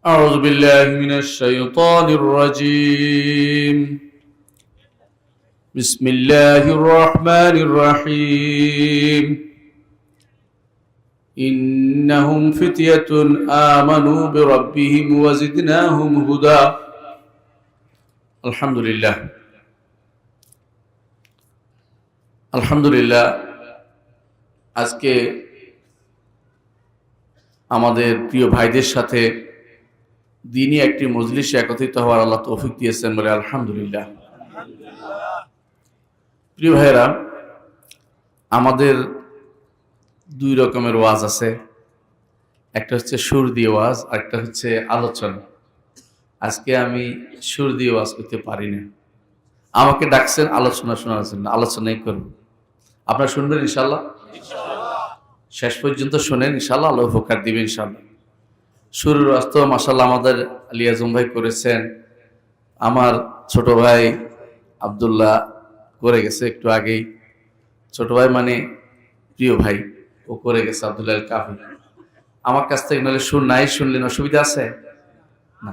أعوذ بالله من الشيطان الرجيم. بسم الله الرحمن الرحيم. إنهم فتية آمنوا بربهم وزدناهم هدى. الحمد لله. আলহামদুলিল্লাহ, আজকে আমাদের প্রিয় ভাইদের সাথে দিনই একটি মজলিসে একত্রিত হওয়ার আল্লাহ তৌফিক দিয়েছেন বলে আলহামদুলিল্লাহ। প্রিয় ভাইরা, আমাদের দুই রকমের ওয়াজ আছে, একটা হচ্ছে সুর দিয়ে ওয়াজ, আর একটা হচ্ছে আলোচনা। আজকে আমি সুর দিয়ে ওয়াজ করতে পারি না, আমাকে ডাকছেন আলোচনা শোনার জন্য, আলোচনাই করব। আপনারা শুনবেন ইনশাল্লাহ, শেষ পর্যন্ত শোনেন ইনশাল্লাহ, আল্লাহ উপকার দিবেন ইনশাল্লাহ। শুরুর রাস্তা মাশাআল্লাহ আমাদের আলী আজম ভাই করেছেন, আমার ছোট ভাই আব্দুল্লাহ করে গেছে একটু আগেই। ছোট ভাই মানে প্রিয় ভাই, ও করে গেছে, আব্দুল্লাহ কাফি। আমার কাছ থেকে নাহলে সুর নাই শুনলেন, অসুবিধা আছে না?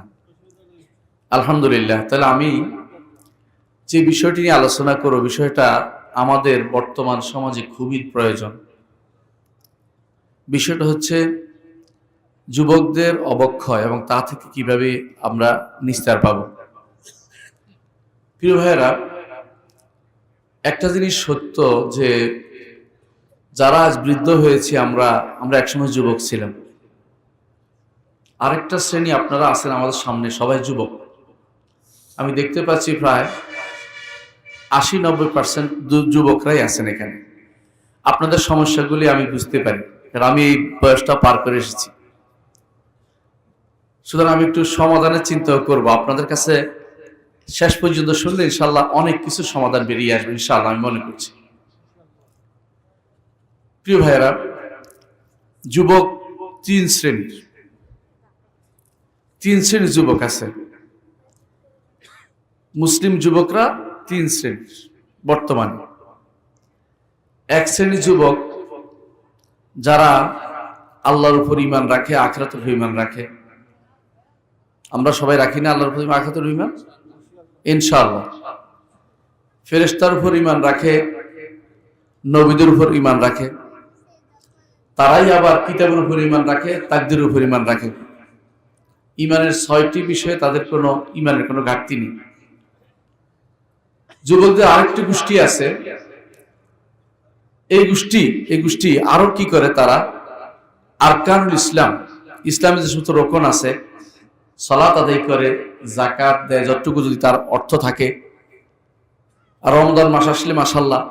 আলহামদুলিল্লাহ। তাহলে আমি যে বিষয়টি নিয়ে আলোচনা করব, বিষয়টা আমাদের বর্তমান সমাজে খুবই প্রয়োজন। বিষয়টা হচ্ছে যুবকদের অবক্ষয় এবং তা থেকে কিভাবে আমরা নিস্তার পাব। প্রিয় ভাইয়েরা, একটা জিনিস সত্য যে যারা আজ বৃদ্ধ হয়েছি, আমরা একসময় যুবক ছিলাম। আরেকটা শ্রেণী আপনারা আছেন আমাদের সামনে, সবাই যুবক। আমি দেখতে পাচ্ছি প্রায় 80-90% যুবকরাই আছেন এখানে। আপনাদের সমস্যাগুলি আমি বুঝতে পারি, কারণ আমি এই বয়সটা পার করে এসেছি। সুতরাং আমি একটু সমাধানের চিন্তাও করব। আপনাদের কাছে শেষ পর্যন্ত শুনলে ইনশাল্লাহ অনেক কিছু সমাধান বেরিয়ে আসবে ইনশাল্লাহ, আমি মনে করছি। প্রিয় ভাইয়েরা, যুবক তিন শ্রেণীর যুবক আছে। মুসলিম যুবকরা তিন শ্রেণীর বর্তমানে। এক শ্রেণীর যুবক যারা আল্লাহর উপর ঈমান রাখে, আখিরাতের উপর ঈমান রাখে। আমরা সবাই রাখি না আল্লাহর উপর ঈমান, আখিরাতের উপর ঈমান? ইনশাআল্লাহ। ফেরেশতার উপর ঈমান রাখে, নবীদের উপর ঈমান রাখে। তারাই আবার কিতাবের উপর ঈমান রাখে, তাকদীরের উপর ঈমান রাখে। ঈমানের 6টি বিষয়ে তাদের কোনো ঈমানের কোনো ঘাটতি নেই। যুবকদের আরেকটি গোষ্ঠী আছে, এই গোষ্ঠী আরো কি করে, তারা আরকানুল ইসলাম, ইসলামের যে সমস্ত রোকন আছে, সালাত আদায় করে, যাকাত দেয় যতটুকু যদি তার অর্থ থাকে। আর রমজান মাস আসলে মাশাআল্লাহ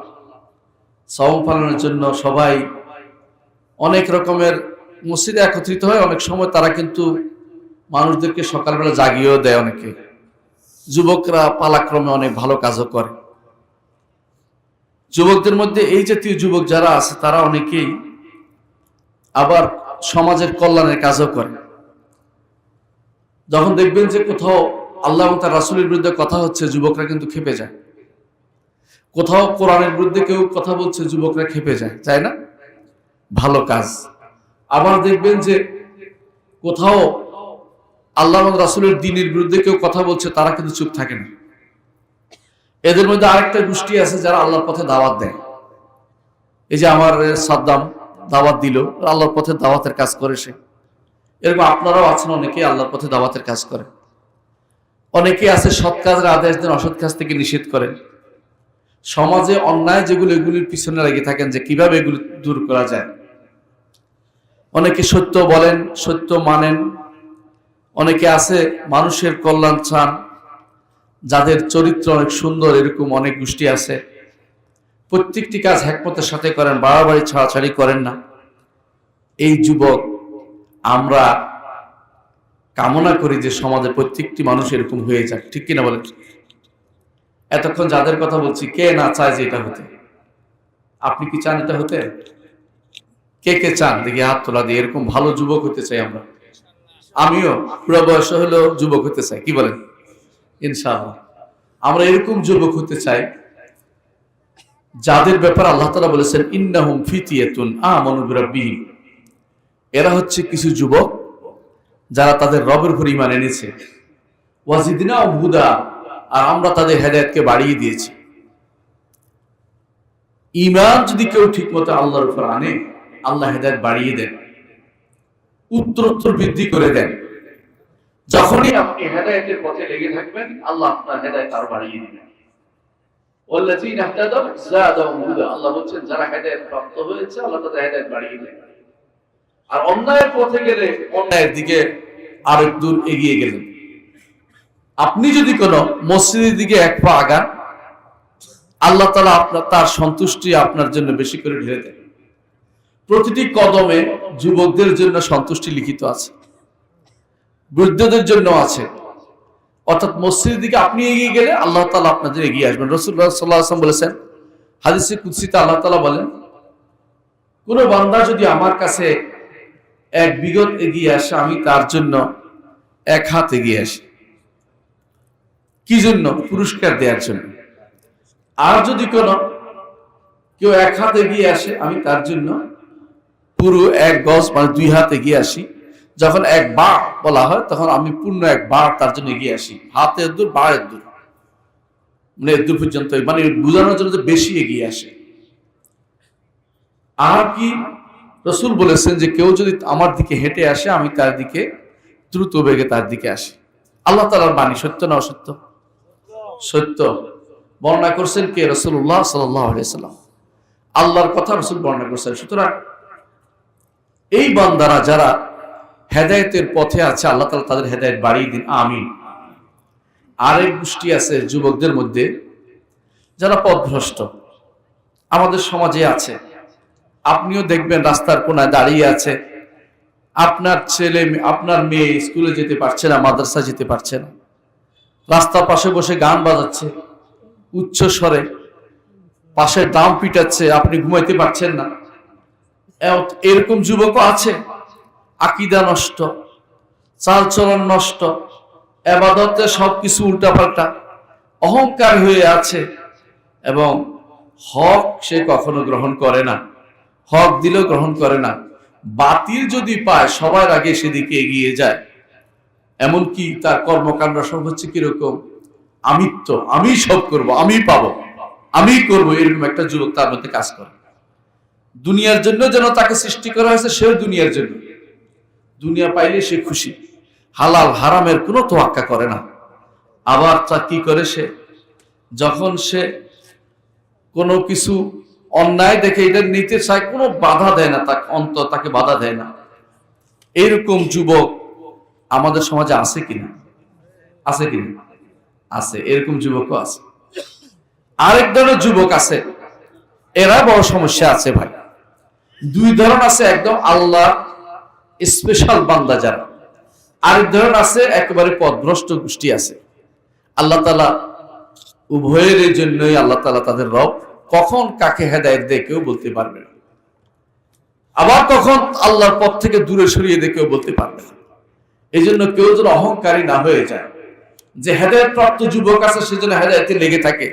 সাওম পালনের জন্য সবাই অনেক রকমের মসজিদে একত্রিত হয়। অনেক সময় তারা কিন্তু মানুষদেরকে সকালবেলা জাগিয়েও দেয়। অনেকে যুবকরা পালাক্রমে অনেক ভালো কাজও করে। যুবকদের মধ্যে এই জাতীয় যুবক যারা আছে, তারা অনেকেই আবার সমাজের কল্যাণের কাজও করে। যখন দেখবেন যে কোথাও আল্লাহ এবং তার রাসূলের বিরুদ্ধে কথা হচ্ছে, যুবকরা কিন্তু খেপে যায়। কোথাও কোরআনের বিরুদ্ধে কেউ কথা বলছে, যুবকরা খেপে যায়, তাই না? ভালো কাজ। আবার দেখবেন যে কোথাও আল্লাহ এবং রাসূলের দ্বীনের বিরুদ্ধে কেউ কথা বলছে, তারা কিন্তু চুপ থাকে না। এদের মধ্যে আরেকটা গোষ্ঠী আছে যারা আল্লাহর পথে দাওয়াত দেয়। এই যে আমার সাদ্দাম দাওয়াত দিল, আল্লাহর পথে দাওয়াতের কাজ করে সে। এরকম আপনারাও আছেন, অনেকে আল্লাহর পথে দাওয়াতের কাজ করে। অনেকে আছে সৎ কাজের আদেশ দেন, অসৎ কাজ থেকে নিষেধ করেন। সমাজে অন্যায় যেগুলো, এগুলির পিছনে লেগে থাকেন যে কিভাবে এগুলো দূর করা যায়। অনেকে সত্য বলেন, সত্য মানেন। অনেকে আছে মানুষের কল্যাণ চান, যাদের চরিত্র অনেক সুন্দর, এরকম অনেক গোষ্ঠী আছে। প্রত্যেকটি কাজ হিকমতের সাথে করেন, বাড়াবাড়ি ছাড়াছাড়ি করেন না। এই যুবক আমরা কামনা করি যে সমাজে প্রত্যেকটি মানুষ এরকম হয়ে যাক, ঠিক কিনা বলেন? এতক্ষণ যাদের কথা বলছি, কে না চায় যে এটা হতে? আপনি কি চান এটা হতে? কে কে চান দেখি হাত তোলা দিয়ে। এরকম ভালো যুবক হতে চাই আমরা। আমিও পুরো বয়স হলেও যুবক হতে চাই, কি বলেন? ইনশাআল্লাহ আমরা এরকম যুবক হতে চাই যাদের ব্যাপারে আল্লাহ তাআলা বলেছেন ইন্নাহুম ফিতিয়াতুন আমানু বিরাব্বিহিম। এরা হচ্ছে কিছু যুবক যারা তাদের রবের উপর ঈমান এনেছে, ওয়াজিদনা হুদা, আর আমরা তাদের হেদায়েতকে বাড়িয়ে দিয়েছি। ঈমান যদি কেউ ঠিকমতো আল্লাহর উপর আনে, আল্লাহ হেদায়েত বাড়িয়ে দেন, উত্তরোত্তর বৃদ্ধি করে দেন। যখনই আপনি হেদায়েতের পথে লেগে থাকবেন, আল্লাহ আপনার হেদায়েত আরো বাড়িয়ে দিবেন। ওয়াল্লাযীনা ইহতাদাউ যাদাহুম হুদা, আল্লাহ বলেন যারা হেদায়েত প্রাপ্ত হয়েছে আল্লাহ তাদের হেদায়েত বাড়িয়ে দেন। আর অন্যায়ের পথে গেলে অন্যায়ের দিকে আরেক দূর এগিয়ে গেলেন। আপনি যদি কোনো মসজিদের দিকে এক পা আগান, আল্লাহ তাআলা আপনার তার সন্তুষ্টি আপনার জন্য বেশি করে ঢেলে দেন। প্রতিটি কদমে যুবকদের জন্য সন্তুষ্টি লিখিত আছে, বৃদ্ধদের জন্য আছে। অর্থাৎ মসজিদের দিকে আপনি এগিয়ে গেলে আল্লাহ তাআলা আপনাদের এগিয়ে আসবেন। রাসূলুল্লাহ সাল্লাল্লাহু আলাইহি ওয়াসাল্লাম বলেছেন, হাদিসে কুদসিতে আল্লাহ তাআলা বলেন, কোন বান্দা যদি আমার কাছে এক বিগত এগিয়ে আসে, আমি তার জন্য এক হাত এগিয়ে আসি। কি জন্য? পুরস্কার দেওয়ার জন্য। আর যদি কেউ এক হাত এগিয়ে আসে, আমি তার জন্য পুরো এক গজ মানে 2 হাত এগিয়ে আসি। যখন এক বার বলা হয় তখন আমি পূর্ণ এক বার তার জন্য এগিয়ে আসি। হাতের দূর, বাড়ের দূর, মানে এর দূর পর্যন্ত, মানে বোঝানোর জন্য বেশি এগিয়ে আসে। আর কি রাসূল বলেছেন যে কেউ যদি আমার দিকে হেঁটে আসে, আমি তার দিকে দ্রুত বেগে তার দিকে আসি। আল্লাহ তাআলার বাণী সত্য না অসত্য? সত্য। বর্ণনা করছেন কে? রাসূলুল্লাহ সাল্লাল্লাহু আলাইহি ওয়াসাল্লাম। আল্লাহর কথা রাসূল বর্ণনা করছেন। সুতরাং এই বান্দারা যারা হেদায়েতের পথে আছে, আল্লাহ তাআলা তাদের হেদায়েত বাড়িয়ে দিন, আমিন। আরেক গোষ্ঠী আছে যুবকদের মধ্যে যারা পথভ্রষ্ট, আমাদের সমাজে আছে। আপনিও দেখবেন রাস্তার কোনায় দাঁড়িয়ে আছে, আপনার ছেলে আপনার মেয়ে স্কুলে যেতে পারছে না, মাদ্রাসা যেতে পারছে না, রাস্তার পাশে বসে গান বাজাচ্ছে উচ্চ স্বরে, পাশে দাম পিটাচ্ছে, আপনি ঘুমাইতে পারছেন না। এরকম যুবকও আছে। আকীদা নষ্ট, চালচলন নষ্ট, ইবাদতে সবকিছু উল্টাপাল্টা, অহংকার হয়ে আছে এবং হক সে কখনো গ্রহণ করে না, হক দিলেও গ্রহণ করে না। বাতিল যদি পায় সবার আগে সেদিকে এগিয়ে যায়। এমনকি তার কর্মকাণ্ড সব হচ্ছে কিরকম? আমিত্ব, আমি সব করব, আমি পাবো, আমি করব, এরকম একটা যুবক তার মধ্যে কাজ করে। দুনিয়ার জন্য যেন তাকে সৃষ্টি করা হয়েছে, সেও দুনিয়ার জন্য। দুনিয়া পাইলে সে খুশি, হালাল হারামের কোনো তোয়াক্কা করে না। আবার তা কি করে? সে যখন সে কোনো কিছু অন্যায় দেখে এটা নিতে চায়, কোনো বাধা দেয় না, তাকে বাধা দেয় না। এরকম যুবক আমাদের সমাজে আছে কিনা? আছে কিনা? আছে, এরকম যুবকও আছে। আরেক ধরনের যুবক আছে, এরা বড় সমস্যা আছে ভাই। 2 ধরন আছে, একদম আল্লাহ স্পেশাল বান্দা যারা। আরেক ধরন আছে একেবারে পথভ্রষ্ট গোষ্ঠী আছে। আল্লাহ তাআলা উভয়ের জন্যই আল্লাহ তাআলা তাদের রব। কখন কাকে হেদায়েত দেয় কেউ বলতে পারবে না, আবার কখন আল্লাহর পথ থেকে দূরে সরিয়ে দেয় কেউ বলতে পারবে না। এই জন্য কেউ যেন অহংকারী না হয়ে যায়, যে হেদায়েত প্রাপ্ত যুবক আছে সেজন্য হেদায়েতে লেগে থাকে,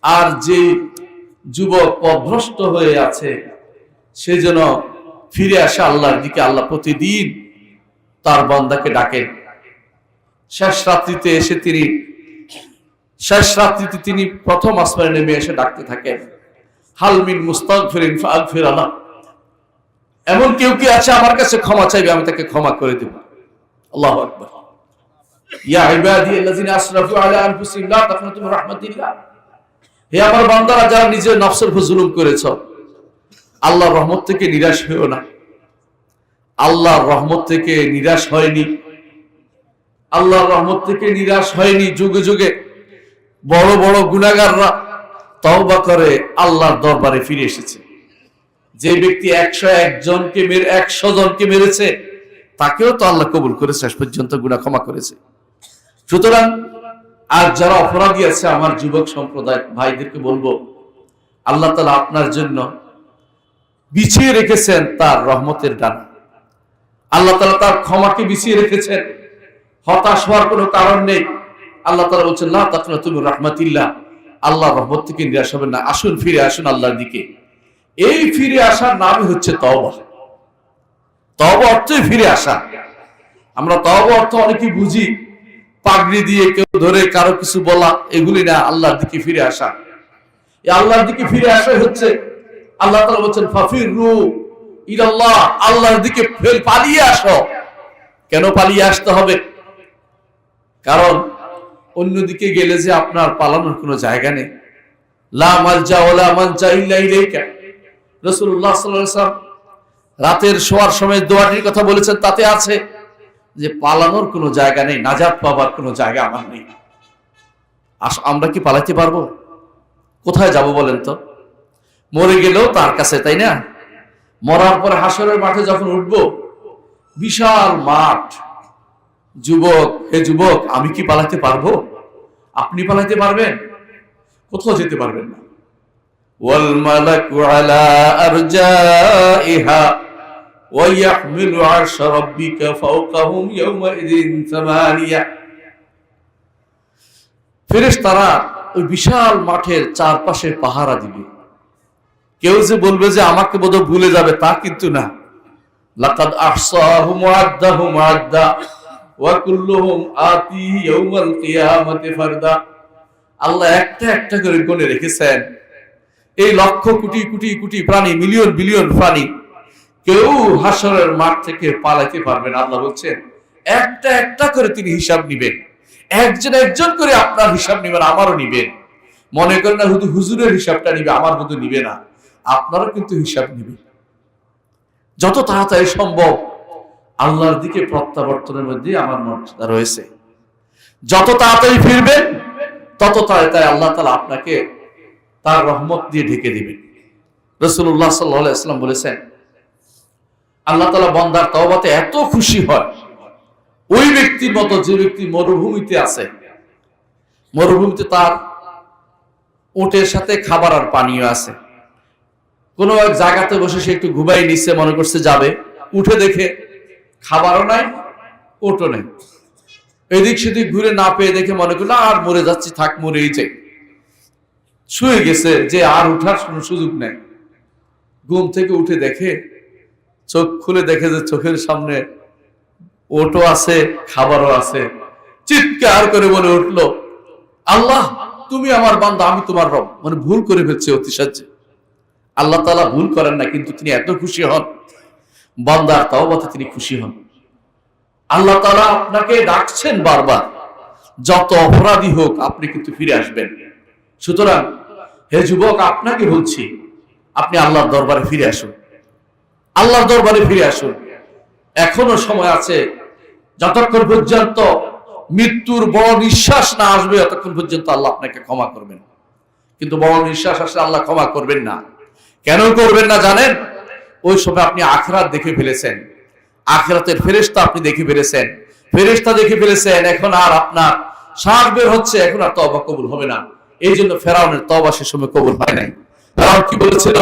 আর যে যুবক পথভ্রষ্ট হয়ে আছে সে যেন ফিরে আসে আল্লাহর দিকে। আল্লাহ প্রতিদিন তার বান্দাকে ডাকেন। শেষ রাত্রিতে তিনি প্রথম আসমানে নেমে এসে ডাকতে থাকেন, হাল মিন মুস্তাগফিরিন ফাগফির লাহ। এমন কেউ কি আছে আমার কাছে ক্ষমা চাইবে, আমি তাকে ক্ষমা করে দেব। আল্লাহু আকবার। ইয়া ইবাদিয়াল্লাযিনা আসরাফু আলা আনফুসিহিম লা তাকনাতু মির রাহমাতিল্লাহ। হে আমার বান্দারা যারা নিজের নফসের উপর জুলুম করেছো, আল্লাহর রহমত থেকে নিরাশ হইও না। আল্লাহর রহমত থেকে নিরাশ হয়নি, আল্লাহর রহমত থেকে নিরাশ হয়নি। যুগে যুগে বড় বড় গুনাহগাররা তওবা করে আল্লাহর দরবারে ফিরে এসেছে। যে ব্যক্তি 101 জনকে মেরেছে, তাকেও তো আল্লাহ কবুল করে শেষ পর্যন্ত গুনাহ ক্ষমা করেছে। সুতরাং আর যারা অপরাধী আছে আমার যুবক সম্প্রদায় ভাইদেরকে বলবো, আল্লাহ তাআলা আপনার জন্য বিছিয়ে রেখেছেন তার রহমতের ডানা। আল্লাহ তাআলা তার ক্ষমাকে বিছিয়ে রেখেছেন। হতাশ হওয়ার কোনো কারণ নেই। আল্লাহ তাআলা বলছেন লা তাকনাতু মির রাহমাতিল্লাহ, আল্লাহর রহমত থেকে নিরাশ হবেন না। আসুন, ফিরে আসুন আল্লাহর দিকে। এই ফিরে আসার নামই হচ্ছে তওবা। তওবা অর্থই ফিরে আসা। আমরা তওবা অর্থ অনেকেই বুঝি পাগড়ি দিয়ে কেউ ধরে কারো কিছু বলা, এগুলি না। আল্লাহর দিকে ফিরে আসা, এই আল্লাহর দিকে ফিরে আসা হচ্ছে, আল্লাহ তাআলা বলেন ফাফিরু ইলাল্লাহ, আল্লাহর দিকে পালিয়ে আসো। কেন পালিয়ে আসতে হবে? কারণ অন্যদিকে গেলে যে আপনার পালানোর কোনো জায়গা নেই। লা মালজা ওয়ালা মানজা ইল্লা ইলাইকা। রাসূলুল্লাহ সাল্লাল্লাহু আলাইহি ওয়াসাল্লাম রাতের শোয়ার সময় দোয়াটির কথা বলেছেন, তাতে আছে যে পালানোর কোনো জায়গা নেই, নাজাত পাবার কোনো জায়গা আমার নেই। আমরা কি পালাতে পারবো? কোথায় যাব বলেন তো? মরে গেলেও তার কাছে, তাই না? মরার পরে হাসরের মাঠে যখন উঠবো, বিশাল মাঠ, যুবক, হে যুবক, আমি কি পালাতে পারবো? আপনি পালাতে পারবেন? কোথাও যেতে পারবেন না। ওয়াল মালাকু আলা আরজাইহা ওয়া ইয়াহমিলু আরশা রাব্বিকা ফাওকাহুম ইয়াওমাইযিন সামানিয়া। ফেরেশতারা ওই বিশাল মাঠের চারপাশে পাহারা দিবে। কেউ যে বলবে যে আমাকে বোধহয় ভুলে যাবে, তা কিন্তু না। লাকাদ আহসাহুম ওয়া আদ্দাহুম আদ্দা ওয়া কুল্লুহুম আতিহি ইয়াওমাল কিয়ামাতি ফারদা। আল্লাহ একটা একটা করে গুণে রেখেছেন। এই লক্ষ কোটি কোটি কোটি প্রাণী, মিলিয়ন বিলিয়ন প্রাণী, কেউ হাসরের মাঠ থেকে পালাতে পারবে না। আল্লাহ বলছেন একটা একটা করে তিনি হিসাব নিবেন, একজন একজন করে আপনার হিসাব নিবেন, আমারও নিবেন। মনে করেন না শুধু হুজুরের হিসাবটা নিবে, আমার মতো নিবে না, আপনারও কিন্তু হিসাব নিবে। যত তাড়াতাড়ি সম্ভব আল্লাহর দিকে প্রত্যাবর্তনের মধ্যে আমার মর্যাদা রয়েছে। যত তাড়াতাড়ি ফিরবেন তত তাড়াতাড়ি আল্লাহ তাআলা আপনাকে তার রহমত দিয়ে ঢেকে দিবেন। রাসূলুল্লাহ সাল্লাল্লাহু আলাইহি ওয়াসাল্লাম বলেছেন, আল্লাহ তাআলা বান্দার তওবাতে এত খুশি হয় ওই ব্যক্তির মতো যে ব্যক্তি মরুভূমিতে আছে। মরুভূমিতে তার উটের সাথে খাবার আর পানীয় আছে। কোনো এক জায়গাতে বসে সে একটু ঘুমাই নিচ্ছে, মনে করছে যাবে, উঠে দেখে খাবারও নাই, উটও নেই। এদিক সেদিক ঘুরে না পেয়ে দেখে মনে করলো আর মরে যাচ্ছি, থাক মরেই যাই। শুয়ে গেছে যে আর উঠার কোনো সুযোগ নেই। ঘুম থেকে উঠে দেখে, চোখ খুলে দেখে যে চোখের সামনে ওটও আছে, খাবারও আছে। চিৎকার করে বলে উঠলো, আল্লাহ তুমি আমার বান্দা, আমি তোমার রব। মানে ভুল করে ফেলছে অতি সাহায্যে। আল্লাহ তাআলা ভুল করেন না, কিন্তু তিনি এত খুশি হন, বান্দার তওবাতে তিনি খুশি হন। আল্লাহ তাআলা আপনাকে ডাকছেন বারবার, যত অপরাধী হোক আপনি কিন্তু ফিরে আসবেন। সুতরাং হে যুবক, আপনাকে বলছি আপনি আল্লাহর দরবারে ফিরে আসুন, আল্লাহর দরবারে ফিরে আসুন। এখনো সময় আছে। যতক্ষণ পর্যন্ত মৃত্যুর বড় নিঃশ্বাস না আসবে ততক্ষণ পর্যন্ত আল্লাহ আপনাকে ক্ষমা করবেন। কিন্তু বড় নিঃশ্বাস আসলে আল্লাহ ক্ষমা করবেন না। কেন করবেন না জানেন? ওই সময় আপনি আখিরাত দেখে ফেলেছেন, আখিরাতের ফেরেশতা আপনি দেখে ফেলেছেন, ফেরেশতা দেখে ফেলেছেন। এখন আর আপনার শ্বাস বের হচ্ছে, এখন আর তওবা কবুল হবে না। এই জন্য ফেরাউনের তওবা সে সময় কবুল হয় নাই। ফেরাউন কি বলেছিল?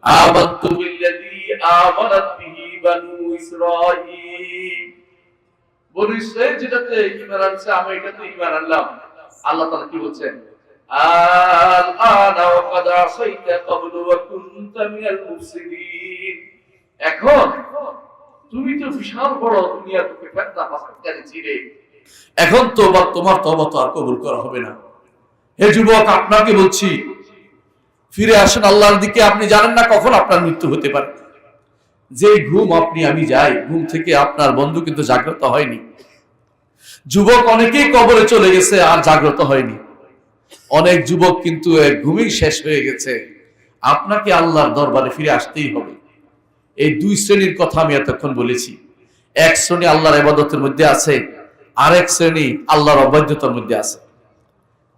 আমানতু বিল্লাযী আমানাত বিহি বানু ইসরাঈল। বনু ইসরাঈল যেটাতে ঈমান আনছে, আমি এটাতে ঈমান আনলাম। আল্লাহ তাআলা কি বলছেন? আল-আনা ওয়া ক্বাদ আসাইতা ক্বাবলু ওয়া কুনতা মিনাল মুফসিদিন। এখন তুমি তো বিশাল বড় দুনিয়ার বুকে ফেতনা ফাসাদকারী ছিলে, এখন তোমার তওবা তো আর কবুল করা হবে না। হে যুবক, আপনাকে বলছি ফিরে আসুন আল্লাহর দিকে। আপনি জানেন না কখন আপনার মৃত্যু হতে পারে। যে ঘুম আমি যাই, ঘুম থেকে আপনার বন্ধু কিন্তু জাগ্রত হয়নি। যুবক অনেকেই কবরে চলে গেছে আর জাগ্রত হয়নি। অনেক যুবক কিন্তু ঘুমেই শেষ হয়ে গেছে। আপনাকে আল্লাহর দরবারে ফিরে আসতেই হবে। এই দুই শ্রেণীর কথা আমি এতক্ষণ বলেছি। এক শ্রেণী আল্লাহর ইবাদতের মধ্যে আছে, আরেক শ্রেণী আল্লাহর অবাধ্যতার মধ্যে আছে।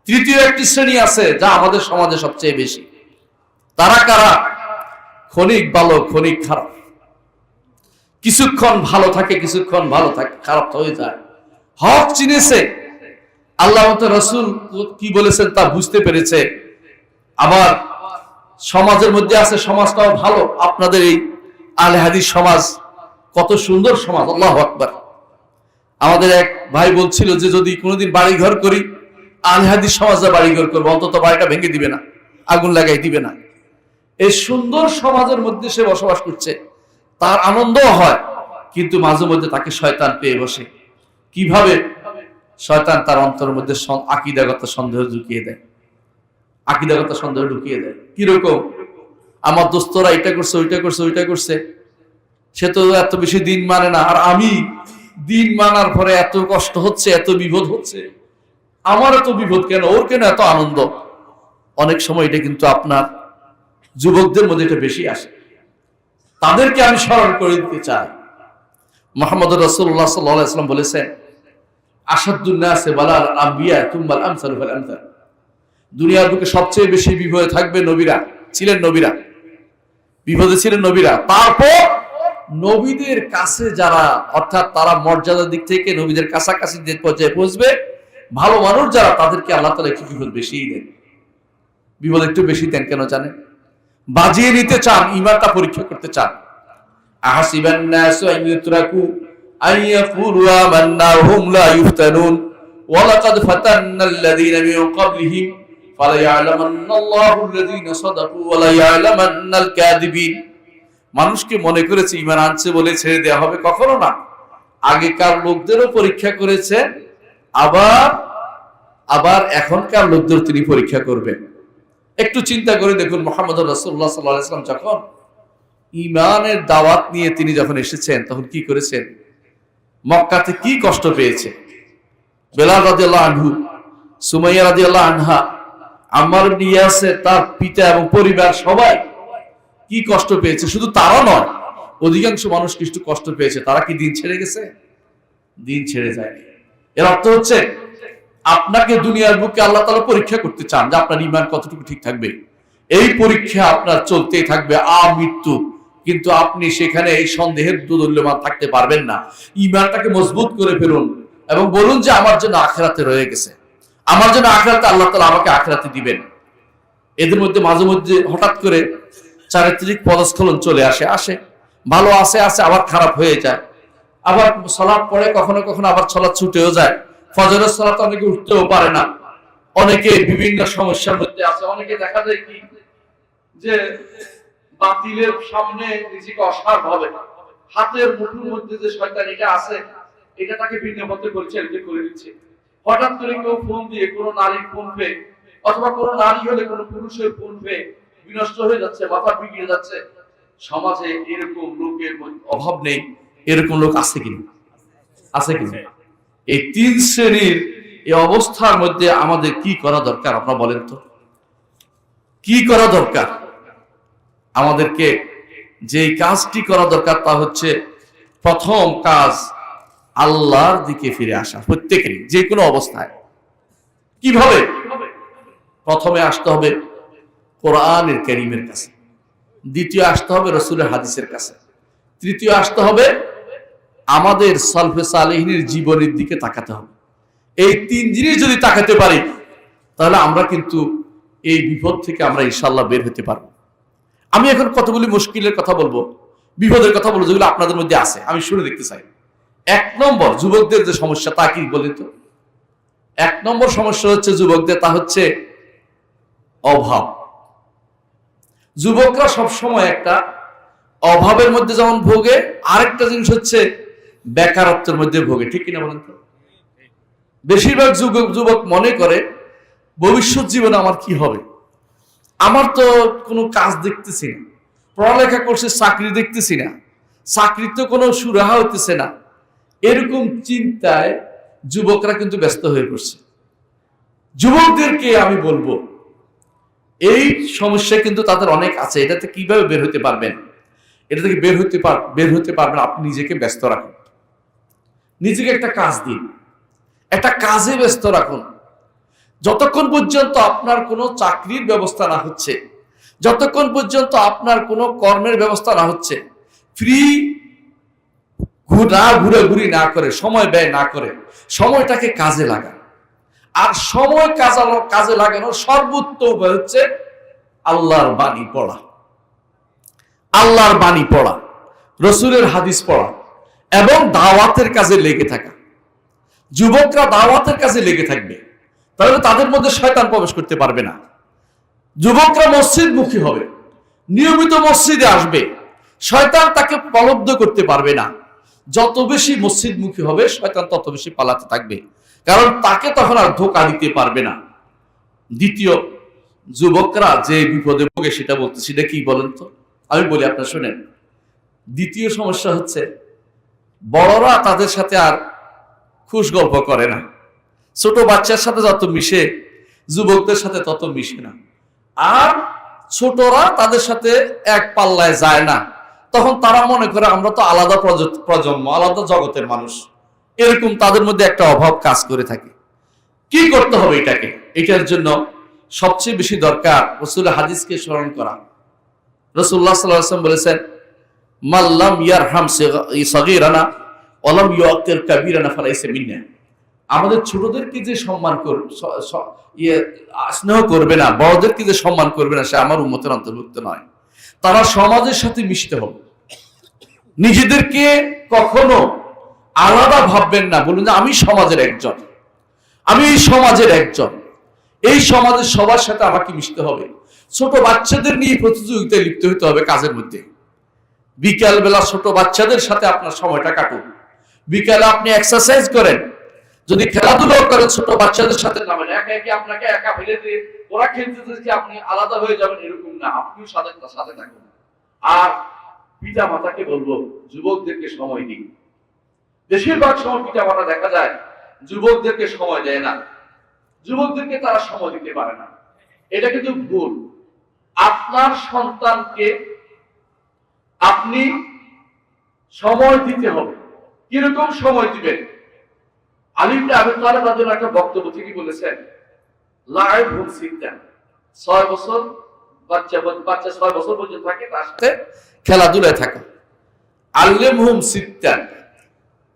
তৃতীয় একটি শ্রেণী আছে যা আমাদের সমাজে সবচেয়ে বেশি। তারা কারা? ক্ষণিক ভালো, ক্ষণিক খারাপ। কিছুক্ষণ ভালো থাকে, কিছুক্ষণ ভালো থাকে, খারাপ হয়ে যায়। হক চিনেছে, আল্লাহ রাসূল কি বলেছেন তা বুঝতে পেরেছে। আবার সমাজের মধ্যে আছে, সমাজটাও ভালো। আপনাদের এই আহলে হাদিস সমাজ কত সুন্দর সমাজ, আল্লাহু আকবার। আমাদের এক ভাই বলছিল যে যদি কোনোদিন বাড়ি ঘর করি, আহলে হাদিস সমাজে বাড়ি ঘর করবো, অন্তত বাড়িটা ভেঙে দিবে না, আগুন লাগাই দিবে না। এই সুন্দর সমাজের মধ্যে সে বসবাস করছে, তার আনন্দও হয়, কিন্তু মাঝে মধ্যে তাকে শয়তান পেয়ে বসে। কিভাবে? শয়তান তার অন্তরের মধ্যে আকীদাগত সন্দেহ ঢুকিয়ে দেয়, আকীদাগত সন্দেহ ঢুকিয়ে দেয়। কিরকম? আমার দোস্তরা এটা করছে, ওইটা করছে, ওইটা করছে, সে তো এত বেশি দিন মানে না, আর আমি দিন মানার পরে এত কষ্ট হচ্ছে, এত বিপদ হচ্ছে, আমার এত বিপদ কেন, ওর কেন এত আনন্দ। অনেক সময় এটা কিন্তু আপনার যুবকদের মধ্যে এটা বেশি আসে। তাদেরকে আমি স্মরণ করে দিতে চাই, মুহাম্মদ রাসূলুল্লাহ সাল্লাল্লাহু আলাইহি ওয়াসাল্লাম বলেছেন, আসাদুন নাসে বালাল আম্বিয়া তুম্মাল আমসালু ফাল আমসাল। দুনিয়ার বুকে সবচেয়ে বেশি বিপদে থাকবে নবীরা, ছিলেন নবীরা, বিপদে ছিলেন নবীরা। তারপর নবীদের কাছে যারা, অর্থাৎ তারা মর্যাদার দিক থেকে নবীদের কাছাকাছি যে পর্যায়ে পৌঁছবে, ভালো মানুষ যারা, তাদেরকে আল্লাহ তাআলা একটু বিপদ বেশিই দেন। বিপদ একটু বেশি দেন কেন জানেন? বাজিয়ে নিতে চান, ঈমানটা পরীক্ষা করতে চান। আহাসিবান নাসু আন ইউতরাকু আন ইয়াকুলু আমান্না ওয়া হুম লা ইফতানুন ওয়া লাকাদ ফাতান্নাল্লাযীনা মিন ক্বাবলিহিম ফালা ইয়ালামান্নাল্লাহু আল্লাযীনা সাদাকু ওয়া লা ইয়ালামান্নাল কাযিবিন। মানুষকে মনে করেছে ঈমান আনছে বলে ছেড়ে দেওয়া হবে, কখনো না। আগেকার লোকদেরও পরীক্ষা করেছেন, আবার এখনকার লোকদের তিনি পরীক্ষা করবেন। একটু চিন্তা করে দেখুন, মুহাম্মদ রাসূলুল্লাহ সাল্লাল্লাহু আলাইহি ওয়াসাল্লাম যখন ঈমানের দাওয়াত নিয়ে তিনি যখন এসেছেন, তখন কি করেছেন? মক্কাতে কি কষ্ট পেয়েছে। বেলাল রাদিয়াল্লাহু আনহু, সুমাইয়া রাদিয়াল্লাহু আনহা, আম্মার ইবনে ইয়াসির, তার পিতা এবং পরিবার সবাই কি কষ্ট পেয়েছে। শুধু তারা নয়, অধিকাংশ মানুষ কিছু কষ্ট পেয়েছে। তারা কি দিন ছেড়ে গেছে? দিন ছেড়ে যায়নি। এর অর্থ হচ্ছে আপনাকে দুনিয়ার বুকে আল্লাহ তাআলা পরীক্ষা করতে চান যে আপনার ঈমান কতটুকু ঠিক থাকবে। এই পরীক্ষা আপনার চলতেই থাকবে আমৃত্যু, কিন্তু আপনি সেখানে এই সন্দেহের দোদুল্যমান থাকতে পারবেন না। ঈমানটাকে মজবুত করে ফেলুন এবং বলুন যে আমার জন্য আখিরাতে রয়ে গেছে, আমার জন্য আখিরাতে আল্লাহ তাআলা আমাকে আখিরাতে দিবেন। এদের মধ্যে মাঝে মধ্যে হঠাৎ করে চারিত্রিক পদস্খলন চলে আসে, ভালো আসে আবার খারাপ হয়ে যায়। আবার সালাত পড়ে, কখনো কখনো আবার সালাত ছুটেও যায়। ফজরের সালাত অনেকে উঠতেও পারে না, অনেকে বিভিন্ন সমস্যার মধ্যে আছে। অনেকে দেখা যায় কি যে বাতিলের সামনে নিজেকে অসাড় ভাবে, হাতের মুঠোর মধ্যে যে শয়তান এটা আছে, এটা তাকে ভিন্ন পথে পরিচালিত করে দিচ্ছে। হঠাৎ করে কেউ ফোন দিয়ে, কোনো নারীর ফোন পেয়ে, অথবা কোনো নারী হলে কোনো পুরুষের ফোন পেয়ে বিনষ্ট হয়ে যাচ্ছে, মাথা বিগড়ে যাচ্ছে। সমাজে এরকম লোকের অভাব নেই। এরকম লোক আছে কিনা? আছে কিনা? এই তিন শ্রেণীর এই অবস্থার মধ্যে আমাদের কি করা দরকার আপনারা বলেন তো? কি করা দরকার? আমাদেরকে যে কাজটি করা দরকার তা হচ্ছে, প্রথম কাজ আল্লাহর দিকে ফিরে আসা। প্রত্যেকেরই, যে কোনো অবস্থায়। কিভাবে? প্রথমে আসতে হবে কোরআনের কারীমের কাছে, দ্বিতীয় আসতে হবে রাসূলের হাদিসের কাছে, তৃতীয় আসতে হবে আমাদের সালফে সালেহিনের জীবনের দিকে তাকাতে হবে। এই তিন জিনিস যদি তাকাতে পারি, তাহলে আমরা কিন্তু এই বিপদ থেকে আমরা ইনশাআল্লাহ বের হতে পারবো। আমি এখন কতগুলি মুশকিলের কথা বলবো, বিপদের কথা বলবো, যেগুলো আপনাদের মধ্যে আছে, আমি শুনে দেখতে চাই। 1 নম্বর, যুবকদের যে সমস্যা, তা কি বলেন তো? 1 নম্বর সমস্যা হচ্ছে যুবকদের, তা হচ্ছে অভাব। যুবকরা সবসময় একটা অভাবের মধ্যে যেমন ভোগে, আরেকটা জিনিস হচ্ছে বেকারত্বের মধ্যে ভোগে। ঠিক কিনা বলেন তো? বেশিরভাগ যুবক মনে করে ভবিষ্যৎ জীবনে আমার কি হবে, আমার তো কোনো কাজ দেখতেছি না, পড়ালেখা করছে চাকরি দেখতেছি না, চাকরির তো কোনো সুরাহা হইতেছে না। এরকম চিন্তায় যুবকরা কিন্তু ব্যস্ত হয়ে পড়ছে। যুবকদেরকে আমি বলবো, এই সমস্যা কিন্তু তাদের অনেক আছে। এটাতে কিভাবে বের হতে পারবেন? এটা থেকে বের হতে পারবেন আপনি নিজেকে ব্যস্ত রাখুন, নিজেকে একটা কাজ দিন, একটা কাজে ব্যস্ত রাখুন। যতক্ষণ পর্যন্ত আপনার কোনো চাকরির ব্যবস্থা না হচ্ছে, যতক্ষণ পর্যন্ত আপনার কোনো কর্মের ব্যবস্থা না হচ্ছে, ফ্রি ঘুরাঘুরি না করে, সময় ব্যয় না করে, সময়টাকে কাজে লাগান। আর সময় কাজে লাগানোর সর্বোত্তম উপায় হচ্ছে আল্লাহর বাণী পড়া, আল্লাহর বাণী পড়া, রাসূলের হাদিস পড়া এবং দাওয়াতের কাজে লেগে থাকা। যুবকরা দাওয়াতের কাজে লেগে থাকবে, তাহলে তাদের মধ্যে শয়তান প্রবেশ করতে পারবে না। যুবকরা মসজিদমুখী হবে, নিয়মিত মসজিদে আসবে, শয়তান তাকে প্রলুব্ধ করতে পারবে না। যত বেশি মসজিদমুখী হবে শয়তান তত বেশি পালাতে থাকবে, কারণ তাকে তখন আর ধোঁকা দিতে পারবে না। দ্বিতীয়, যুবকরা যে বিপদে ভোগে সেটা বলতেছি, এটা কি বলেন তো? আমি বলি, আপনারা শোনেন। দ্বিতীয় সমস্যা হচ্ছে বড়রা তাদের সাথে আর খুশ গল্প করে না। ছোট বাচ্চার সাথে যত মিশে যুবকদের সাথে তত মিশে না। আর ছোটরা তাদের সাথে এক পাল্লায় যায় না। তখন তারা মনে করে আমরা তো আলাদা প্রজন্ম, আলাদা জগতের মানুষ, এরকম তাদের মধ্যে একটা অভাব কাজ করে থাকে। কি করতে হবে এটাকে? এটার জন্য সবচেয়ে বেশি দরকার রাসূলের হাদিসকে স্মরণ করা। রাসূলুল্লাহ সাল্লাল্লাহু আলাইহি ওয়াসাল্লাম বলেছেন, মাল্লাম ইয়ারহাম সগীরানা ওয়ালাম ইউআক্কির কাবীরানা ফালাইসা মিন্না। আমাদের ছোটদেরকে যে সম্মান স্নেহ করবে না, বড়দেরকে যে সম্মান করবে না, সে আমার উম্মতের অন্তর্ভুক্ত নয়। তারা সমাজের সাথে মিশতে হবে। নিজেদেরকে কখনো আলাদা ভাববেন না। বলুন যে আমি সমাজের একজন, আমি এই সমাজের একজন, এই সমাজের সবার সাথে আমাকে মিশতে হবে। ছোট বাচ্চাদের নিয়ে প্রতিযোগিতায় লিপ্ত হতে হবে কাজের মধ্যে। বিকাল বেলা ছোট বাচ্চাদের সাথে আপনার সময়টা কাটুন। বিকালে আপনি এক্সারসাইজ করেন, যদি খেলাধুলা করেন ছোট বাচ্চাদের সাথে নামেন। একা একা আপনাকে একা ফেলে দিয়ে ওরা খেলতে আপনি আলাদা হয়ে যাবেন এরকম না, আপনিও সাথে থাকুন। আর পিতা মাতাকে বলবো, যুবকদেরকে সময় দিন। বেশিরভাগ সময় পিতা মাতা দেখা যায় যুবকদেরকে সময় দেয় না, যুবকদেরকে তারা সময় দিতে পারে না। এটা কিন্তু ভুল। আপনার সন্তানকে আপনি সময় দিতে হবে। কিরকম সময় দিবেন? আলী ইবনে আবি তালেব রাদিয়াল্লাহু একটা বক্তব্য থেকে বলেছেন, লাইবহুম সিত্তান, 6 বছর বাচ্চা 6 বছর পর্যন্ত থাকে, তার সাথে খেলাধুলায় থাকা। আল্লিমহুম সিত্তান,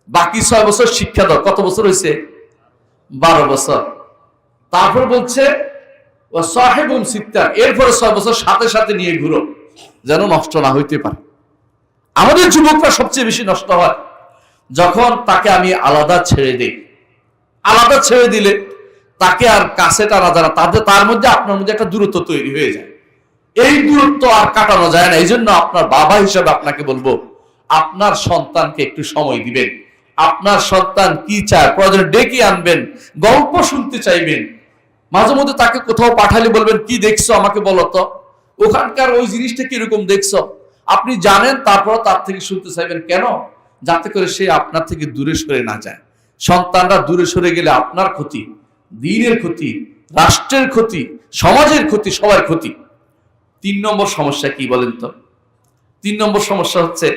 বাকি 6 বছর শিক্ষা দাও। কত বছর হয়েছে? 12 বছর। তারপর বলছে ওয়া সাহিবুম সিত্তান, এরপরে 6 বছর সাথে সাথে নিয়ে ঘুরো, যেন নষ্ট না হইতে পারে। আমাদের যুবকরা সবচেয়ে বেশি নষ্ট হয় যখন তাকে আমি আলাদা ছেড়ে দেই। আলাদা ছেড়ে দিলে তাকে আর কাছে টানা যায় না, তার মধ্যে আপনার মধ্যে একটা দূরত্ব তৈরি হয়ে যায়। এই দূরত্ব আর কাটানো যায় না। এই জন্য আপনার বাবা হিসাবে আপনাকে বলবো, আপনার সন্তানকে একটু সময় দিবেন। আপনার সন্তান কি চায় প্রয়োজনে ডেকে আনবেন, গল্প শুনতে চাইবেন। মাঝে মধ্যে তাকে কোথাও পাঠালে বলবেন, কি দেখছো আমাকে বলো তো, ওখানকার ওই জিনিসটা কিরকম দেখছো। আপনি জানেন, তারপর তার থেকে শুনতে চাইবেন। কেন? যাতে করে সে আপনার থেকে দূরে সরে না যায়। সন্তানরা দূরে সরে গেলে আপনার ক্ষতি, দ্বীনের ক্ষতি, রাষ্ট্রের ক্ষতি, সমাজের ক্ষতি, সবার ক্ষতি। 3 নম্বর সমস্যা কি বলেন তো? 3 নম্বর সমস্যা হচ্ছে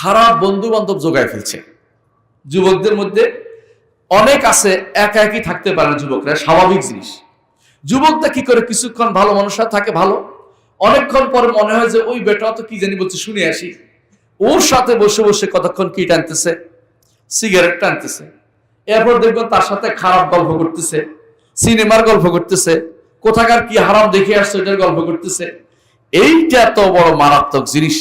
খারাপ বন্ধু বান্ধব জোগায় ফেলছে। যুবকদের মধ্যে অনেক আছে একা একই থাকতে পারে না যুবকরা, স্বাভাবিক জিনিস। যুবকটা কি করে কিছুক্ষণ ভালো মানুষের থাকে, ভালো, অনেকক্ষণ পরে মনে হয় যে ওই বেটা তো কি জানি বলছে, শুনে আসি। ওর সাথে বসে বসে কতক্ষণ কি টানতেছে, সিগারেট টানতেছে। এরপর দেখবেন তার সাথে খারাপ গল্প করতেছে, সিনেমার গল্প করতেছে, কোথাকার কি হারাম দেখে আসছে এটার গল্প করতেছে। এইটা তো বড় মারাত্মক জিনিস।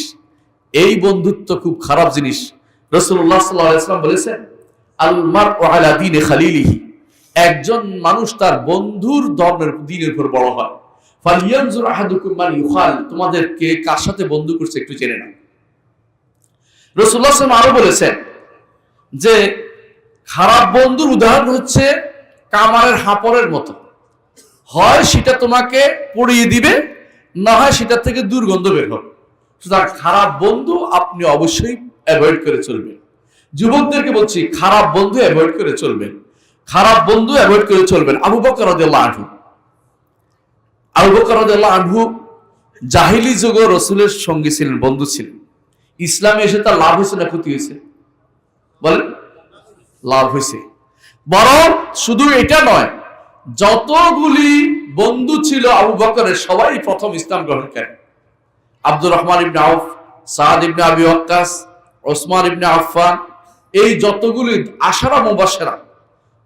এই বন্ধুত্ব খুব খারাপ জিনিস। রাসূলুল্লাহ সাল্লাল্লাহু আলাইহি ওয়াসাল্লাম বলেছেন, আল মারউ আলা দীনি খালিলিহি, একজন মানুষ তার বন্ধুর ধর্মের দ্বীনের উপর বড় হয়। ফালিয়ানজুর আহাদুকুম মান ইউখাল, তোমাদেরকে কার সাথে বন্ধু করছে একটু জেনে নাও। রাসূলুল্লাহ সাল্লাল্লাহু আলাইহি ওয়াসাল্লাম আরো বলেছেন যে খারাপ বন্ধুর উদাহরণ হচ্ছে কামারের হাঁপড়ের মতো, হয় সেটা তোমাকে পড়িয়ে দিবে, না হয় সেটা থেকে দুর্গন্ধ বের হবে। সুতরাং খারাপ বন্ধু আপনি অবশ্যই অ্যাভয়েড করে চলবেন। যুবকদেরকে বলছি, খারাপ বন্ধু অ্যাভয়েড করে চলবেন, খারাপ বন্ধু অ্যাভয়েড করে চলবেন। আবু বকর রাদিয়াল্লাহু আনহু জাহিলি যুগে রাসূলের সঙ্গী ছিলেন, বন্ধু ছিলেন। ইসলামে এসে তার লাভ হয়েছে না ক্ষতি হয়েছে? বলেন, লাভ হয়েছে। বরং শুধু এটা নয়, যতগুলি বন্ধু ছিল আবু বকরের সবাই প্রথম ইসলাম গ্রহণ করেন। আব্দুর রহমান ইবনে আউফ, সাদ ইবনে আবি ওয়াক্কাস, ওসমান ইবনে আফফান, এই যতগুলি আশারা মুবাশশারা,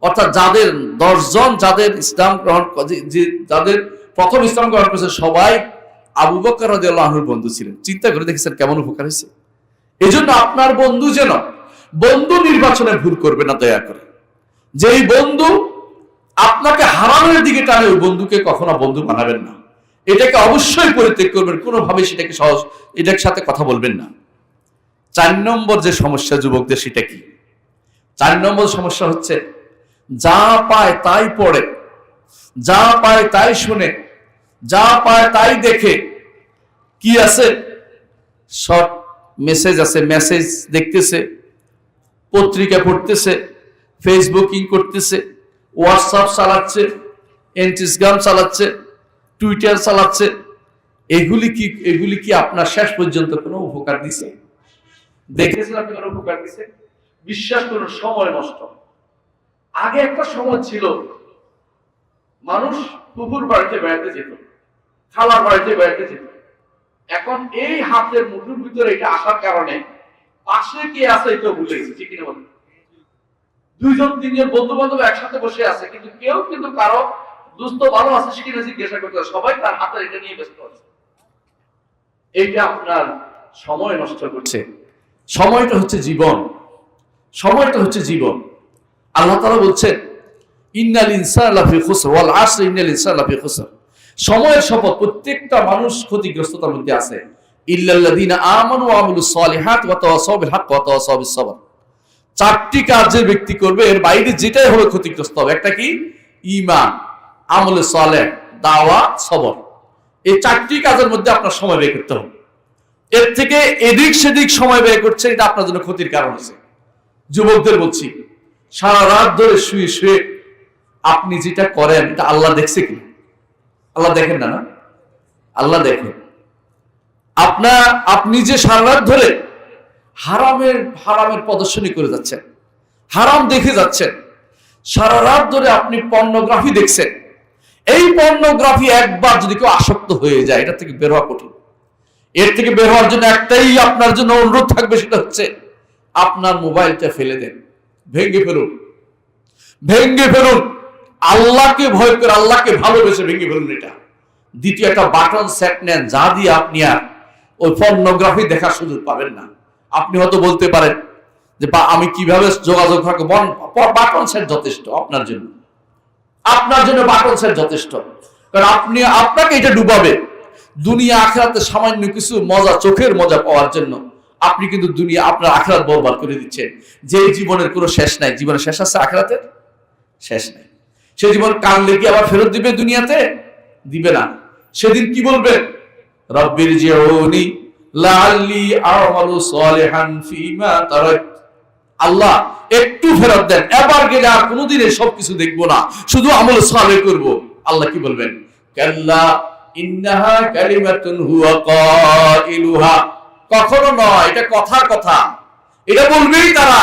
অর্থাৎ যাদের 10 জন যাদের ইসলাম গ্রহণ, যাদের প্রথম ইসলাম গ্রহণ করেছে, সবাই আবু বকর রাদিয়াল্লাহু আনহুর বন্ধু ছিলেন। চিন্তা করে দেখেছেন কেমন উপকার হয়েছে? এই জন্য আপনার বন্ধু যেন বন্ধু নির্বাচনে ভুল করবে না, দয়া করে। যেই বন্ধু আপনাকে হারানোর দিকে টানে, ওই বন্ধুকে কখনো বন্ধু বানাবেন না। এটাকে অবশ্যই পরিত্যাগ করবেন, কোনোভাবে সেটাকে এটার সাথে কথা বলবেন না। 4 নম্বর যে সমস্যা যুবকদের, সেটা কি? 4 নম্বর সমস্যা হচ্ছে যা পায় তাই পড়ে, যা পায় তাই শুনে, যা পায় তাই দেখে। কি আছে? শর্ট মেসেজ আছে, মেসেজ দেখতেছে, পত্রিকা পড়তেছে, ফেসবুকিং করতেছে, হোয়াটসঅ্যাপ চালাচ্ছে, ইনস্টাগ্রাম চালাচ্ছে, টুইটার চালাচ্ছে। এগুলি কি আপনার শেষ পর্যন্ত কোনো উপকার দিছে? দেখেছেন আপনি কোনো উপকার দিছে? বিশ্বাস করুন, সময় নষ্ট। আগে একটা সময় ছিল মানুষ পুকুর বাড়িতে বেড়াতে যেত, খালার বাড়িতে বেড়াতে যেত। এখন এই হাতের মুঠোর ভিতরে এটা আসার কারণে পাশে কে আছে এটা ভুলে গেছে। ঠিক কিনা বলেন? 2-3 বন্ধু বান্ধব একসাথে বসে আছে, কিন্তু কেউ কিন্তু কারো দুস্থ ভালো আছে কিনা জিজ্ঞাসা করতে, সবাই তার হাতের এটা নিয়ে ব্যস্ত আছে। এইটা আপনার সময় নষ্ট করছে। সময়টা হচ্ছে জীবন, সময়টা হচ্ছে জীবন। আল্লাহ তাআলা বলছেন ইন্নাল ইনসানা লাফি খুসর ওয়াল আসর ইন্নাল ইনসানা লাফি খুসর। সময়ের শপথ, প্রত্যেকটা মানুষ ক্ষতিগ্রস্ততার মধ্যে আছে। ইল্লাল্লাযীনা আমানু ওয়া আমিলুস সালিহাত ওয়া তাওয়াসাউ বিল হক ওয়া তাওয়াসাউ বিস সবর। 4টি কাজ যে ব্যক্তি করবে এর বাইরে যেটাই হবে ক্ষতিগ্রস্ত হবে। একটা কি? ঈমান, আমলে সালেহ, দাওয়াত, সবর। এই 4টি কাজের মধ্যে আপনার সময় ব্যয় করতে হবে। এর থেকে এদিক সেদিক সময় ব্যয় করছে, এটা আপনার জন্য ক্ষতির কারণ আছে। যুবকদের বলছি, সারা রাত ধরে শুয়ে শুয়ে আপনি যেটা করেন এটা আল্লাহ দেখছে কি? আল্লাহ দেখেন না? না, আল্লাহ দেখেন। আপনি যে সারা রাত ধরে হারামের প্রদর্শনী করে যাচ্ছেন, হারাম দেখে যাচ্ছেন, সারা রাত ধরে আপনি পর্নোগ্রাফি দেখছেন। এই পর্নোগ্রাফি একবার যদি কেউ আসক্ত হয়ে যায়, এটা থেকে বের হওয়া কঠিন। এর থেকে বের হওয়ার জন্য একটাই আপনার জন্য অনুরোধ থাকবে, সেটা হচ্ছে আপনার মোবাইলটা ফেলে দেন, ভেঙে ফেলুন, ভেঙে ফেলুন। আল্লাহকে ভয় করে, আল্লাহকে ভালোবেসে ভেঙে ফেলুন এটা। দ্বিতীয় একটা বাটন সেট নেন, যা দিয়ে আপনি আর ওই পর্নোগ্রাফি দেখার সুযোগ পাবেন না। আপনি হয়তো বলতে পারেন যে আমি কিভাবে যোগাযোগ রাখবো? বাটন সেট যথেষ্ট আপনার জন্য, আপনার জন্য বাটন সেট যথেষ্ট। কারণ আপনাকে এটা ডুবাবে দুনিয়া আখিরাতে সামান্য কিছু মজা, চোখের মজা পাওয়ার জন্য। আপনি কিন্তু দুনিয়া আপনার আখিরাত বরবাদ করে দিচ্ছেন। যে জীবনের কোনো শেষ নাই, জীবনের শেষ আছে, আখিরাতের শেষ নাই। সে জীবন কানলে কি আবার ফেরত দিবে? দুনিয়াতে দিবে না। সেদিন কি বলবে? রব্বির জিউনি লাআল্লি আ'মালু সালিহান ফীমা তারাক। আল্লাহ একটু ফেরত দেন, এবার গেলে আর কোনোদিন এই সবকিছু দেখবো না, শুধু আমল সালেহ করব। আল্লাহ কি বলবেন? কাল্লা ইন্নাহা কালিমাতুন হুয়া কাইলুহা। কখনো নয়, এটা কথার কথা, এটা বলবেই তারা,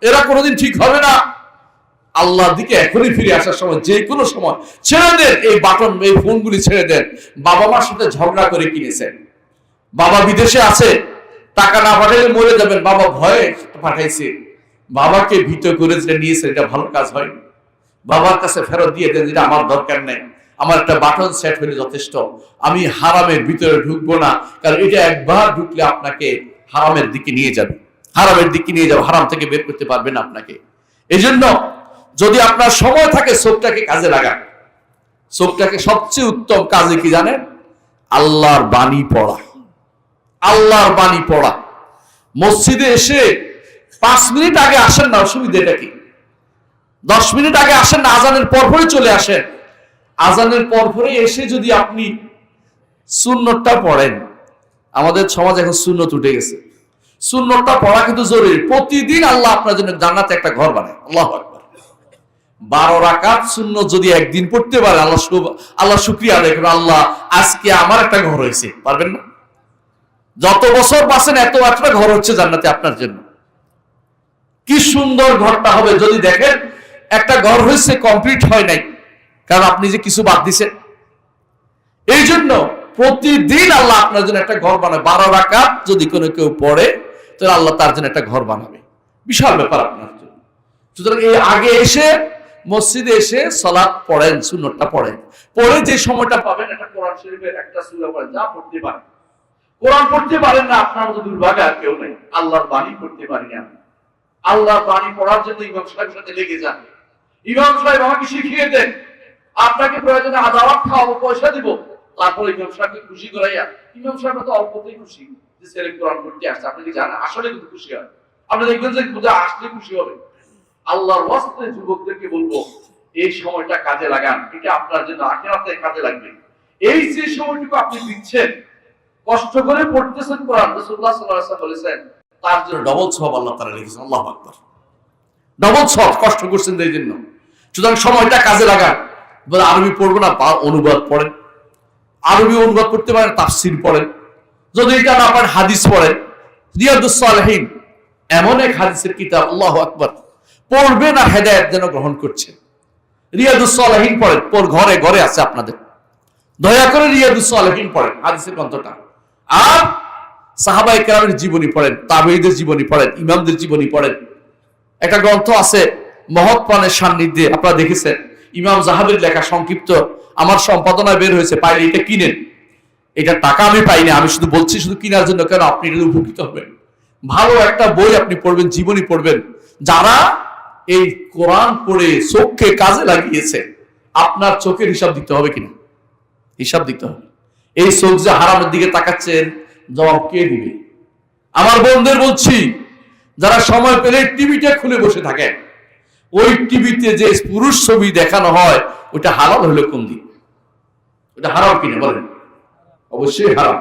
এরা কোনোদিন ঠিক হবে না। আল্লাহর দিকে এখনই ফিরে আসার সময়, যে কোনো সময় ছেড়ে দেন এই বাটন, এই ফোনগুলি ছেড়ে দেন। বাবা মার সাথে ঝগড়া করে কিনেছেন, বাবা বিদেশে আছে, টাকা না পাঠালে মরে যাবেন, বাবা ভয়ে পাঠাইছে, বাবাকে ভীত করে যেটা নিয়েছে এটা ভালো কাজ হয়। বাবার কাছে ফেরত দিয়ে দেন, যেটা আমার দরকার নেই, আমার একটা বাটন সেট হলে যথেষ্ট, আমি হারামের ভিতরে ঢুকবো না। কারণ এটা একবার ঢুকলে আপনাকে হারামের দিকে নিয়ে যাবে, হারামের দিকে নিয়ে যাবে, হারাম থেকে বের করতে পারবেন আপনাকে। এই জন্য যদি আপনার সময় থাকে, চোখটাকে কাজে লাগান। চোখটাকে সবচেয়ে উত্তম কাজে কি জানেন? আল্লাহর বাণী পড়া, আল্লাহর বাণী পড়া। মসজিদে এসে 5 মিনিট আগে আসেন না, অসুবিধাটা কি? 10 মিনিট আগে আসেন না, আজানের পরপরই চলে আসেন। আজানের পরপরই এসে যদি আপনি সুন্নতটা পড়েন, আমাদের সমাজ এখন সুন্নত উঠে গেছে, সুন্নতটা পড়া কিন্তু জরুরি। প্রতিদিন আল্লাহ আপনার জন্য জান্নাতে একটা ঘর বানায়। আল্লাহু আকবার। 12 রাকাত সুন্নত যদি একদিন পড়তে পারে, আল্লাহ শুকরিয়া আদায় করবে, আল্লাহ আজকে আমার একটা ঘর হয়েছে। পারবেন না? যত বছর বাঁচেন এত একটা ঘর হচ্ছে জান্নাতে আপনার জন্য। কি সুন্দর ঘরটা হবে যদি দেখেন একটা ঘর হয়েছে, কমপ্লিট হয় নাই, কারণ আপনি যে কিছু বাদ দিছেন। এই জন্য প্রতিদিন আল্লাহ আপনার জন্য একটা ঘর বানাবে। 12 রাকাত যদি কোনো কেউ পড়ে, তাহলে আল্লাহ তার জন্য একটা ঘর বানাবে। বিশাল ব্যাপার আপনার জন্য। সুতরাং এই আগে এসে মসজিদে এসে সালাত পড়েন, সুন্নতটা পড়েন, পড়ে যে সময়টা পাবেন একটা কোরআন শরীফের একটা সূরা পড়েন, যা পড়তে পারেন। কোরআন পড়তে পারেন না, আপনার মতো দুর্ভাগ্য আর কেউ নেই। আল্লাহর বাণী পড়তে পারি না, আল্লাহর বাণী পড়ার জন্য ইমাম সাহেবের সাথে লেগে যান। ইমাম সাহেব আমাকে শিখিয়ে দেন, আপনাকে প্রয়োজনে আদালত খাওয়াবো, পয়সা দিব, তারপর ইমাম সাহেবকে খুশি করাইয়া। ইমাম সাহেব তো অল্পতেই খুশি, যে ছেলে কোরআন পড়তে আসছে, আপনি কি জানেন? আসলে কিন্তু খুশি হয়। আপনি দেখবেন যে আসলে খুশি হবে। আল্লাহর ওয়াস্তে যুবকদেরকে বলবো, এই সময়টা কাজে লাগান, এটা আপনার জন্য আখিরাতে কাজে লাগবে। এই যে সময়টুকু আপনি দিচ্ছেন, কষ্ট করে পড়তেছেন কোরআন, রাসূলুল্লাহ সাল্লাল্লাহু আলাইহি ওয়াসাল্লাম বলেছেন তার জন্য ডবল সওয়াব আল্লাহ তাআলা লিখেছেন। আল্লাহু আকবার। ডবল সওয়াব, কষ্ট করছেন এই জন্য। সুতরাং সময়টা কাজে লাগান। আরবি পড়বো না, বা অনুবাদ পড়েন, আরবি অনুবাদ করতে পারেন, তাফসীর পড়েন, যদি এটা না পারেন হাদিস পড়েন। রিয়াদুস সালেহিন এমন এক হাদিসের কিতাব, আল্লাহু আকবার, পড়বেন আর হেদায়েত যেন গ্রহণ করছে। রিয়াদুস সালেহিন পড়েন, ঘরে ঘরে আছে আপনাদের, দয়া করে রিয়াদুস সালেহিন পড়েন, হাদিসের গ্রন্থটা। আর সাহাবায়ে কেরামের জীবনী পড়েন, তাবেঈদের জীবনী পড়েন, ইমামদের জীবনী পড়েন। একটা গ্রন্থ আছে মহৎ প্রাণের সান্নিধ্যে, আপনারা দেখেছেন, ইমাম জাহাবির লেখা, সংক্ষিপ্ত, আমার সম্পাদনায় বের হয়েছে, পাইলে এটা কিনেন। এটা টাকা আমি পাইনি, আমি শুধু বলছি শুধু কেনার জন্য, কেন আপনি এটা উপকৃত হবেন। ভালো একটা বই আপনি পড়বেন, জীবনী পড়বেন। যারা এই কোরআন পড়ে চোখকে কাজে লাগিয়েছে, আপনার চোখের হিসাব দিতে হবে কিনা, হিসাব দিতে হবে। এই চোখ যে হারামের দিকে তাকাচ্ছেন, জবাব কে দিবে? আমার বন্ধুদের বলছি, যারা সময় পেলে টিভিটা খুলে বসে থাকেন, ওই টিভিতে যে পুরুষ ছবি দেখানো হয়, ওটা হালাল হলো কোন দিন? ওটা হারাম কিনা বলেন? অবশ্যই হারাম।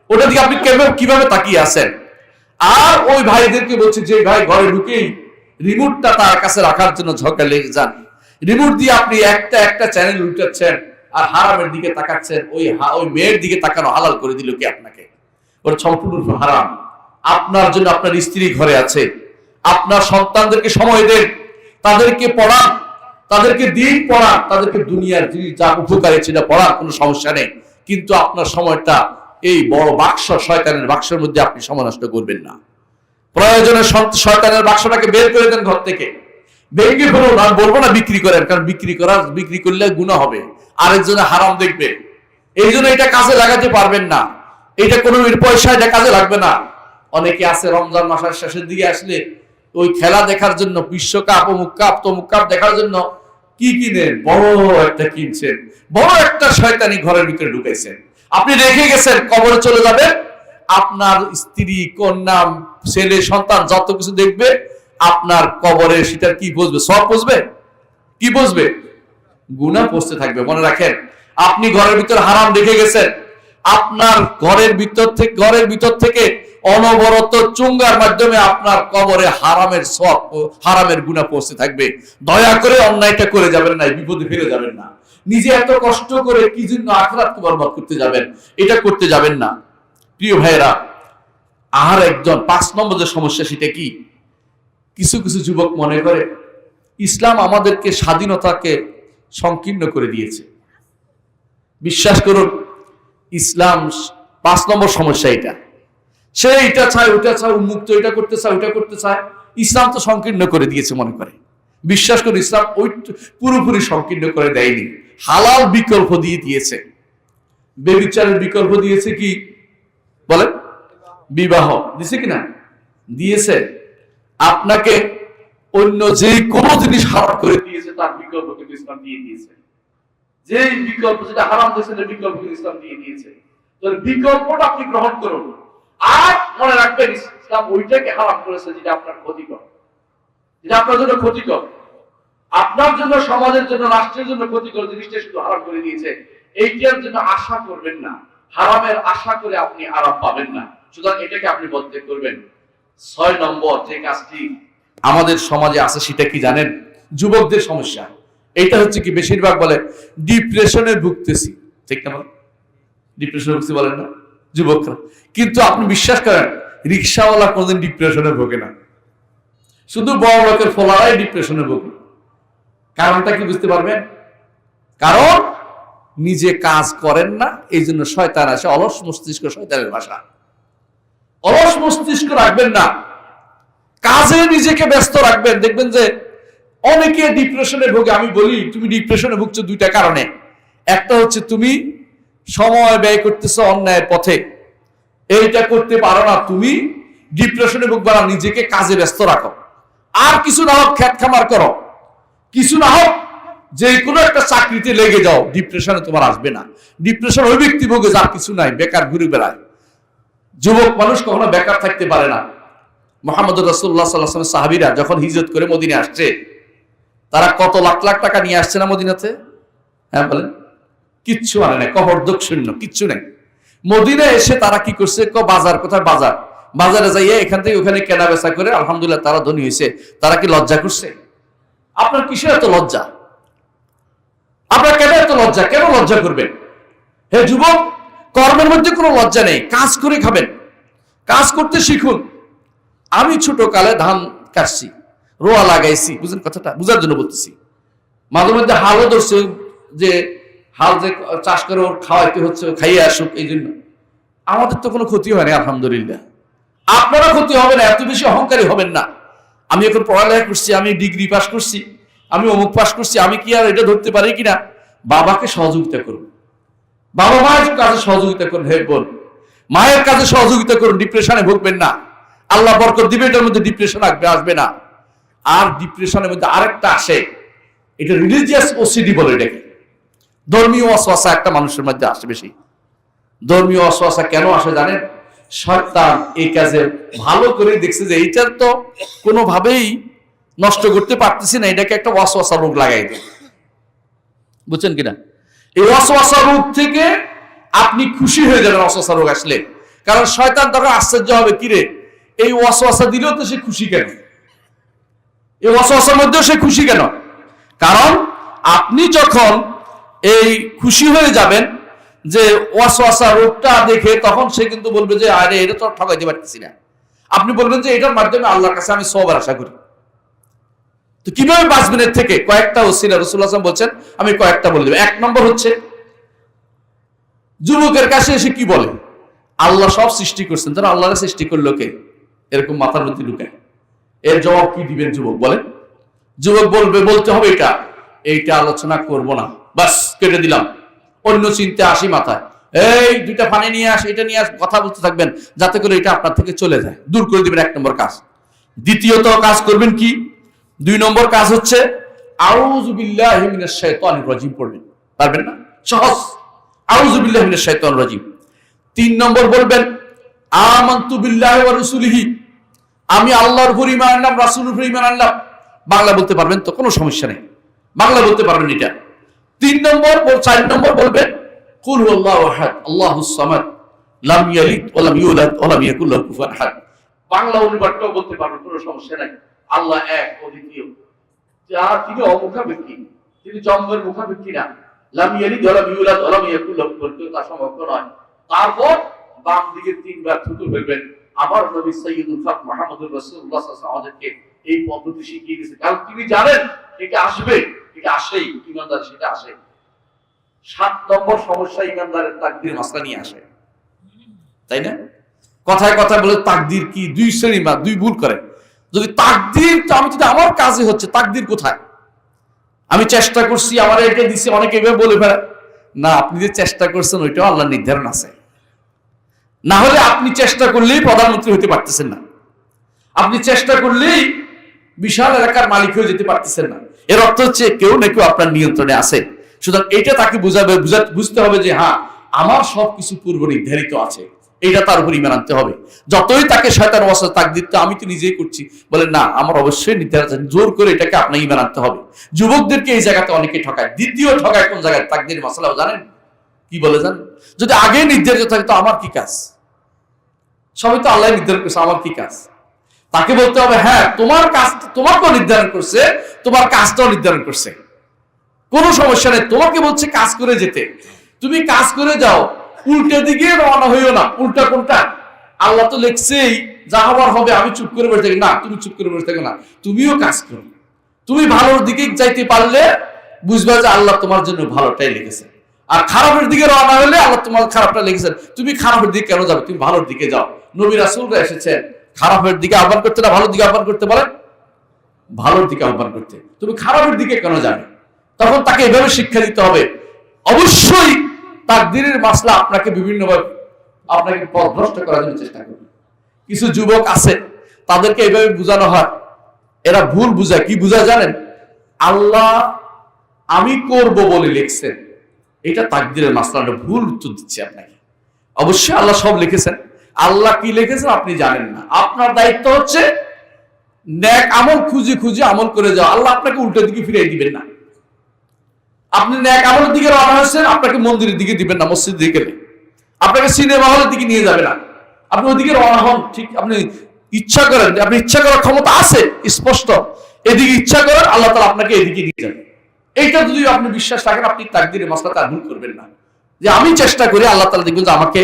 ওটা দিকে আপনি কিভাবে তাকিয়ে আছেন? আর ওই ভাইদেরকে বলছি, যে ভাই ঘরে ঢুকেই রিমোটটা তার কাছে রাখার জন্য ঝগড়া লেগে যান, রিমোট দিয়ে আপনি একটা একটা চ্যানেল উল্টাচ্ছেন আর হারামের দিকে তাকাচ্ছেন। ওই মেয়ের দিকে তাকানো হালাল করে দিল কি আপনাকে? ওটা সম্পূর্ণ হারাম। আপনার জন্য আপনার স্ত্রী ঘরে আছে, আপনার সন্তানদেরকে সময় দেন, তাদেরকে পড়ান, তাদেরকে দিন পড়ান, তাদেরকে দুনিয়ার জিনিস যা উপকারী সেটা পড়ার কোনো সমস্যা নেই। কিন্তু আপনার সময়টা এই বড় বাক্স, শয়তানের বাক্সের মধ্যে আপনি সময় নষ্ট করবেন না। প্রয়োজনে শয়তানের বাক্সটাকে বের করে দেন ঘর থেকে, ভেঙে ফেলুন। আর বলবো না বিক্রি করেন, কারণ বিক্রি করলে গুনাহ হবে, আরেকজনে হারাম দেখবে। এই জন্য এটা কাজে লাগাতে পারবেন না, এটা কোনো পয়সা এটা কাজে লাগবে না। অনেকে আছে রমজান মাসের শেষের দিকে আসলে ওই খেলা দেখার জন্য, বিশ্বকাপ, অমুক কাপ তমুক কাপ দেখার জন্য কি কিনেন, বড় একটা কিনছেন, বড় একটা শয়তানি ঘরের ভিতরে ঢুকাইছেন। আপনি রেখে গেছেন, কবরে চলে যাবে, আপনার স্ত্রী, কন্যা, ছেলে, সন্তান যত কিছু দেখবে, আপনার কবরে সেটার কি বসবে? সব বসবে? কি বসবে? গুনাহ পৌঁছতে থাকবে। মনে রাখেন, আপনি ঘরের ভিতর হারাম রেখে গেছেন, আপনার ঘরের ভিতর থেকে অনবরত চুঙ্গার মাধ্যমে আপনার কবরে হারামের গুনাহ পৌঁছতে থাকবে। দয়া করে অন্যায়টা করে যাবেন না, বিপদে ফেলে যাবেন না। নিজে এত কষ্ট করে কি জন্য আখিরাতকে বরবাদ করতে যাবেন? এটা করতে যাবেন না। প্রিয় ভাইরা, আর একজন 5 নম্বর যে সমস্যা, সেটা কি? কিছু কিছু যুবক মনে করে ইসলাম আমাদেরকে স্বাধীনতাকে সংকীর্ণ করে দিয়েছে। বিশ্বাস করুন, ইসলাম 5 নম্বর সমস্যা এটা। সে এটা চায়, ওটা চায়, উন্মুক্ত, এটা করতে চায়, ওটা করতে চায়। ইসলাম তো সংকীর্ণ করে দিয়েছে মনে করে। বিশ্বাস করুন, ইসলাম ওই পুরোপুরি সংকীর্ণ করে দেয়নি, হালাল বিকল্প দিয়ে দিয়েছে। বেবিচারের বিকল্প দিয়েছে কি বলেন? বিবাহ দিয়েছে কিনা? দিয়েছে। আপনাকে অন্য যে কোনো জিনিস হারাম করে দিয়েছে, তার বিকল্প কিন্তু ইসলাম দিয়ে দিয়েছে। যে বিকল্প, যেটা হারাম দিয়েছে, বিকল্প কিন্তু ইসলাম দিয়ে দিয়েছে। বিকল্পটা আপনি গ্রহণ করুন। আর মনে রাখবেন, ইসলাম ওইটাকে হারাম করেছে যেটা আপনার ক্ষতিকর, যেটা আপনার জন্য ক্ষতিকর, আপনার জন্য, সমাজের জন্য, রাষ্ট্রের জন্য ক্ষতিকর জিনিসটা শুধু হারাম করে দিয়েছে। এইটার জন্য আশা করবেন না, হারামের আশা করে আপনি আরাম পাবেন না। সুতরাং এটাকে আপনি বদলে করবেন। 6 নম্বর যে কাজটি আমাদের সমাজে আছে, সেটা কি জানেন? যুবকদের সমস্যা। এটা হচ্ছে কি, বেশিরভাগ বলে ডিপ্রেশনে ভুগতেছি, ঠিক না? ডিপ্রেশনে ভুগছি বলেন না যুবকরা, কিন্তু আপনি বিশ্বাস করেন, রিক্সাওয়ালা কোনদিন ডিপ্রেশনে ভোগে না, শুধু বড় লোকের ফলারাই ডিপ্রেশনে ভোগে। কারণটা কি বুঝতে পারবেন? কারণ নিজে কাজ করেন না, এই জন্য শয়তান আসে। অলস মস্তিষ্ক শয়তানের ভাষা। অলস মস্তিষ্ক রাখবেন না, কাজে নিজেকে ব্যস্ত রাখবেন। দেখবেন যে অনেকে ডিপ্রেশনে ভোগে। আমি বলি, তুমি ডিপ্রেশনে ভুগছো 2টা কারণে। একটা হচ্ছে তুমি সময় ব্যয় করতেছো অন্যায়ের পথে, এইটা করতে পারো না, তুমি ডিপ্রেশনে ভুগবা না। নিজেকে কাজে ব্যস্ত রাখো। আর কিছু না হোক খেত খামার করো, কিছু না হোক যে কোনো একটা চাকরিতে লেগে যাও, ডিপ্রেশনে তোমার আসবে না। ডিপ্রেশন ওই ব্যক্তি ভোগে যার কিছু নাই, বেকার ঘুরে বেড়ায়। যুবক মানুষ কখনো বেকার থাকতে পারে না। মুহাম্মদ রাসূলুল্লাহ সাল্লাল্লাহু আলাইহি ওয়াসাল্লাম সাহাবীরা যখন হিজরত করে মদিনায় আসছে, তারা কত লাখ লাখ টাকা নিয়ে আসছে না মদিনাতে? হ্যাঁ বলেন। কিচ্ছু আনে নাই, কবরদক শূন্য, কিচ্ছু নেই। মদিনায় এসে তারা কি করছে? বাজার, কোথায় বাজার? বাজারে যাইয়ে এখান থেকে ওখানে কেনা বেচা করে আলহামদুলিল্লাহ তারা ধনী হয়েছে। তারা কি লজ্জা করছে? আপনার কিসের এত লজ্জা? আপনার কেন এত লজ্জা? কেন লজ্জা করবেন? হে যুবক, কর্মের মধ্যে কোনো লজ্জা নেই, কাজ করে খাবেন, কাজ করতে শিখুন। আমি ছোট কালে ধান কাটছি, রোয়া লাগাইছি, বুঝেন কথাটা? বুঝার জন্য বলতেছি। মাঝে মধ্যে হালও ধরছে, যে হাল যে চাষ করে ওর খাওয়াইতে হচ্ছে, খাইয়ে আসুক, এই জন্য আমাদের তো কোনো ক্ষতি হয় না আলহামদুলিল্লাহ। আপনারা ক্ষতি হবে না, এত বেশি অহংকারী হবেন না। আমি এখন পড়ালেখা করছি, আমি ডিগ্রি পাস করছি, আমি অমুক পাস করছি, আমি কি আর এটা ধরতে পারি কিনা? বাবাকে সহযোগিতা করুন, বাবা মায়ের কাজে সহযোগিতা করুন। হে বোন, মায়ের কাজে সহযোগিতা করুন। ডিপ্রেশনে ভুগবেন না, আল্লাহ বরকত দিবে, এটার মধ্যে ডিপ্রেশন আসবে না। আর ডিপ্রেশনের মধ্যে আরেকটা আসে, এটা রিলিজিয়াস ওসিডি বলে, এটাকে ধর্মীয় ওয়াসওয়াসা একটা মানুষের মধ্যে আসে বেশি। ধর্মীয় ওয়াসওয়াসা কেন আসে জানেন? শয়তান এই কাজে ভালো করে দেখছে যে এইটার তো কোনোভাবেই নষ্ট করতে পারতেছি না, এটাকে একটা ওয়াসওয়াসা রোগ লাগাই দেয়। বুঝছেন কিনা? এই ওয়াসওয়াসা রোগ থেকে আপনি খুশি হয়ে যাবেন ওয়াসওয়াসা রোগ আসলে। কারণ শয়তান তখন আশ্চর্য হবে, কিরে এই ওয়াসওয়াসা দিলেও তো সে খুশি কেন? এই ওয়াসওয়াসার মধ্যেও সে খুশি কেন? কারণ আপনি যখন এই খুশি হয়ে যাবেন যে ওয়াসওয়াসা রোগটা দেখে, তখন সে কিন্তু বলবে যে আরে এটা তো ঠকাইতে পারতেছি না। আপনি বলবেন যে এটার মাধ্যমে আল্লাহর কাছে আমি সওয়াব আশা করি। তো কিভাবে বাঁচবেন এর থেকে? কয়েকটা ওসিলা রাসূলুল্লাহ সাল্লাল্লাহু আলাইহি ওয়াসাল্লাম বলছেন, আমি কয়েকটা বলে দেব। এক নম্বর হচ্ছে, যুবকের কাছে এসে কি বলে? আল্লাহ সব সৃষ্টি করছেন, তারা আল্লাহর সৃষ্টি করলো কে? এরকম মাথার মধ্যে ঢুকায়। এর জবাব কি দিবেন যুবক বলেন? যুবক বলতে হবে এইটা আলোচনা করব না, বাস কেটে দিলাম, অন্য চিন্তা আসি মাথায়। এই দুইটা পানি নিয়ে আস, এটা নিয়ে আস, কথা বলতে থাকবেন যাতে করে এটা আপনার থেকে চলে যায়, দূর করে দিবেন। এক নম্বর কাজ। দ্বিতীয়ত কাজ করবেন কি? 2 নম্বর কাজ হচ্ছে আউযু বিল্লাহি মিনাশ শাইতানির রাজিম পড়বেন। পারবেন না? সহজ, আউযু বিল্লাহি মিনাশ শাইতানির রাজিম। 3 নম্বর বলবেন আমানতু বিল্লাহি ওয়া রাসূলিহি, আমি আল্লাহর উপর ঈমান আনলাম, রাসূলের উপর ঈমান আনলাম। বাংলা বলতে পারবেন তো? কোনো সমস্যা নেই, বাংলা বলতে পারবেন এটা। 4 নম্বর বলবেন কুল হুয়াল্লাহু আহাদ আল্লাহুস সামাদ লাম ইয়ালিদ ওয়া লাম ইউলাদ ওয়া লাম ইয়াকুল লাহু কুফুয়ান আহাদ। বাংলা অনুবাদটাও বলতে পারবেন, কোনো সমস্যা নাই। আল্লাহ এক, অদ্বিতীয়, যার তিনি অমুখাপেক্ষী, তিনি জন্মের মুখাপেক্ষী না। লাম ইয়ালিদ ওয়া লাম ইউলাদ ওয়া লাম ইয়াকুল লাহু কুফুয়ান আহাদ, তা সম্ভব নয়। তারপর বাম দিকে 3 বার থুতু ফেলবেন। আমার নবী সাইয়্যিদুল খালক মুহাম্মদুর রাসূলুল্লাহ সাল্লাল্লাহু আলাইহি ওয়াসাল্লাম আমাদেরকে এই পদ্ধতি শিখিয়ে দিয়েছে, কারণ তিনি জানেন এটা আসবে, এটা আসেই, ঈমানদার সেটা আসে। 7 নম্বর সমস্যা ঈমানদারের তাকদীর মাসলা নিয়ে আসে, তাই না? কথায় কথায় বলে তাকদীর কি? 2 শ্রেণী বা 2 ভুল করে। যদি তাকদীর, আমি যদি আমার কাজে হচ্ছে, তাকদীর কোথায়? আমি চেষ্টা করছি, আমার এটা দিছে, অনেকে এভাবে বলে ফেলে। না, আপনি যে চেষ্টা করছেন ওইটাও আল্লাহর নির্ধারণ আছে। না হলে আপনি চেষ্টা করলেই প্রধানমন্ত্রী হতে পারতেছেন না, আপনি চেষ্টা করলেই বিশাল এলাকার মালিক হয়ে যেতে পারতেছেন না। এর অর্থ হচ্ছে কেউ না কেউ আপনার নিয়ন্ত্রণে আছে। সুতরাং এটা তাকে বুঝতে হবে যে হ্যাঁ, আমার সবকিছু পূর্ব নির্ধারিত আছে, এটা তার উপর ঈমান আনতে হবে। যতই তাকে শয়তান ওয়াসওয়াসা তাকদীর তো আমি তো নিজেই করছি, বলে না, আমার অবশ্যই নির্ধারিত আছে, জোর করে এটাকে আপনার ঈমান আনতে হবে। যুবকদেরকে এই জায়গাতে অনেকে ঠকায়। দ্বিতীয় ঠকায় কোন জায়গায়? তাকদীর মাসলাও জানেন কি বলে? জানেন, যদি আগে নির্ধারিত থাকে তো আমার কি কাজ? সবই তো আল্লাহ নির্ধারণ করছে, আমার কি কাজ? তাকে বলতে হবে হ্যাঁ, তোমার কাজ তোমাকেও নির্ধারণ করছে, তোমার কাজটাও নির্ধারণ করছে, কোনো সমস্যা নেই। তোমাকে বলছে কাজ করে যেতে, তুমি কাজ করে যাও, উল্টো দিকে রওনা হইও না। উল্টা কোনটা? আল্লাহ তো লিখছেই যা হবার হবে, আমি চুপ করে বসে থাকি না, তুমি চুপ করে বসে থাকো না, তুমিও কাজ করো। তুমি ভালোর দিকে যাইতে পারলে বুঝবা যে আল্লাহ তোমার জন্য ভালোটাই লিখেছে। আর খারাপের দিকে রওনা হলে আল্লাহ তোমার খারাপটা লিখেছেন। তুমি খারাপের দিকে কেন যাবে? তুমি ভালোর দিকে যাও। নবী রাসূলরা এসেছেন খারাপের দিকে আহ্বান করতে, না ভালোর দিকে আহ্বান করতে বলেন? ভালোর দিকে আহ্বান করতে। তুমি খারাপের দিকে কেন যাবে? তখন তাকে এভাবে শিক্ষা দিতে হবে। অবশ্যই তাকদীরের মাসলা আপনাকে বিভিন্নভাবে আপনাকে পথভ্রষ্ট করার জন্য চেষ্টা করবে। কিছু যুবক আছে, তাদেরকে এইভাবে বোঝানো হয়, এরা ভুল বুঝায়। কি বুঝায় জানেন? আল্লাহ আমি করব বলে লিখছেন, এটা তাকদীরের মাসলা। ভুল উত্তর দিচ্ছে আপনাকে। অবশ্যই আল্লাহ সব লিখেছেন, আল্লাহ কি লিখেছেন আপনি জানেন না। আপনার দায়িত্ব হচ্ছে নেক আমল খুঁজে খুঁজে আমল করে যাও। আল্লাহ আপনাকে উল্টো দিকে ফিরিয়ে দিবেন না। আপনি নেক আমলের দিকে রওনা হয়েছেন, আপনাকে মন্দিরের দিকে দিবেন না, মসজিদের দিকে গেলে আপনাকে সিনেমা হলের দিকে নিয়ে যাবে না। আপনি ওদিকে রওনা হন, ঠিক আপনি ইচ্ছা করেন, আপনি ইচ্ছা করার ক্ষমতা আছে স্পষ্ট, এদিকে ইচ্ছা করেন, আল্লাহ তাআলা আপনাকে এদিকে নিয়ে যাবেন। এইটা যদি আপনি বিশ্বাস রাখেন, আপনি তাকদীরের মাসলাতে আর ভুল করবেন না। যে আমি চেষ্টা করি, আল্লাহ তাআলা দেখবেন যে আমাকে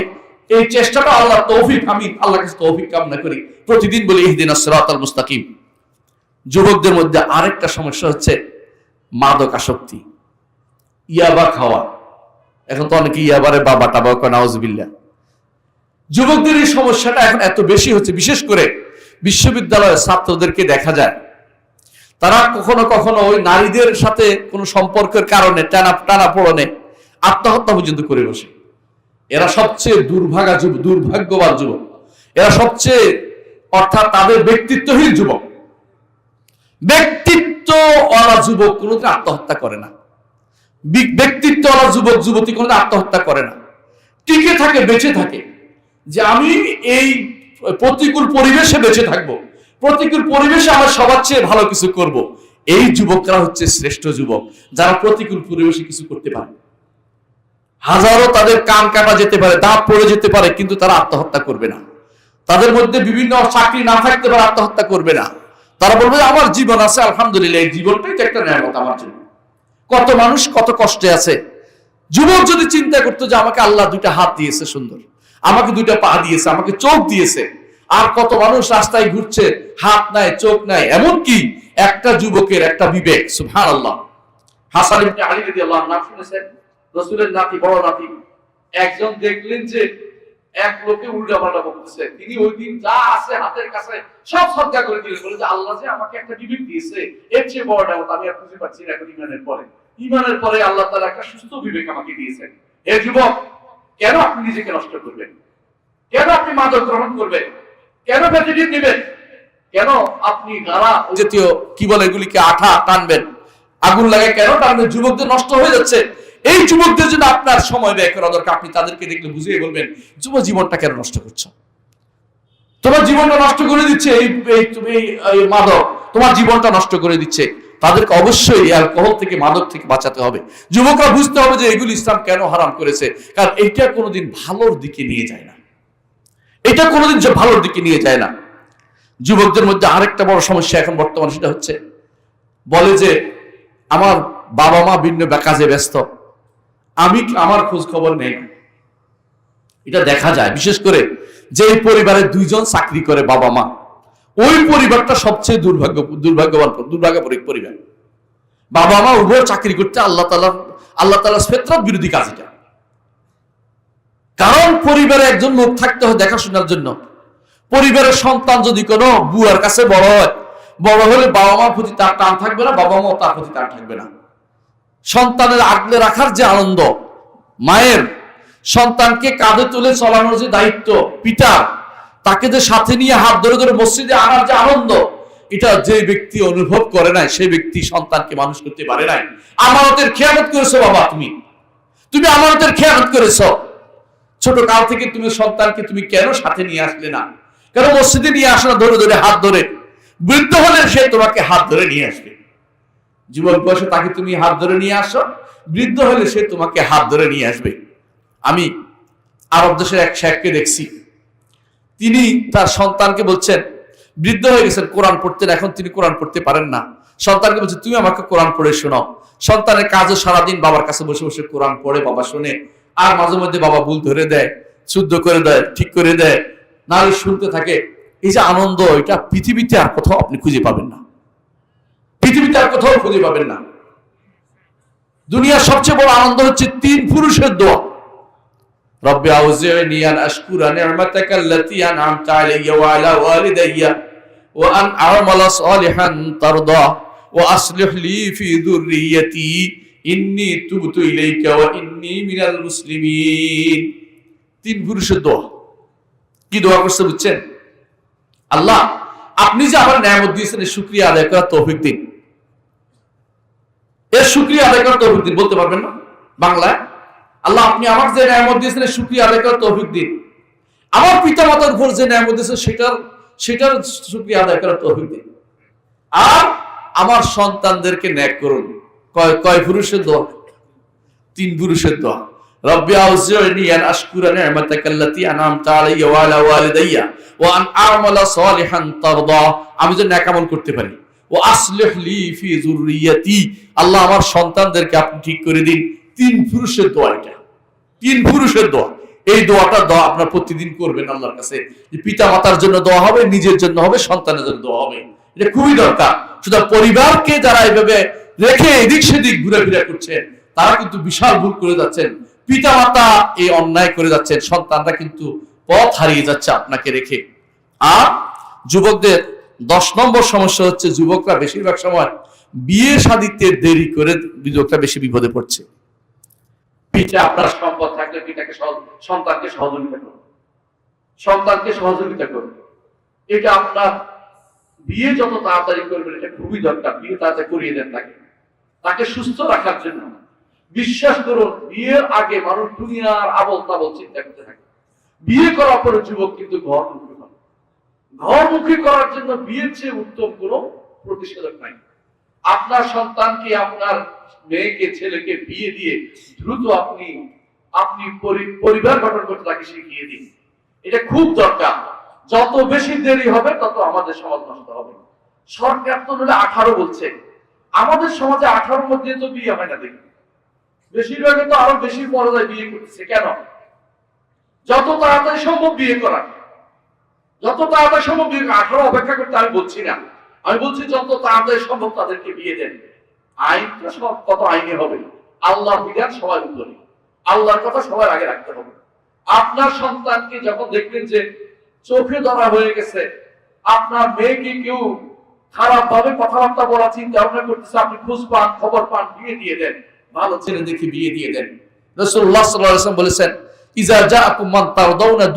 এই চেষ্টাটা আল্লাহ তৌফিক, আমি আল্লাহর কাছে তৌফিক কামনা করি, প্রতিদিন বলি ইহদিনাস সিরাতাল মুস্তাকিম। যুবকদের মধ্যে আরেকটা সমস্যা হচ্ছে মাদক আসক্তি, ইয়াবা খাওয়া। এখন তো অনেকে ইয়াবারে বাবা টাবা করে, নাউজুবিল্লাহ। যুবকদের এই সমস্যাটা এখন এত বেশি হচ্ছে, বিশেষ করে বিশ্ববিদ্যালয়ের ছাত্রদেরকে দেখা যায় তারা কখনো কখনো ওই নারীদের সাথে কোনো সম্পর্কের কারণে টানা পড়নে আত্মহত্যা পর্যন্ত করে বসে। এরা সবচেয়ে দুর্ভাগ্যবান যুবক, এরা সবচেয়ে, অর্থাৎ তাদের ব্যক্তিত্বহীন যুবক। ব্যক্তিত্বওয়ালা যুবক কোনোদিন আত্মহত্যা করে না, ব্যক্তিত্বওয়ালা যুবক যুবতী কোনোদিন আত্মহত্যা করে না, টিকে থাকে, বেঁচে থাকে যে আমি এই প্রতিকূল পরিবেশে বেঁচে থাকবো, প্রতিকূল পরিবেশে আমার সবার চেয়ে ভালো কিছু করব। এই যুবকরা হচ্ছে শ্রেষ্ঠ যুবক, যারা প্রতিকূল পরিবেশে কিছু করতে পারে। হাজারো তাদের কান কাটা যেতে পারে, দাঁত পড়ে যেতে পারে, কিন্তু তারা আত্মহত্যা করবে না। তাদের মধ্যে বিভিন্ন চাকরি না থাকতে পারে, আত্মহত্যা করবে না। তারা বলবে আমার জীবন আছে, আলহামদুলিল্লাহ, এই জীবনটাই তো একটা নিয়ামত আমার জন্য। কত মানুষ কত কষ্টে আছে। যুবক যদি চিন্তা করতো যে আমাকে আল্লাহ দুইটা হাত দিয়েছে সুন্দর, আমাকে দুইটা পা দিয়েছে, আমাকে চোখ দিয়েছে, আর কত মানুষ রাস্তায় ঘুরছে, হাত নাই, চোখ নাই। এমনকি একটা যুবকের একটা বিবেক, সুবহানাল্লাহ। হাসান ইবনে আলী রাদিয়াল্লাহু আনহু, নাম শুনেছেন? রাসূলের নাতি, বড় নাতি। একজন দেখলেন যে এক লোকে উল্টাপাল্টা বলতেছে, তিনি ওই দিন যা আছে হাতের কাছে সব সদকা করে দিলেন, বলে যে আল্লাহ যে আমাকে একটা বিবেক দিয়েছে, এর চেয়ে বড় নিয়ামত আমি আর খুঁজে পাচ্ছি না এখন ইমানের পরে আল্লাহ তাআলা একটা সুস্থ বিবেক আমাকে দিয়েছেন। হে যুবক, কেন আপনি নিজেকে নষ্ট করবেন? কেন আপনি মাদক গ্রহণ করবেন? কেন ফ্যাসিলিটি নেবেন? কেন আপনি গাড়া জাতীয় কি বলে এগুলিকে আঠা টানবেন, আগুন লাগে কেন টানবেন? যুবকদের নষ্ট হয়ে যাচ্ছে। এই যুবকদের জন্য আপনার সময় ব্যয় করা দরকার। আপনি তাদেরকে দেখলে বুঝিয়ে বলবেন, যুব জীবনটা কেন নষ্ট করছো? তোমার জীবনটা নষ্ট করে দিচ্ছে এই মাদক, তোমার জীবনটা নষ্ট করে দিচ্ছে। তাদেরকে অবশ্যই অ্যালকোহল থেকে, মাদক থেকে বাঁচাতে হবে। যুবকরা বুঝতে হবে যে এগুলি ইসলাম কেন হারাম করেছে, কারণ এটা কোনোদিন ভালোর দিকে নিয়ে যায় না, এটা কোনোদিন ভালোর দিকে নিয়ে যায় না। যুবকদের মধ্যে আরেকটা বড় সমস্যা এখন বর্তমানে, সেটা হচ্ছে বলে যে আমার বাবা মা ভিন্ন কাজে ব্যস্ত, আমি আমার খোঁজ খবর নেই। এটা দেখা যায় বিশেষ করে যে পরিবারে দুইজন চাকরি করে বাবা মা, ওই পরিবারটা সবচেয়ে দুর্ভাগ্যবান পরিবার। বাবা মা উভয় চাকরি করতে, আল্লাহ তাআলার ফিতরাত বিরোধী কাজ এটা। কারণ পরিবারে একজন লোক থাকতে হয় দেখাশোনার জন্য। পরিবারের সন্তান যদি কোনো বুয়ার কাছে বড় হয়, বড় হলে বাবা মার প্রতি তার টান থাকবে না, বাবা মাও তার প্রতি টান থাকবে না। সন্তানের আগলে রাখার যে আনন্দ, মায়ের সন্তানকে কাঁধে তুলে চলানোর যে দায়িত্ব পিতার, তাকে যে সাথে নিয়ে হাত ধরে ধরে মসজিদে আনার যে আনন্দ, এটা যে ব্যক্তি অনুভব করে নাই, সেই ব্যক্তি সন্তানকে মানুষ করতে পারে নাই। আমানতের খেয়ানত করেছো বাবা, তুমি আমানতের খেয়ানত করেছো। ছোট কাল থেকে তুমি সন্তানকে তুমি কেন সাথে নিয়ে আসলে না? কেন মসজিদে নিয়ে আসো না ধরে ধরে, হাত ধরে? বৃদ্ধ হলে সে তোমাকে হাত ধরে নিয়ে আসবে। যুবক বয়সে তাকে তুমি হাত ধরে নিয়ে আসো, বৃদ্ধ হলে সে তোমাকে হাত ধরে নিয়ে আসবে। আমি আরব দেশের এক শেখকে দেখছি, তিনি তার সন্তানকে বলছেন, বৃদ্ধ হয়ে গেছেন, কোরআন পড়তেন, এখন তিনি কোরআন পড়তে পারেন না। সন্তানকে বলছে তুমি আমাকে কোরআন পড়ে শোনাও। সন্তানের কাজও সারাদিন বাবার কাছে বসে বসে কোরআন পড়ে বাবা শুনে, আর মাঝে মধ্যে বাবা ভুল ধরে দেয়, শুদ্ধ করে দেয়, ঠিক করে দেয়, নাহলে শুনতে থাকে। এই যে আনন্দ, এটা পৃথিবীতে আর কোথাও আপনি খুঁজে পাবেন না, পৃথিবীতে আর কোথাও খুঁজে পাবেন না। দুনিয়ার সবচেয়ে বড় আনন্দ হচ্ছে 3 পুরুষের দোয়া, রব্বি আউজি'নি আন আশকুরা নি'মাতাকা আল্লাতী আন'আমতা আলাইয়া ওয়া আলা ওয়ালিদাইয়া ওয়া আন আ'মালা সালিহান তারদা ওয়া আসলিহ লি ফি যুররিয়্যাতি ইন্নী তুবতু ইলাইকা ওয়া ইন্নী মিনাল মুসলিমিন। 3 পুরুষের দোয়া। কি দোয়া করছে বুঝছেন? আল্লাহ, আপনি যে আমার নিয়ামত দিয়েছেন, এর শুকরিয়া আদায় করার তৌফিক দিন। এর শুকরিয়া আদায় করার তৌফিক দিন। বলতে পারবেন না বাংলায়? আল্লাহ, আপনি আমার যে নিয়ামত দিয়েছেন, এর শুকরিয়া আদায় করার তৌফিক দিন। আমার পিতামাতার উপর যে নিয়ামত দিয়েছে সেটার শুকরিয়া আদায় করার তৌফিক দিন। আর আমার সন্তানদেরকে ন্যাক করুন। কয় পুরুষের দোয়া? 3 পুরুষের দোয়া। রব্বি আউজি'নি আন আশকুরা নি'মাতাকাল্লাতী আন'আমতা আলাইয়া ওয়া আলা ওয়ালিদাইয়া ওয়া আন আ'মালা সালিহান তারদা। আমি যেন নেক আমল করতে পারি। ওয়া আসলিহ লি ফি যুররিয়াতি, আল্লাহ আমার সন্তানদেরকে আপনি ঠিক করে দিন। 3 পুরুষের দোয়া এটা। 3 পুরুষের দোয়া। এই দোয়াটা আপনারা প্রতিদিন করবেন আল্লাহর কাছে। যে পিতা মাতার জন্য দোয়া হবে, নিজের জন্য হবে, সন্তানের জন্য দোয়া হবে। এটা খুবই দরকার। শুধু পরিবারকে যারা এইভাবে রেখে এদিক সেদিক ঘুরে করছেন, তারা কিন্তু বিশাল ভুল করে যাচ্ছেন। পিতা মাতা এই অন্যায় করে যাচ্ছেন, সন্তানরা কিন্তু পথ হারিয়ে যাচ্ছে আপনাকে রেখে। আর যুবকদের 10 নম্বর সমস্যা হচ্ছে, যুবকরা বেশিরভাগ সময় বিয়ে শাদীতে দেরি করে যুবকরা বেশি বিপদে পড়ছে। পিতা আপনার সম্পদ থাকলে সন্তানকে সহযোগিতা করুন। এটা আপনার বিয়ে যত তাড়াতাড়ি করবেন এটা খুবই দরকার। বিয়ে তাড়াতাড়ি করিয়ে দেন তাকে সুস্থ রাখার জন্য। বিশ্বাস করুন, বিয়ের আগে মানুষ দুনিয়ার আবল তাবল চিন্তা করতে থাকে। বিয়ে করার পরে যুবক কিন্তু ঘরমুখী হয়। ঘরমুখী করার জন্য বিয়ের চেয়ে উত্তম কোনো প্রতিষেধক নাই। আপনার সন্তানকে, আপনার মেয়েকে, ছেলেকে বিয়ে দিয়ে দ্রুত আপনি পরিবার গঠন করতে তাকে শিখিয়ে দিন। এটা খুব দরকার। যত বেশি দেরি হবে তত আমাদের সমাজ নষ্ট হবে। সরকার তো 18 বলছে, আমাদের সমাজে 18 মধ্যে তো বিয়ে হয় না। দেখি বেশিরভাগ তো আরো বেশি পর্যায়ে বিয়ে করতেছে। কেন? যত তাড়াতাড়ি সম্ভব বিয়ে করা, যত তাড়াতাড়ি সম্ভব বিয়ে। 18 অপেক্ষা করতে আমি বলছি না, আমি বলছি যত তাড়াতাড়ি সম্ভব তাদেরকে বিয়ে দেন। আইনটা সব কত আইনে হবে, আল্লাহর বিধান সবার উপরে, আল্লাহর কথা সবার আগে রাখতে হবে। আপনার সন্তানকে যখন দেখবেন যে চোখে ধরা হয়ে গেছে, আপনার মেয়েকে কেউ খারাপ ভাবে কথাবার্তা বলা চিন্তা ভাবনা করতেছে, আপনি খোঁজ পান, খবর পান, বিয়ে দিয়ে দেন। ভালো ছেলে দেখে বিয়ে দিয়ে দেন। রাসূলুল্লাহ সাল্লাল্লাহু আলাইহি ওয়াসাল্লাম বলেছেন, ইজা জাআকুম মান তারদাউনা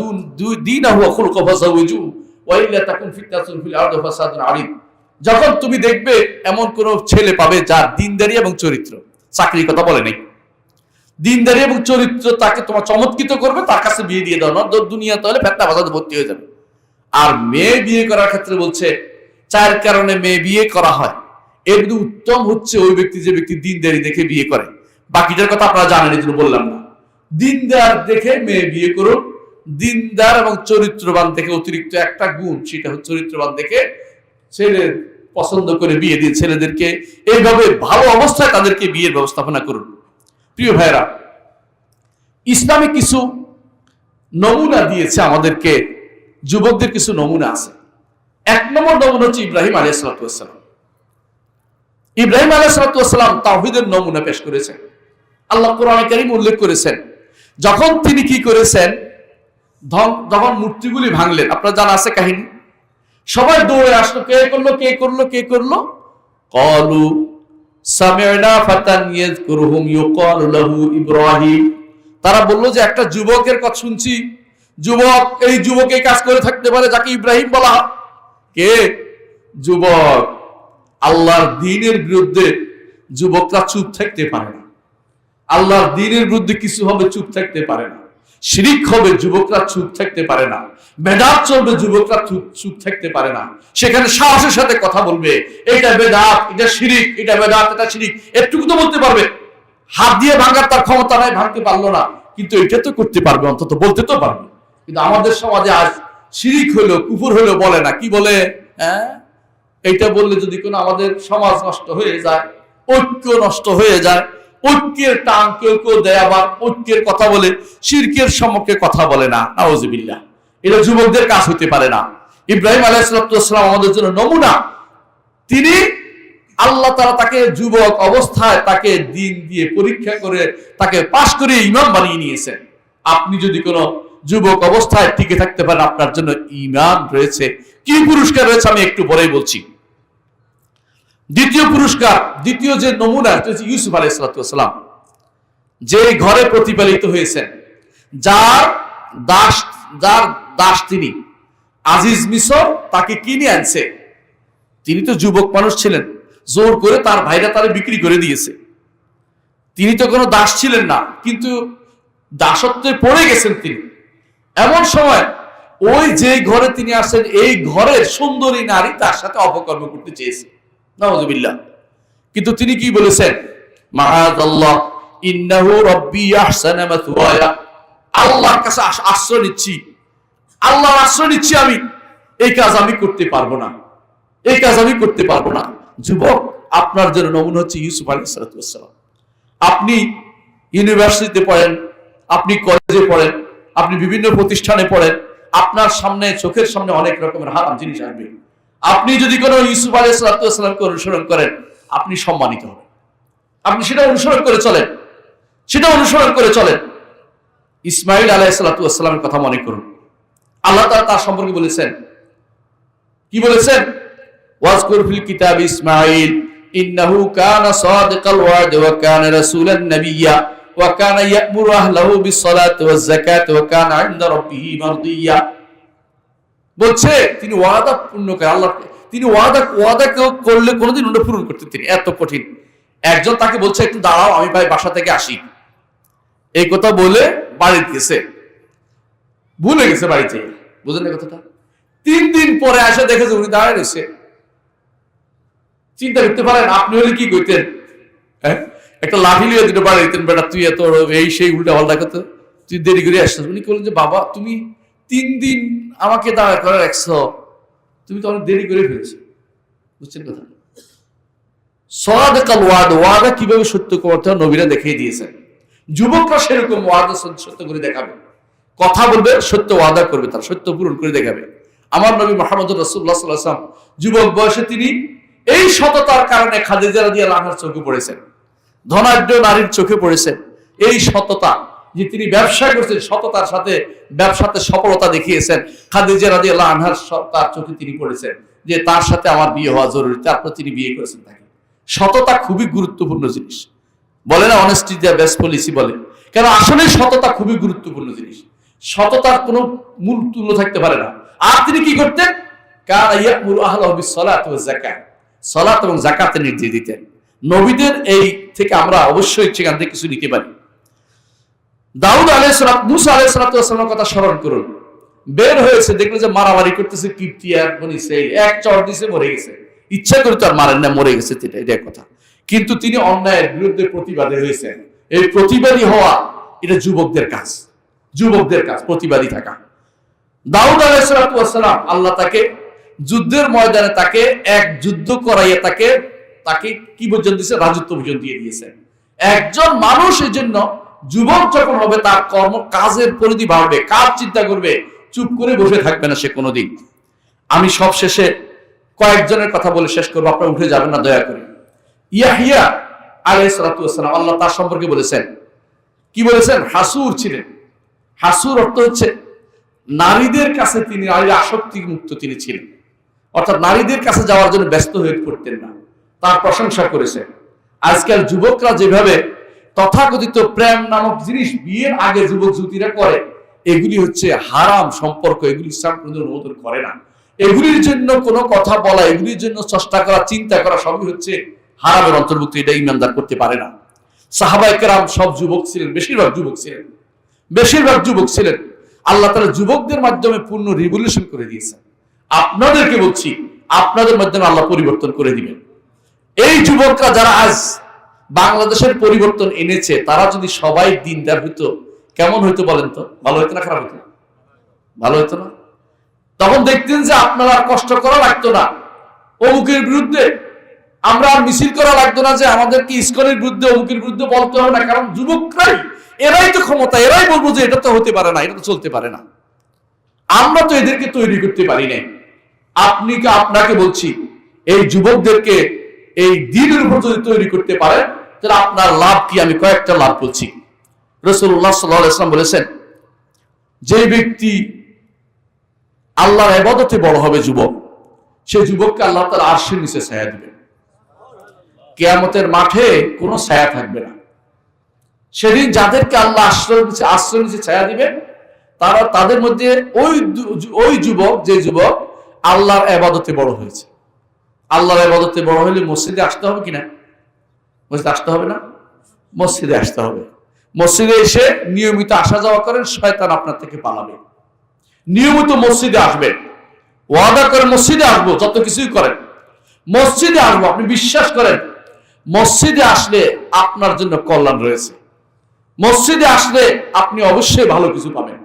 দীনাহু ওয়া খুলুকাহু ফাযাওয়িজুহু ওয়া ইল্লা তাকুন ফিতনাতুন ফিল আরদি ওয়া ফাসাদুন আলীম। যখন তুমি দেখবে এমন কোন ছেলে পাবে যার দ্বীনদারি এবং চরিত্র, চাকরির কথা বলে নাই, দ্বীনদারি এবং চরিত্র তাকে তোমার চমৎকৃত করবে, তার কাছে বিয়ে দিয়ে দাও। না দুনিয়া তাহলে ফেতনা ফাসাদে ভর্তি হয়ে যাবে। আর মেয়ে বিয়ে করার ক্ষেত্রে বলছে 4 কারণে মেয়ে বিয়ে করা হয়। এর মধ্যে উত্তম হচ্ছে ওই ব্যক্তি যে ব্যক্তি দ্বীনদারি দেখে বিয়ে করে। বাকিটার কথা আপনারা জানেন, এই জন্য বললাম না। দ্বীনদার দেখে মেয়ে বিয়ে করুন। দ্বীনদার এবং চরিত্রবান দেখে অতিরিক্ত একটা গুণ, সেটা হচ্ছে চরিত্রবান দেখে ছেলে পছন্দ করে বিয়ে দিয়ে ছেলেদেরকে এইভাবে ভালো অবস্থায় তাদেরকে বিয়ের ব্যবস্থাপনা করুন। প্রিয় ভাইরা, ইসলামে কিছু নমুনা দিয়েছে আমাদেরকে, যুবকদের কিছু নমুনা আছে। 1 নম্বর নমুনা হচ্ছে ইব্রাহিম আলাইহিস সালাম। ইব্রাহিম আলাইহিস সালাম তাওহীদের নমুনা পেশ করেছেন। আল্লাহ কোরআনে কারীম উল্লেখ করেছেন, যখন তিনি কি করেছেন, যখন মূর্তিগুলি ভাঙলেন, আপনারা জানা আছে কাহিনী। সবাই দৌড়ে আসলো, কে করলো? ক্বালু সামি'না ফাতান ইয়াযকুরুহুম ইউকালু লাহু ইব্রাহিম। তারা বলল যে একটা যুবকের কথা শুনছি, এই যুবক এই কাজ করে থাকতে পারে যাকে ইব্রাহিম বলা হয়। কে? যুবক। আল্লাহর দ্বীনের বিরুদ্ধে যুবকরা চুপ থাকতে পারে না। আল্লাহর দ্বীনের বিরুদ্ধে কিছু হবে, চুপ থাকতে পারে না। শিরিক হবে, যুবকরা চুপ থাকতে পারে না। বেদাত চলবে, যুবকরা চুপ থাকতে পারে না। সেখানে সাহসের সাথে কথা বলবে, এটা বেদাত, এটা শিরিক, এটা বেদাত, এটা শিরিক, এটুকু তো বলতে পারবে। হাত দিয়ে ভাঙার তার ক্ষমতা নাই, ভাঙতে পারলো না, কিন্তু এটা তো করতে পারবে, অন্তত বলতে তো পারবে। কিন্তু আমাদের সমাজে আজ শিরিক হলো, কুফর হলো বলে না। কি বলে? এইটা বললে যদি কোনো আমাদের সমাজ নষ্ট হয়ে যায়, ঐক্য নষ্ট হয়ে যায়, ঐক্যের টান কেউ দেয়, আবার ঐক্যের কথা বলে শিরকের সম্মুখে কথা বলে না। নাউযুবিল্লাহ। এটা যুবকদের কাজ হতে পারে না। ইব্রাহিম আলাইহিস সালাম আমাদের জন্য নমুনা। তিনি আল্লাহ তাআলা তাকে যুবক অবস্থায় তাকে দ্বীন দিয়ে পরীক্ষা করে তাকে পাশ করে ইমাম বানিয়ে নিয়েছেন। আপনি যদি কোনো যুবক অবস্থায় টিকে থাকতে পারেন, আপনার জন্য ঈমান রয়েছে। কি পুরস্কার রয়েছে আমি একটু পরেই বলছি। দ্বিতীয় পুরস্কার, দ্বিতীয় যে নমুনা হচ্ছে ইউসুফ আলাইহিস সালাম, যে ঘরে প্রতিপালিত হয়েছেন, যার দাস তিনি আজিজ মিসর তাকে কিনে আনছে। তিনি তো যুবক মানুষ ছিলেন, জোর করে তার ভাইরা তারে বিক্রি করে দিয়েছে। তিনি তো কোনো দাস ছিলেন না, কিন্তু দাসত্বে পড়ে গেছেন তিনি। এমন সময় ওই যে ঘরে তিনি আসেন এই ঘরের সুন্দরী নারী তার সাথে অপকর্ম করতে চেয়েছে, নাউযুবিল্লাহ। কিন্তু তিনি কি বলেছেন? মাআযাল্লাহ ইন্নাহু রাব্বি আহসানা মাথওয়ায়া, আল্লাহর কাছে আশ্রয় নিচ্ছি, আল্লাহর আশ্রয় নিচ্ছি, আমি এই কাজ আমি করতে পারবো না, এই কাজ আমি করতে পারবো না। যুবক, আপনার জন্য নমুনা হচ্ছে ইউসুফ আলাইহিস সালাম। আপনি ইউনিভার্সিটিতে পড়েন, আপনি কলেজে পড়েন, আপনি বিভিন্ন প্রতিষ্ঠানে পড়েন, আপনার সামনে চোখের সামনে অনেক রকমের হারাম জিনিস আসবে। আপনি যদি কোনো ইউসুফ আলাইহিস সালামকে অনুসরণ করেন, আপনি সম্মানিত হবেন। আপনি সেটা অনুসরণ করে চলেন, সেটা অনুসরণ করে চলেন। ইসমাইল আলাইহিস সালামের কথা মনে করুন। আল্লাহ তাআলা তার সম্পর্কে বলেছেন, কি বলেছেন? ওয়াজকুর ফিল কিতাব ইসমাইল ইন্নাহু কানা সাদিকাল ওয়াদ ওয়া কানা রাসূলান নাবিয়্যা ওয়া কানা ইয়া'মুরু আহলাহু বিস-সালাতি ওয়াজ-যাকাতি ওয়া কানা 'ইনদা রাব্বিহি মারদিয়্যা। বলছে তিনি ওয়াদা পূর্ণ করে, আল্লাহ তিনি ওয়াদা করলে কোনোদিন ওটা পূরণ করতেন তিনি, এত কঠিন। একজন তাকে বলছে একটু দাঁড়াও, আমি ভাই বাসা থেকে আসি, এই কথা বলে বাড়িতে গেছে, ভুলে গেছে বাড়িতে। বুঝলেন না কথাটা? 3 দিন পরে আসে দেখেছে উনি দাঁড়ায় রয়েছে। চিন্তা করতে পারেন আপনি হলে কি করতেন? একটা লাঠি লিয়ে দুটো বাড়ি দিতেন, বেটা তুই এত এই সেই উল্টা পাল্টা করতে, তুই দেরি করে আসছিস। উনি বললেন যে বাবা তুমি 3 দিন আমাকে দাঁড়া করে রাখছো, তুমি তো অনেক দেরি করে ফেলেছো। বুঝছেন কথা? সাদিকাল ওয়াদ, ওয়াদা কিভাবে সত্য করতে হয় নবীরা দেখিয়ে দিয়েছেন। যুবকরা সেরকম ওয়াদা সত্য করে দেখাবে, কথা বলবে, সত্য ওয়াদা করবে, তার সত্য পূরণ করে দেখাবে। আমার নবী মুহাম্মদ রাসূলুল্লাহ সাল্লাল্লাহু আলাইহি ওয়াসাল্লাম যুবক বয়সে তিনি এই সততার কারণে খাদিজা রাদিয়াল্লাহু আনহার চোখে পড়েছেন, ধনাঢ্য নারীর চোখে পড়েছেন। এই সততা যে তিনি ব্যবসা করছেন, সততার সাথে ব্যবসাতে সফলতা দেখিয়েছেন, খাদিজা রাদিয়াল্লাহু আনহার তার চোখে তিনি পড়েছেন যে তার সাথে আমার বিয়ে হওয়া জরুরি, তারপর তিনি বিয়ে করেছেন তাকে। সততা খুবই গুরুত্বপূর্ণ জিনিস, বলে না অনেস্টি দ্য বেস্ট পলিসি বলে, কেন আসলে সততা খুবই গুরুত্বপূর্ণ জিনিস। সততার কোনো মূল তুল্য থাকতে পারে না। আর তিনি কি করতেন? কানা ইয়া'মুরু আহলাহু বিস-সালাতি ওয়াজ-যাকাত, সালাত এবং যাকাতের নির্দেশ দিতেন। নবীদের এই থেকে আমরা অবশ্যই সেখান থেকে কিছু নিতে পারি। দাউদ আলাইহিস সালাম, মুসা আলাইহিস সালামের কথা স্মরণ করুন। বের হয়েছে, দেখলো যে মারামারি করতেছে কিপ্তি আর বনি ইসরাইল, এক চড় দিছে মরে গেছে। ইচ্ছা করে তো আর মারেন না, মরে গেছে, এটা কথা। কিন্তু তিনি অন্যায়ের বিরুদ্ধে প্রতিবাদী হয়েছেন। এই প্রতিবাদী হওয়া এটা যুবকদের কাজ, যুবকদের কাজ প্রতিবাদী থাকা। দাউদ আলাইহিস সালাম, আল্লাহ তাকে যুদ্ধের ময়দানে তাকে এক যুদ্ধ করাইয়া তাকে কি পর্যন্ত দিয়েছে? রাজত্ব পর্যন্ত দিয়ে দিয়েছেন। একজন মানুষ এই জন্য যুবক যখন হবে তার কর্ম কাজের পরিধি বাড়বে, কাজ চিন্তা করবে, চুপ করে বসে থাকবে না সে কোনোদিন। আমি সব শেষে কয়েকজনের কথা বলে শেষ করবো, আপনারা উঠে যাবেন না দয়া করে। ইয়াহিয়া আলাইহিস সালাম, আল্লাহ তার সম্পর্কে বলেছেন, কি বলেছেন? হাসুর ছিলেন। হাসুর অর্থ হচ্ছে নারীদের কাছে তিনি, নারীর আসক্তি মুক্ত তিনি ছিলেন, অর্থাৎ নারীদের কাছে যাওয়ার জন্য ব্যস্ত হয়ে পড়তেন না। তার প্রশংসা করেছেন। আজকাল যুবকরা যেভাবে তথাকথিত প্রেম নামক জিনিস বিয়ের আগে যুবক যুবতীরা করে, এগুলি হচ্ছে হারাম সম্পর্ক, এগুলি ইসলাম কোনোদিন অনুমোদন করে না। এগুলির জন্য কোনো কথা বলা, এগুলির জন্য চেষ্টা করা, চিন্তা করা সবই হচ্ছে হারামের অন্তর্ভুক্ত। এটা ইমানদার করতে পারে না। সাহাবায়ে কেরাম সব যুবক ছিলেন, বেশিরভাগ যুবক ছিলেন। আল্লাহ তাআলা যুবকদের মাধ্যমে পূর্ণ রিভলিউশন করে দিয়েছেন। আপনাদেরকে বলছি, আপনাদের মাধ্যমে আল্লাহ পরিবর্তন করে দিবেন। এই যুবকরা যারা আজ বাংলাদেশের পরিবর্তন এনেছে, তারা যদি সবাই দিনদার হইতো, কেমন হইতো বলেন তো? ভালো হইতো না খারাপ হইতো? ভালো হইতো না? তখন দেখতেন যে আপনারা আর কষ্ট করা লাগতো না অমুকের বিরুদ্ধে, আমরা আর মিছিল করা লাগতো না যে আমাদেরকে ইসকনের বিরুদ্ধে, অমুকের বিরুদ্ধে বলতে হবে না, কারণ যুবকরাই, এরাই তো ক্ষমতা, এরাই বলবো যে এটা তো হতে পারে না, এটা তো চলতে পারে না। আমরা তো এদেরকে তৈরি করতে পারি নাই। আপনাকে বলছি, এই যুবকদেরকে এই দ্বীনের উপর যদি তৈরি করতে পারেন, তাহলে আপনার লাভ কি? আমি কয়েকটা লাভ বলছি। রাসূলুল্লাহ সাল্লাল্লাহু আলাইহি ওয়াসাল্লাম বলেছেন, যে ব্যক্তি আল্লাহর ইবাদতে বড় হবে যুবক, সেই যুবককে আল্লাহ তাআলা আরশের নিচে ছায়া দিবেন। কিয়ামতের মাঠে কোনো ছায়া থাকবে না। সেদিন যাদেরকে আল্লাহ আশ্রয়ের নিচে ছায়া দিবেন, তাদের মধ্যে ওই যুবক, যে যুবক আল্লাহর ইবাদতে বড় হয়েছে। আল্লাহর ইবাদতে বড় হলে মসজিদে আসতে হবে কিনা? মসজিদে আসতে হবে না? মসজিদে আসতে হবে। মসজিদে এসে নিয়মিত আসা যাওয়া করেন, শয়তান আপনার থেকে পালাবে। নিয়মিত মসজিদে আসবেন, ওয়াদা করে মসজিদে আসবো, যত কিছুই করেন মসজিদে আসবো, আপনি বিশ্বাস করেন মসজিদে আসলে আপনার জন্য কল্যাণ রয়েছে। মসজিদে আসলে আপনি অবশ্যই ভালো কিছু পাবেন।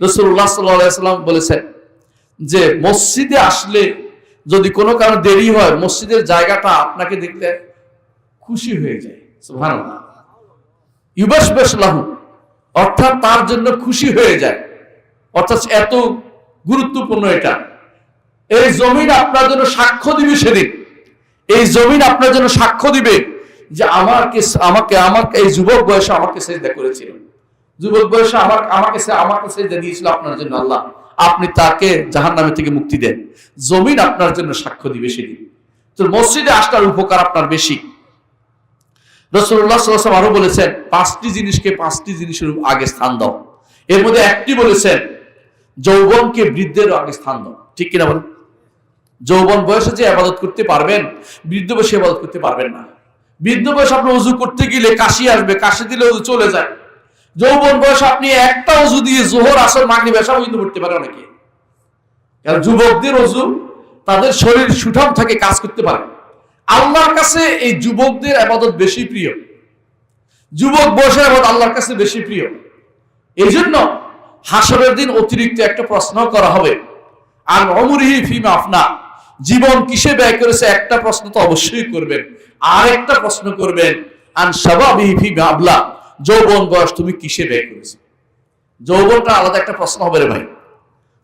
রাসূলুল্লাহ সাল্লাল্লাহু আলাইহি ওয়াসাল্লাম বলেছেন যে মসজিদে আসলে যদি কোনো কারণে দেরি হয়, মসজিদের জায়গাটা আপনাকে দেখলে খুশি হয়ে যায়। সুবহানাল্লাহ। ইউবাশবাশ লাহু, অর্থাৎ তার জন্য খুশি হয়ে যায়। অর্থাৎ এত গুরুত্বপূর্ণ এটা। এই জমিন আপনার জন্য সাক্ষ্য দিবে সেদিন। এই জমিন আপনার জন্য সাক্ষ্য দিবে যে আমাকে এই যুবক বয়সে আমাকে সেজদা করেছিল, যুবক বয়সে আমাকে সেজদা দিয়েছিল আপনার জন্য আল্লাহ, আপনি তাকে জাহান্নামের থেকে মুক্তি দেন। জমিন আপনার জন্য সাক্ষ্য দিবে সেদিন। তো মসজিদে আসার উপকার আপনার বেশি। রাসূলুল্লাহ সাল্লাল্লাহু আলাইহি ওয়াসাল্লাম আরো বলেছেন 5টি জিনিসকে 5টি জিনিসের আগে স্থান দাও। এর মধ্যে একটি বলেছেন যৌবনকে বৃদ্ধের আগে স্থান দাও। ঠিক কিনা বলেন? যৌবন বয়সে যে ইবাদত করতে পারবেন, বৃদ্ধ বয়সে ইবাদত করতে পারবেন না। বৃদ্ধ বয়সে আপনি ওযু করতে গেলে কাশি আসবে, কাশি দিলে ওযু চলে যায়। যৌবন বয়সে আপনি একটা ওযু দিয়ে যোহর, আসর, মাগরিব, এশা পর্যন্ত পড়তে পারে অনেকে। কারণ যুবকদের ওযু, তাদের শরীর সুঠাম থাকে, কাজ করতে পারে। আল্লাহর কাছে এই যুবকদের ইবাদত বেশি প্রিয়, যুবক বয়সের ইবাদত আল্লাহর কাছে বেশি প্রিয়। এই জন্য হাসরের দিন অতিরিক্ত একটা প্রশ্ন করা হবে, আর উমরিহি ফিমা আফনা, জীবন কিসে ব্যয় করেছে একটা প্রশ্ন তো অবশ্যই করবেন। আর একটা প্রশ্ন করবেন আন শাবাবিহি ফিমা আবলা, যৌবন বয়স তুমি কিসে ব্যয় করেছো। যৌবনটা আলাদা একটা প্রশ্ন হবে রে ভাই।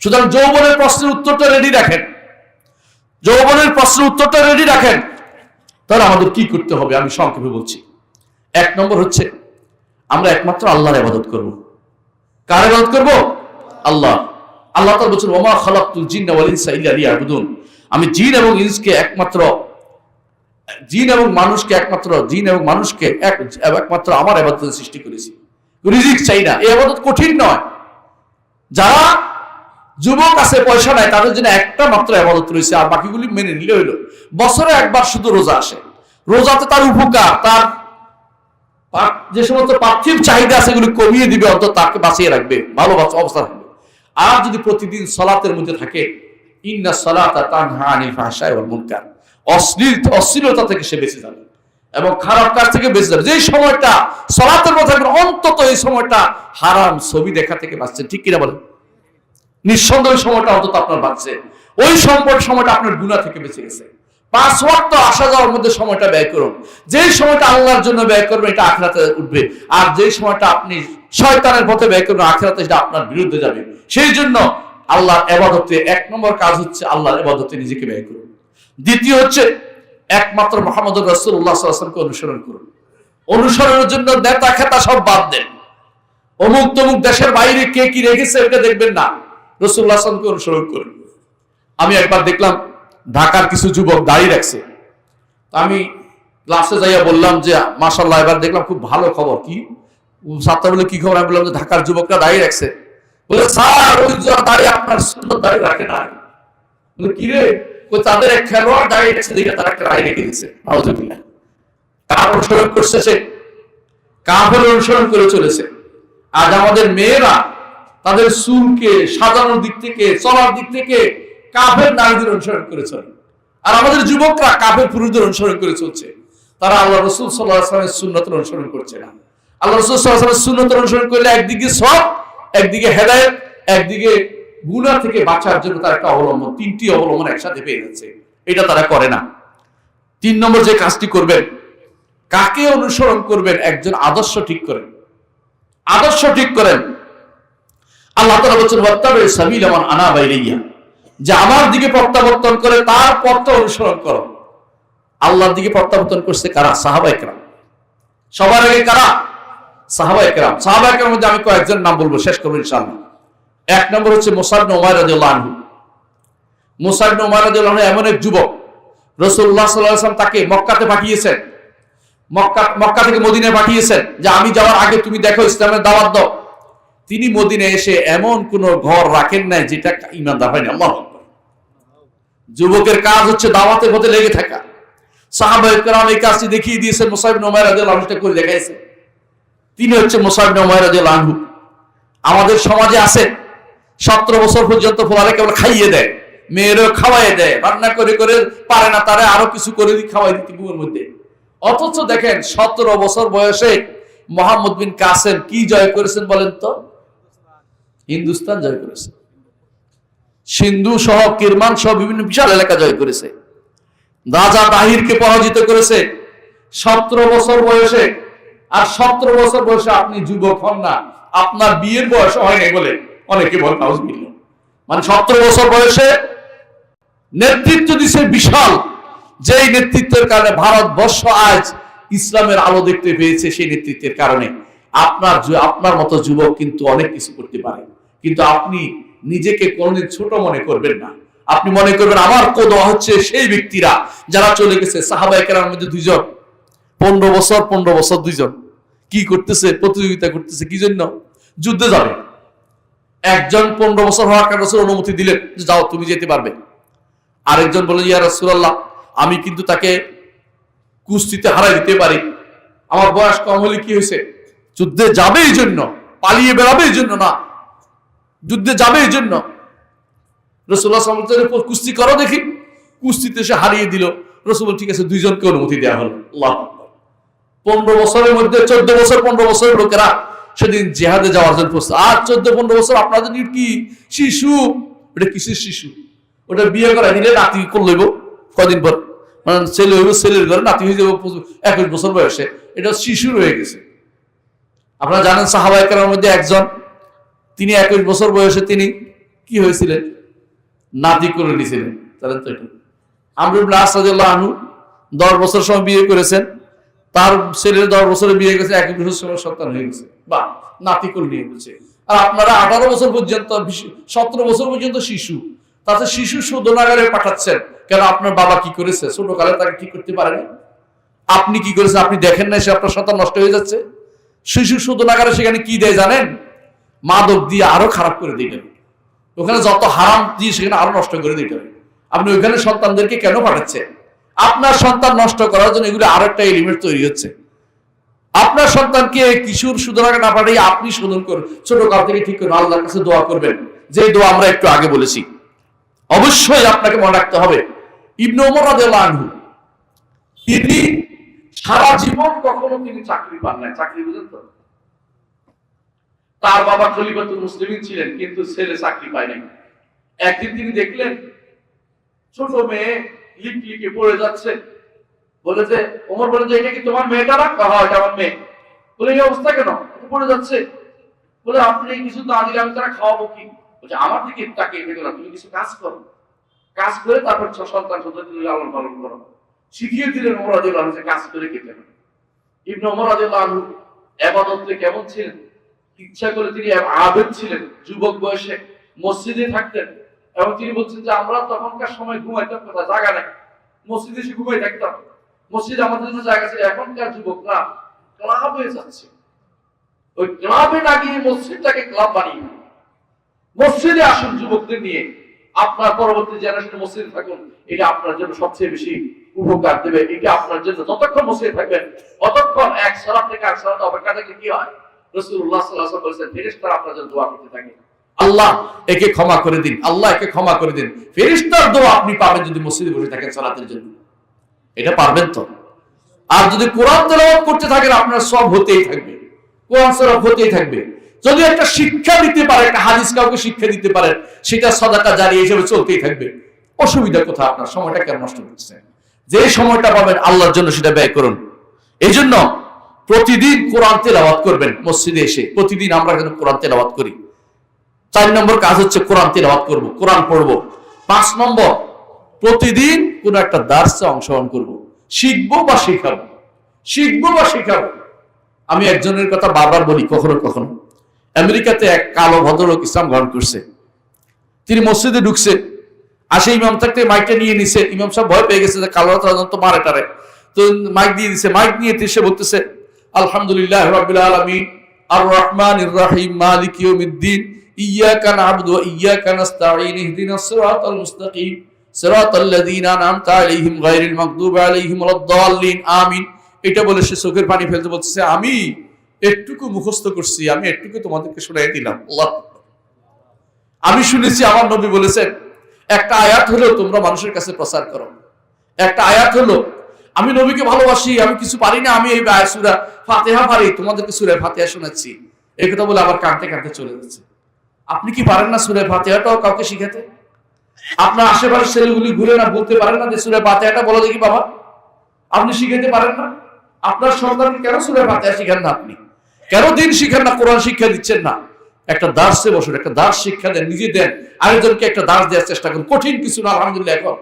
সুতরাং যৌবনের প্রশ্নের উত্তরটা রেডি রাখেন, যৌবনের প্রশ্নের উত্তরটা রেডি রাখেন। তাহলে আমাদের কি করতে হবে আমি সংক্ষেপে বলছি। 1 নম্বর হচ্ছে আমরা একমাত্র আল্লাহর ইবাদত করব। কার ইবাদত করব? আল্লাহ। আল্লাহ তাআলা বলেছেন ওমা খালাকতুল জিন্না ওয়াল ইনসা ইল্লা লিয়াবুদুন, আমি জিন এবং মানুষকে একমাত্র আমার ইবাদতের সৃষ্টি করেছি, রিজিক চাই না। এই ইবাদত কঠিন নয়। যারা যুবক আছে, পয়সা নাই, তাদের জন্য একটা মাত্র ইবাদত রয়েছে, আর বাকিগুলি মেনে নিলে হইল। বছরে একবার শুধু রোজা আসে, রোজাতে তার উপকার, তার যে সমস্ত পার্থিব চাহিদা আছে এগুলি কমিয়ে দিবে, অন্তত তাকে বাঁচিয়ে রাখবে, ভালো অবস্থা থাকবে। আর যদি প্রতিদিন সালাতের মধ্যে থাকে, ইন্না সালাতা তানহা আনিল ফাহশাই ওয়াল মুনকার, অশ্লীলতা থেকে সে বেঁচে যাবে এবং খারাপ কাজ থেকে বেঁচে যাবে। যেই সময়টা সালাতের মধ্যে থাকবে, অন্তত এই সময়টা হারাম ছবি দেখা থেকে বাঁচছে। ঠিক কিনা বলেন? নিঃসন্দেহ সময়টা অন্তত আপনার বাঁচছে, ওই সময়টা আপনার গুনাহ থেকে বেঁচে গেছে। 5 ওয়াক্ত আসা যাওয়ার মধ্যে সময়টা ব্যয় করুন। যেই সময়টা আল্লাহর জন্য ব্যয় করবেন, এটা আখিরাতে উঠবে। আর যেই সময়টা আপনি শয়তানের পথে ব্যয় করবেন, আখিরাতে সেটা আপনার বিরুদ্ধে যাবে। সেই জন্য আল্লাহর ইবাদতে 1 নম্বর কাজ হচ্ছে আল্লাহর ইবাদতে নিজেকে ব্যয় করুন। দ্বিতীয় হচ্ছে একমাত্র মুহাম্মদুর রাসূলুল্লাহ সাল্লাল্লাহু আলাইহি ওয়াসাল্লামকে অনুসরণ করুন। অনুসরণের জন্য নেতা খেতা সব বাদ দেন। অমুক তমুক দেশের বাইরে কে কি রেখেছে এটা দেখবেন না, রাসূলুল্লাহ সাল্লাল্লাহু আলাইহি ওয়াসাল্লামকে অনুসরণ করুন। আমি একবার দেখলাম ঢাকার কিছু যুবক দাড়ি রাখছে। আমি ক্লাসে যাইয়া বললাম যে মাশাআল্লাহ, এবার দেখলাম খুব ভালো খবর। কি ছাত্র বলে কি খবর? আমি বললাম যে ঢাকার যুবকরা দাড়ি রাখছে। বলে স্যার ওই দাড়ি আপনার সুন্দর দাড়ি রাখে না। বলে কি রে? ওই তাদের এক খেলোয়াড় দাড়ি রাখছে দেখে তারা একটা দাড়ি রেখে দিচ্ছে। আউযুবিল্লাহ। কার অনুসরণ করছে সে? কাফের অনুসরণ করে চলেছে। আজ আমাদের মেয়েরা তাদের চুলকে সাজানোর দিক থেকে, চলার দিক থেকে কাফের নারীদের অনুসরণ করে চলে, আর আমাদের যুবকরা কাফের পুরুষদের অনুসরণ করে চলছে। তারা আল্লাহ রাসূল সাল্লাল্লাহু আলাইহি ওয়াসাল্লামের সুন্নতের অনুসরণ করছে না। আল্লাহ রাসূল সাল্লাল্লাহু আলাইহি ওয়াসাল্লামের সুন্নতের অনুসরণ করলে একদিকে সওয়াব, একদিকে হেদায়েত, একদিকে গুনাহ থেকে বাঁচার জন্য তার একটা অবলম্বন, 3টি অবলম্বন একসাথে পেয়ে যাচ্ছে। এটা তারা করে না। 3 নম্বর যে কাজটি করবেন, কাকে অনুসরণ করবেন, একজন আদর্শ ঠিক করেন। আদর্শ ঠিক করেন। আল্লাহ তাআলা বলেছেন ওয়াত্তাবি সাবিলা মান আনাবা ইলাইয়া, যে আমার দিকে প্রত্যাবর্তন করে তার পথ অনুসরণ করো। আল্লাহর দিকে প্রত্যাবর্তন করছে কারা? সাহাবায়ে কেরাম। সবার আগে কারা? সাহাবায়ে কেরাম। সাহাবায়ে কেরামের মধ্যে আমি কয়েকজন নাম বলবো, শেষ করব ইনশাআল্লাহ। 1 নম্বর হচ্ছে মুসাব ইবনে উমাইর রাদিয়াল্লাহু আনহু। মুসাব ইবনে উমাইর রাদিয়াল্লাহু আনহু এমন এক যুবক, রাসূলুল্লাহ সাল্লাল্লাহু আলাইহি ওয়াসাল্লাম তাকে মক্কাতে পাঠিয়েছেন, মক্কা থেকে মদিনায় পাঠিয়েছেন যে আমি যাওয়ার আগে তুমি দেখো, ইসলামের দাওয়াত দাও। তিনি মদিনায় এসে এমন কোন ঘর রাখেন নাই যেটা ঈমানদার হয়নি। আল্লাহু আকবার। যুবকের কাজ হচ্ছে দাওয়াতের পথে লেগে থাকা। সাহাবায়ে কেরাম এই কাজটি দেখিয়ে দিয়েছেন, মুসাব ইবনে উমাইর রাদিয়াল্লাহু আনহু করে দেখাইছেন। তিনি হচ্ছে মুসাব ইবনে উমাইর রাদিয়াল্লাহু আনহু। আমাদের সমাজে আছে 17 বছর পর্যন্ত ফলারে কেবল খাইয়ে দেয়, মেয়েরও খাওয়াই দেয়, রান্না করে করে পারে না তারে আরো কিছু করে খাওয়াই দিতে ঘুমের মধ্যে। অথচ দেখেন 17 বছর বয়সে মোহাম্মদ বিন কাসেম কি জয় করেছেন বলেন তো? হিন্দুস্তান জয় করেছে, সিন্ধু সহ কিরমান সহ বিভিন্ন বিশাল এলাকা জয় করেছে, রাজা তাহিরকে পরাজিত করেছে 17 বছর বয়সে। আর 17 বছর বয়সে আপনি যুবক হন না, আপনার বিয়ের বয়স হয়নি বলে অনেকে বলে নাউজুবিল্লাহ। মানে 17 বছর বয়সে নেতৃত্ব দিছে বিশাল, যেই নেতৃত্বের কারণে ভারতবর্ষ আজ ইসলামের আলো দেখতে পেয়েছে। সেই নেতৃত্বের কারণে আপনার মতো যুবক কিন্তু অনেক কিছু করতে পারে, কিন্তু আপনি নিজেকে কোনদিন ছোট মনে করবেন না। আপনি মনে করবেন আমার কোদওয়া হচ্ছে সেই ব্যক্তিরা যারা চলে গেছে। সাহাবায়ে কেরামের মধ্যে দুইজন 15 বছর দুইজন কি করতেছে? প্রতিযোগিতা করতেছে কি জন্য? যুদ্ধে যাবে। একজন 15 বছর হওয়ার কারণে রাসূল অনুমতি দিলেন যে যাও তুমি যেতে পারবে। আরেকজন বললেন ইয়া রাসূলুল্লাহ আমি কিন্তু তাকে কুস্তিতে হারাই দিতে পারি, আমার বয়স কম হলে কি হয়েছে? যুদ্ধে যাবে এই জন্য, পালিয়ে বেড়াবে এই জন্য না, যুদ্ধে যাবে এই জন্য। রাসূলুল্লাহ সাল্লাল্লাহু আলাইহি ওয়াসাল্লাম কুস্তি করো দেখি, কুস্তিতে সে হারিয়ে দিল। রাসূল ঠিক আছে, দুইজনকে অনুমতি দেওয়া হলো। আল্লাহু আকবার। 15 বছরের মধ্যে 14 বছর 15 বছরের লোকেরা সেদিন জিহাদে যাওয়ার জন্য প্রস্তুত। আর 14-15 বছর আপনাদের কি শিশু? ওটা কিসের শিশু? ওটা বিয়ে করা দিলে নাতি করলইব কদিন পর, মানে ছেলে হইব, ছেলের ঘরে নাতি হয়ে যাবে 21 বছর বয়সে, এটা শিশু রয়ে গেছে। আপনারা জানেন সাহাবায়ে কেরামের মধ্যে একজন, তিনি 21 বছর বয়সে তিনি কি হয়েছিলেন? নাতি করে নিয়েছিলেন। জানেন তো এটা? আমর ইবনে আস রাদিয়াল্লাহু আনহু 10 বছর সময় বিয়ে করেছেন, তার ছেলের 10 বছরে বিয়ে গেছে, 21 বছর সময় সন্তান হয়ে গেছে, বা নাতি করে নিয়ে গেছে। আর আপনারা 18 বছর পর্যন্ত 17 বছর পর্যন্ত শিশু, তাতে শিশু শোধনাগারে পাঠাচ্ছেন কেন? আপনার বাবা কি করেছে ছোটকালে তাকে ঠিক করতে পারেনি? আপনি কি করেছেন আপনি দেখেন না? সে আপনার সন্তান নষ্ট হয়ে যাচ্ছে। শিশু শোধনাগারে সেখানে কি দেয় জানেন? মাদক দিয়ে আরো খারাপ করে দিতে হবে, ওখানে যত হারাম দিয়ে সেখানে আরো নষ্ট করে দিতে হবে। আপনি ওইখানে সন্তানদেরকে কেন পাঠাচ্ছেন? আপনার সন্তান নষ্ট করার জন্য এগুলো আরো একটা এলিমেন্ট তৈরি হচ্ছে। আপনার সন্তানকে কিশোর শোধনাগারে না পাঠিয়ে আপনি শোধন করুন, ছোট কাল থেকে ঠিক করুন, আল্লাহর কাছে দোয়া করবেন, যে দোয়া আমরা একটু আগে বলেছি। অবশ্যই আপনাকে মনে রাখতে হবে ইবনে ওমর রাদিয়াল্লাহু আনহু তিনি সারা জীবন কখনো তিনি চাকরি পান নাই। চাকরি বুঝেন তো? তার বাবা খলিফাতুল মুসলিমিন ছিলেন, কিন্তু ছেলে চাকরি পায় নাই। একদিন তিনি দেখলেন ছোট মেয়ে লিখে পড়ে যাচ্ছে, বলে যে ওমর বলে যে এটা কি তোমার মেয়েটা? না, হ্যাঁ এটা আমার মেয়ে। বলে এই অবস্থা কেন? পড়ে যাচ্ছে। বলে আপনি কিছু না দিলে আমি তারা খাওয়াবো কি? বলছে আমার দিকে তাকিয়ে দেখো না, তুমি কিছু কাজ করো, কাজ করে তারপর সন্তান সন্ততি লালন পালন করো। শিখিয়ে দিলেন ওমর রাদিয়াল্লাহু আনহু কাজ করে খেতে হবে। ইবনে ওমর রাদিয়াল্লাহু আনহু ইবাদতে কেমন ছিলেন? ইচ্ছা করে তিনি আবেদ ছিলেন। যুবক বয়সে মসজিদে থাকতেন, এবং তিনি বলছেন যে আমরা তখনকার সময় ঘুমাইতাম কোথায়? জায়গা নাই, মসজিদে এসে ঘুমাই থাকতাম। মসজিদ আমাদের জন্য জায়গা ছিল। এখনকার যুবকরা ক্লাব হয়ে যাচ্ছে, ওই ক্লাবে না গিয়ে মসজিদটাকে ক্লাব বানিয়ে মসজিদে আসুন যুবকদের নিয়ে। আপনার পরবর্তী জেনারেশন মসজিদে থাকুন, এটা আপনার জন্য সবচেয়ে বেশি উপকার দেবে। এটা আপনার জন্য যতক্ষণ মসজিদে থাকবেন ততক্ষণ এক সালাত থেকে এক সালাত অপেক্ষা থেকে কি হয়? রাসূলুল্লাহ সাল্লাল্লাহু আলাইহি ওয়াসাল্লাম বলেছেন ফেরেশতারা আপনার জন্য দোয়া করতে থাকে, আল্লাহ একে ক্ষমা করে দিন, আল্লাহ একে ক্ষমা করে দিন। ফেরেশতার দোয়া আপনি পাবেন যদি মসজিদে বসে থাকেন সালাতের জন্য। এটা পারবেন তো? আর যদি কোরআন তেলাওয়াত করতে থাকেন আপনার সব হতেই থাকবে, কোরআন সব হতেই থাকবে। যদি একটা শিক্ষা দিতে পারে, একটা হাদিস কাউকে শিক্ষা দিতে পারেন, সেটা সাদাকা জারিয়া হিসেবে চলতেই থাকবে। অসুবিধা কোথায়? আপনার সময়টা কেন নষ্ট করছেন? যে সময়টা পাবেন আল্লাহর জন্য সেটা ব্যয় করুন। এই জন্য প্রতিদিন কোরআন তেলাওয়াত করবেন মসজিদে এসে। প্রতিদিন আমরা যেন কোরআন তেলাওয়াত করি। 4 নম্বর কাজ হচ্ছে কোরআন তেলাওয়াত করব, কোরআন পড়ব। 5 নম্বর প্রতিদিন কোন একটা দার্সে অংশগ্রহণ করব, শিখবো বা শেখাবো, শিখবো বা শেখাবো। আমি একজনের কথা বারবার বলি, কখনো কখনো আমেরিকাতে এক কালো ভদ্রলোক ইসলাম গ্রহণ করছে। তিনি মসজিদে ঢুকছে, আসে ইমাম থাকতে মাইকটা নিয়ে নিছে। ইমাম সাহেব ভয় পেয়ে গেছে যে কালো তো মারে টারে, তো মাইক দিয়ে দিছে। মাইক নিয়ে এসে বলতেছে আলহামদুলিল্লাহ রাব্বিল আলামিন আর রহমানির রহিম মালিক ইয়াউমিদ্দিন ইয়্যাকা না'বুদু ওয়া ইয়্যাকা নাস্তাঈন ইহদিনাস সিরাতাল মুস্তাকিম সিরাতাল লাযীনা আন'আমতা আলাইহিম গায়রিল মাগদুবি আলাইহিম ওয়ালাদ-দাল্লিন আমিন। এটা বলে সে চোখের পানি ফেলতে বলতেছে আমি একটুকু মুখস্থ করছি, আমি একটুকু তোমাদেরকে শোনাই দিলাম। আল্লাহ, আমি শুনেছি আমার নবী বলেছেন, একটা আয়াত হলো তোমরা মানুষের কাছে প্রচার করো। একটা আয়াত হলো, আমি নবীকে ভালোবাসি, আমি কিছু পারি না, আমি এই সূরা ফাতিহা পারি, তোমাদেরকে সূরা ফাতিহা শোনাচ্ছি। এই কথা বলে আবার কাঁদতে কাঁদতে চলে যাচ্ছে। আপনি কি পারেন না সূরা ফাতিহাটাও কাউকে শিখাতে? আপনার আশেপাশের ছেলেগুলি ঘুরে না বলতে পারেন না যে সূরা ফাতিহাটা বলো দেখি বাবা? আপনি শিখাতে পারেন না? আপনার সন্তান কেন সূরা ফাতিহা শিখান না? আপনি কেন দিন শিখান না, কোরআন শিক্ষা দিচ্ছেন না? একটা দার্সে বসুন, একটা দার্স শিক্ষা দেন, নিজে দেন, আরেকজনকে একটা দার্স দেওয়ার চেষ্টা করুন। কঠিন কিছু না, আলহামদুলিল্লাহ। এখন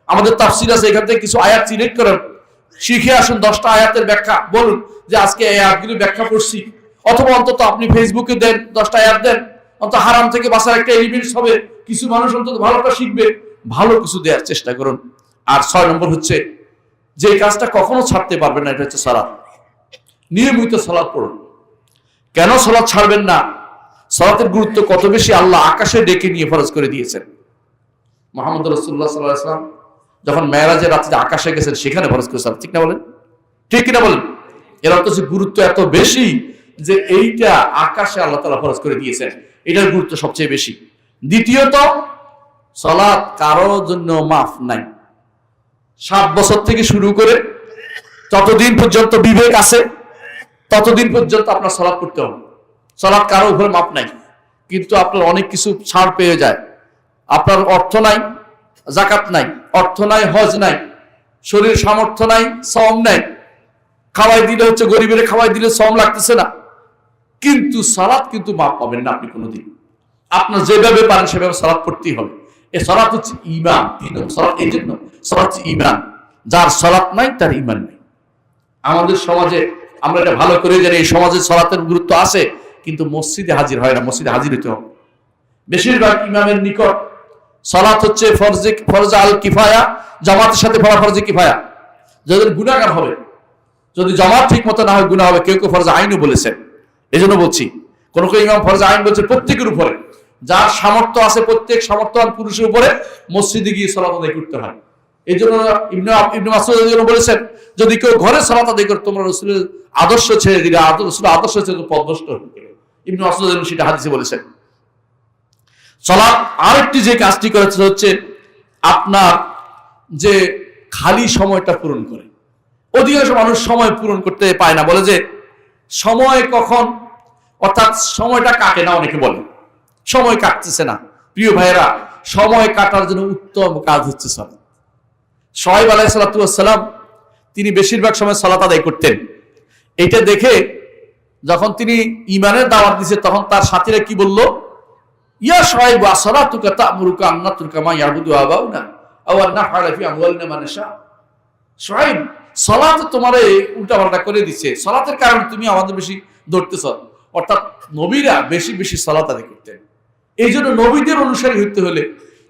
আমাদের তাফসীর আছে, এখান থেকে কিছু আয়াত সিলেক্ট করেন, শিখে আসুন। 10টা আয়াতের ব্যাখ্যা বলুন যে আজকে এই আয়াতগুলি ব্যাখ্যা করছি। অথবা অন্তত আপনি ফেসবুকে দেন, 10টা আয়াত দেন, অন্তত হারাম থেকে বাঁচার একটা এলিমেন্টস হবে, কিছু মানুষ অন্তত ভালোটা শিখবে। ভালো কিছু দেওয়ার চেষ্টা করুন। আর 6 নম্বর হচ্ছে, যে কাজটা কখনো ছাড়তে পারবেন না, এটা হচ্ছে সালাত। নিয়মিত সালাত পড়ুন। কেন সালাত ছাড়বেন না? সালাতের গুরুত্ব কত বেশি আল্লাহ আকাশে ডেকে নিয়ে ফরজ করে দিয়েছেন। মুহাম্মদ রাসূলুল্লাহ সাল্লাল্লাহু আলাইহি ওয়াসাল্লাম যখন মেরাজের রাতে আকাশে গেছেন, সেখানে ফরজ করেছেন। ঠিক না বলেন? ঠিক কিনা বলেন? এর অর্থ হচ্ছে গুরুত্ব এত বেশি যে এইটা আকাশে আল্লাহ তাআলা ফরজ করে দিয়েছেন, এটার গুরুত্ব সবচেয়ে বেশি। দ্বিতীয়ত, সালাত কারোর জন্য মাফ নাই। 7 বছর থেকে শুরু করে যতদিন পর্যন্ত বিবেক আছে ততদিন পর্যন্ত আপনার সালাত করতে হবে। সালাত কারো উপরে মাপ নাই। কিন্তু আপনার অনেক কিছু ছাড় পেয়ে যায়। আপনার অর্থ নাই, যাকাত নাই, অর্থ নাই, হজ নাই, শরীর সামর্থ্য নাই, শ্রম নাই, খাওয়াই দিলে হচ্ছে গরিবের খাওয়াই দিলে শ্রম লাগতেছে না, কিন্তু সালাত কিন্তু মাপ পাবেন না আপনি কোনোদিন। আপনার যেভাবে পারেন সেভাবে সালাত পড়তেই হবে। এই সালাত হচ্ছে ঈমান। সালাত এই জন্য, সালাত হচ্ছে ঈমান। যার সালাত নাই তার ঈমান নেই। আমাদের সমাজে আমরা এটা ভালো করে জানি, এই সমাজে সালাতের গুরুত্ব আছে, কিন্তু মসজিদে হাজির হয় না। মসজিদে হাজির হতে হবে। বেশিরভাগ ইমামের নিকট সালাত হচ্ছে ফরজ আল কিফায়া, জামাতের সাথে পড়া ফরজে কিফায়া। যাদের গুনাহগার হবে, যদি জামাত ঠিক মতো না হয় গুনাহ হবে। কেউ কেউ ফরজ আইনও বলেছেন। এই জন্য বলছি, কোন কোন ইমাম ফরজ আইন বলছে প্রত্যেকের উপরে, যার সামর্থ্য আছে প্রত্যেক সামর্থ্যবান পুরুষের উপরে মসজিদে গিয়ে সালাত আদায় করতে হয়। এই জন্য ইবনে মাসউদ রাদিয়াল্লাহু বলেছেন, যদি কেউ ঘরে সালাত আদায় করে তোমরা রাসূলের আদর্শ ছেড়ে দিলে, রাসূলের আদর্শ ছেড়ে পথভ্রষ্ট হয়ে গেলে। ইবনে মাসউদ রাদিয়াল্লাহু সেটা হাদিসে বলেছেন। সালাত আরেকটি যে কাজটি করেছে হচ্ছে আপনার যে খালি সময়টা পূরণ করে। অধিকাংশ মানুষ সময় পূরণ করতে পায় না, বলে যে সময় কখন, অর্থাৎ সময়টা কাটে না। অনেকে বলে সময় কাটতেছে না। প্রিয় ভাইয়েরা, সময় কাটার জন্য উত্তম কাজ হচ্ছে সালাত। শুআয়ব আলাইহিস সালাতু ওয়াস সালাম তিনি বেশিরভাগ সময় সালাত আদায় করতেন। এটা দেখে যখন তিনি ঈমানের দাওয়াত দিয়েছে, তখন তার সাথীরা কি বলল? ইয়া শুআয়ব আসসালাতুকা তা'মুরুকা আন নাতরুকা মা ইয়াবুদু আবাউনা আও আন নাফআলা ফি আমওয়ালিনা মা নাশা। শুআয়ব, সালাত তোমারে উল্টাপাল্টা করে দিচ্ছে, সালাতের কারণে তুমি আমাদের বেশি ধরতেছ। অর্থাৎ নবীরা বেশি বেশি সালাত আদায় করতেন। এই জন্য নবীদের অনুসারী হতে হলে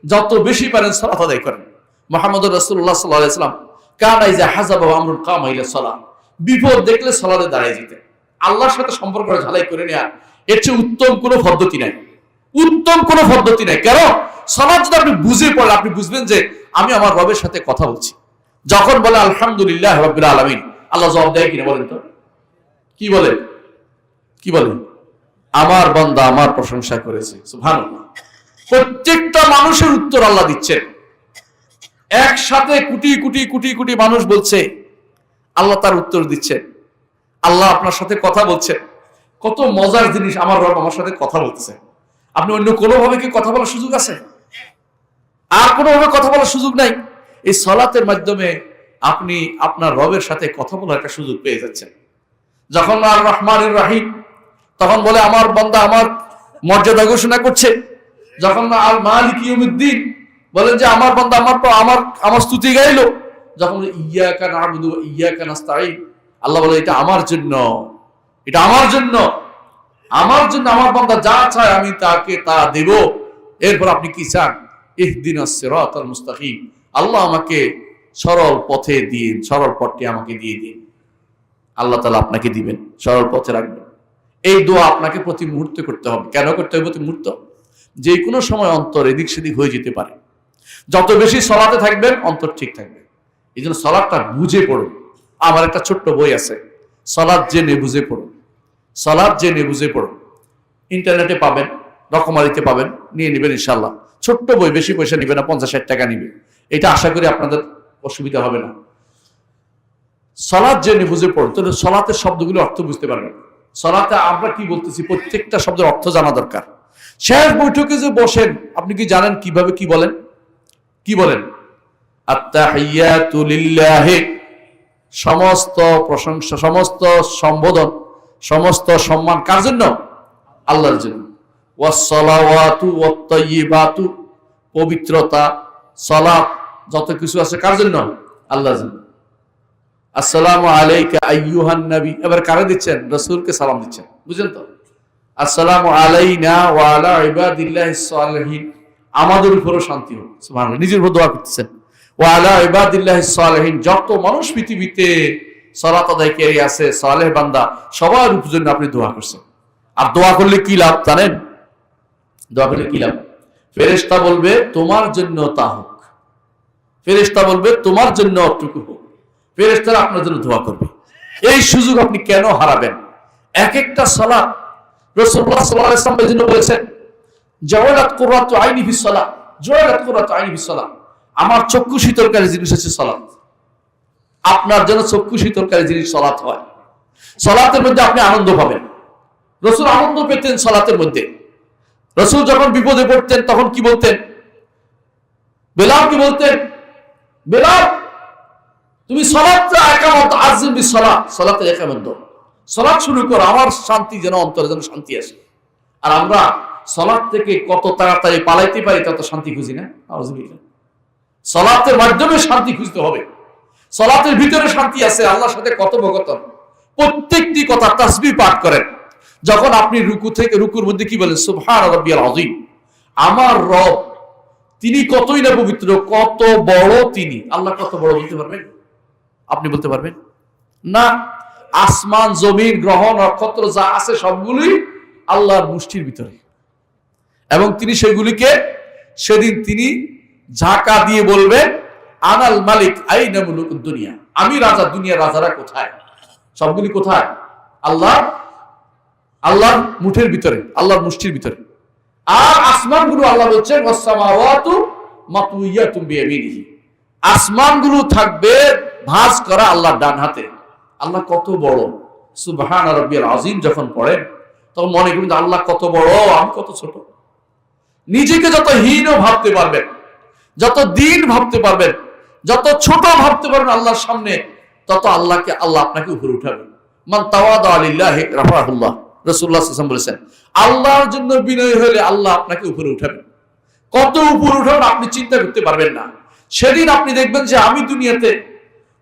যত বেশি পারেন সালাত আদায় করেন। মুহাম্মদুর রাসূলুল্লাহ সাল্লাল্লাহু আলাইহি ওয়াসাল্লাম কানা ইযা হাযাবা আমরুন কামা ইলা সালাত, বিপদ দেখলে সালাতে দাঁড়িয়ে যেতেন। আল্লাহর সাথে সম্পর্ক ঝালাই করে নেয়া, এর চেয়ে উত্তম কোনো পদ্ধতি নাই। উত্তম কোনো পদ্ধতি নাই। কেন? সালাত যদি আপনি বুঝে পড়লে আপনি বুঝবেন যে আমি আমার রবের সাথে কথা বলছি। যখন বলে আলহামদুলিল্লাহ রাব্বিল আলামিন, আল্লাহ জবাব দেয় কিনা বলেন তো? কি বলে? কি বলে? আমার বান্দা আমার প্রশংসা করেছে। সুবহানাল্লাহ। প্রত্যেকটা মানুষের উত্তর আল্লাহ দিচ্ছেন। একসাথে কোটি কোটি কোটি কোটি মানুষ বলছে, আল্লাহ তার উত্তর দিচ্ছে। আল্লাহ আপনার সাথে কথা বলছে। কত মজার জিনিস, আমার রব আমার সাথে কথা বলতেছে। আপনি অন্য কোনোভাবে কি কথা বলার সুযোগ আছে? আর কোনোভাবে কথা বলার সুযোগ নাই। এই সালাতের মাধ্যমে আপনি আপনার রবের সাথে কথা বলার একটা সুযোগ পেয়ে যাচ্ছেন। যখন আর রহমানুর রহিম, তখন বলে আমার বান্দা আমার মর্যাদা ঘোষণা করছে। যখন আল মালিক ইয়াউমিদ্দিন, বলেন যে আমার বান্দা আমার স্তুতি গাইলো। যখন ইয়াকা না'বুদু ওয়া ইয়াকা নাস্তাঈন, আল্লাহ বলে এটা আমার জন্য, এটা আমার জন্য, আমার জন্য আমার বান্দা যা চায় আমি তাকে তা দেব। এরপর আপনি কি চান? ইহদিনাস সিরাতাল মুস্তাকিম, আল্লাহ আমাকে সরল পথে দিন, সরল পথটি আমাকে দিয়ে দিন। আল্লাহ তাআলা আপনাকে দিবেন, সরল পথে রাখবেন। এই দোয়া আপনাকে প্রতি মুহূর্তে করতে হবে। কেন করতে হবে প্রতি মুহূর্ত? যে কোনো সময় অন্তর এদিক সেদিক হয়ে যেতে পারে। যত বেশি সালাতে থাকবেন অন্তর ঠিক থাকবে। এই জন্য সালাতটা বুঝে পড়ুন। আমার একটা ছোট্ট বই আছে, সালাত জেনে বুঝে পড়ুন। সালাত জেনে বুঝে পড়ুন। ইন্টারনেটে পাবেন, রকমারিতে পাবেন, নিয়ে নেবেন ইনশাল্লাহ। ছোট্ট বই, বেশি পয়সা নিবে না, 50-60 টাকা নিবে। এটা আশা করি আপনাদের অসুবিধা হবে না। সালাত জেনে বুঝে পড়ুন, তাহলে সালাতের শব্দগুলো অর্থ বুঝতে পারবেন। সালাতে আমরা কি বলতেছি প্রত্যেকটা শব্দের অর্থ জানা দরকার। শেষ বৈঠকে যে বসেন, আপনি কি জানেন কিভাবে কি বলেন? কি বলেন? আত্তাহিয়াতু লিল্লাহি, সমস্ত প্রশংসা, সমস্ত সম্বোধন, সমস্ত সম্মান কার জন্য? আল্লাহর জন্য। ওয়াসসালাওয়াতু ওয়াত-তাইয়্যিবাতু, পবিত্রতা, সালাত, যত কিছু আছে কার জন্য? আল্লাহর জন্য। আসসালামু আলাইকা আইয়ুহান নবী, এবার কারে দিচ্ছেন? রাসূলকে সালাম দিচ্ছেন, বুঝেন তো? আসসালামু আলাইনা ওয়া আলা ইবাদিল্লাহিস সালিহিন, আমাদের উপরও শান্তি হোক। সুবহানাল্লাহ, নিজের উপর দোয়া করতেছেন। ওয়া আলা ইবাদিল্লাহিস সালিহিন, যত মানুষ পৃথিবীতে সালাত আদায়কারী আছে, সালেহ বান্দা, সবার জন্য আপনি দোয়া করছেন। আর দোয়া করলে কি লাভ জানেন? দোয়া করলে কি লাভ? ফেরেশতা বলবে তোমার জন্য তা হোক, ফেরেশতা বলবে তোমার জন্য অতটুকু হোক, ফেরেশতারা আপনার জন্য দোয়া করবে। এই সুযোগ আপনি কেন হারাবেন? এক একটা সালাত রাসূলুল্লাহ সাল্লাল্লাহু আলাইহি ওয়াসাল্লাম জন্য বলেছেন, জাওয়ালাত কুররাতু আইনি ফিস সালাহ, জাওয়ালাত কুররাতু আইনি ফিস সালাহ, আমার চক্ষু শীতলকারী জিনিস হচ্ছে সালাত। আপনার জন্য চক্ষু শীতলকারী জিনিস সালাত হয়। সালাতের মধ্যে আপনি আনন্দ পাবেন। রাসূল আনন্দ পেতেন সালাতের মধ্যে। রাসূল যখন বিপদে পড়তেন তখন কি বলতেন? বেলাল কি বলতেন? বেলাল তুমি সালাতটা একামত আযিম বিস সালাত, সালাতে একামত দাও, সালাত শুরু করো, আমার শান্তি যেন অন্তরে যেন শান্তি আসে। আর আমরা সালাত থেকে কত তাড়াতাড়ি পালাইতে পারি তত শান্তি খুঁজি না। আউযুবিল্লাহ। সালাতের মাধ্যমে শান্তি খুঁজতে হবে। সালাতের ভিতরে শান্তি আছে, আল্লাহর সাথে কথোপকথন। প্রত্যেকটি কথা তাসবিহ পাঠ করেন। যখন আপনি রুকু থেকে রুকুর মধ্যে কি বলেন? সুবহান রাব্বিয়াল আযীম, আমার রব তিনি কতই না পবিত্র, কত বড় তিনি। আল্লাহ কত বড় বলতে পারবেন? আপনি বলতে পারবেন না। আসমান, জমিন, গ্রহ, নক্ষত্র যা আছে সবগুলোই আল্লাহর মুষ্টির ভিতরে, এবং তিনি সেগুলিকে সেদিন তিনি ঝাঁকা দিয়ে বলবেন, আনাল মালিক আইনা মুলুকুদ দুনিয়া, আমি রাজা, দুনিয়ার রাজারা কোথায়? সবগুলি কোথায়? আল্লাহর মুঠের ভিতরে, আল্লাহর মুষ্টির ভিতরে। আর আসমানগুলো আল্লাহ বলছেন ওয়াসসামাওয়াতু মাতুইয়াতুম বিয়ামিনিহি, আসমানগুলো থাকবে ভাঁজ করা আল্লাহর ডান হাতে। আল্লাহ কত বড়। সুবহান রাব্বিয়াল আযীম যখন পড়েন তখন মনে করবেন আল্লাহ কত বড়, আমি কত ছোট। নিজেকে যত হীন ভাবতে পারবেন, যত দিন ভাবতে পারবেন, যত ছোট ভাবতে পারবেন আল্লাহর সামনে, তত আল্লাহকে আল্লাহ আপনাকে উপরে উঠাবেন। মান তাওয়াদা লিল্লাহি রাফাহুল্লাহ, রাসূলুল্লাহ সাল্লাল্লাহু আলাইহি ওয়াসাল্লাম বলেছেন, আল্লাহর জন্য বিনয় হলে আল্লাহ আপনাকে উপরে উঠাবেন। কত উপরে উঠাবেন আপনি চিন্তা করতে পারবেন না। সেদিন আপনি দেখবেন যে আমি দুনিয়াতে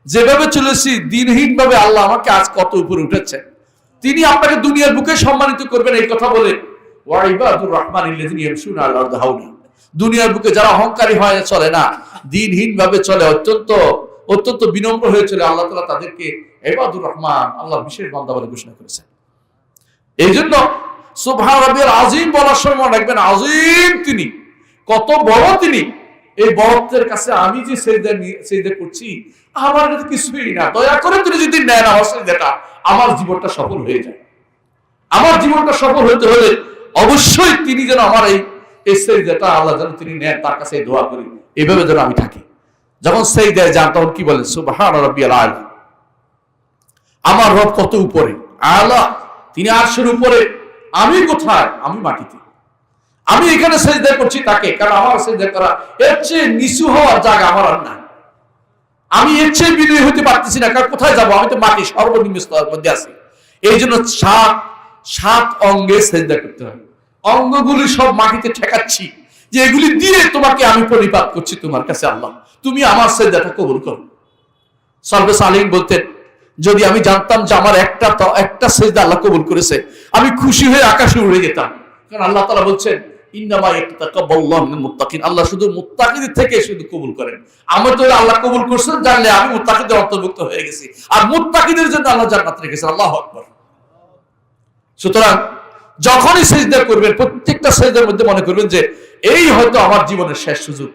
যেভাবে চলেছি দিনহীন ভাবে, আল্লাহ আমাকে আজ কত উপরে উঠেছে। তিনি আপনাকে দুনিয়ার বুকে সম্মানিত করবেন এই কথা বলে, ওয়া ইবাদুর রাহমানিল্লাযিনা ইয়ামশুনা আলাল আরদি হাওনা, দুনিয়ার বুকে যারা অহংকারী হয়ে চলে না, দিনহীন ভাবে চলে, অত্যন্ত বিনম্র হয়ে চলে, আল্লাহ তাআলা তাদেরকে ইবাদুর রহমান, আল্লাহর বিশেষ বান্দা বলে ঘোষণা করেছেন। এই জন্য সুবহান রাব্বিয়াল আযীম বলার সময় রাখবেন, আযীম তিনি, কত বড় তিনি। এই বড়ত্বের কাছে আমি যে সিজদা করছি, আমার কাছে কিছুই না। দয়া করে তিনি যদি নেন আমার সিজদাটা, আমার জীবনটা সফল হয়ে যায়। আমার জীবনটা সফল হতে হলে অবশ্যই তিনি যেন আমার এই সিজদাটা আল্লাহ যেন তিনি নেন, তার কাছে দোয়া করি, এইভাবে যেন আমি থাকি। যখন সিজদায় যান তখন কি বলেন? সুবহান রাব্বিয়াল আলা, আমার রব কত উপরে, আলা তিনি আরশের উপরে, আমি কোথায়? আমি মাটিতে। আমি এখানে সিজদা করছি তাকে, কারণ আমার সিজদা করা এর চেয়ে নিচু হওয়ার জায়গা আমার আর নাই। আমি এর চেয়ে বিনয়ী হতে পারতেছি না, কারণ কোথায় যাব? আমি তো মাটি সর্বনিম্ন স্তরের মধ্যে আছি। এই জন্য সাত অঙ্গে সিজদা করতে হয়। অঙ্গগুলি সব মাটিতে ঠেকাচ্ছি যে এগুলি দিয়ে তোমাকে আমি পরিপাত করছি তোমার কাছে, আল্লাহ তুমি আমার সিজদাটা কবুল করো। সালফে সালেহীন বলতেন, যদি আমি জানতাম যে আমার একটা সিজদা আল্লাহ কবুল করেছে, আমি খুশি হয়ে আকাশে উড়ে যেতাম। কারণ আল্লাহ তাআলা বলছেন, ইন্নামা ইয়াতাকাব্বালুল্লাহু মিনাল মুত্তাকিন, আল্লাহ শুধু মুত্তাকিদের থেকে শুধু কবুল করেন। আমি তো আল্লাহ কবুল করছেন জানলে আমি মুত্তাকিদের অন্তর্ভুক্ত হয়ে গেছি, আর মুত্তাকিদের জন্য আল্লাহ জান্নাত রেখেছেন। আল্লাহু আকবার। সুতরাং যখনই সিজদা করবেন, প্রত্যেকটা সিজদার মধ্যে মনে করবেন যে এই হয়তো আমার জীবনের শেষ সুযোগ,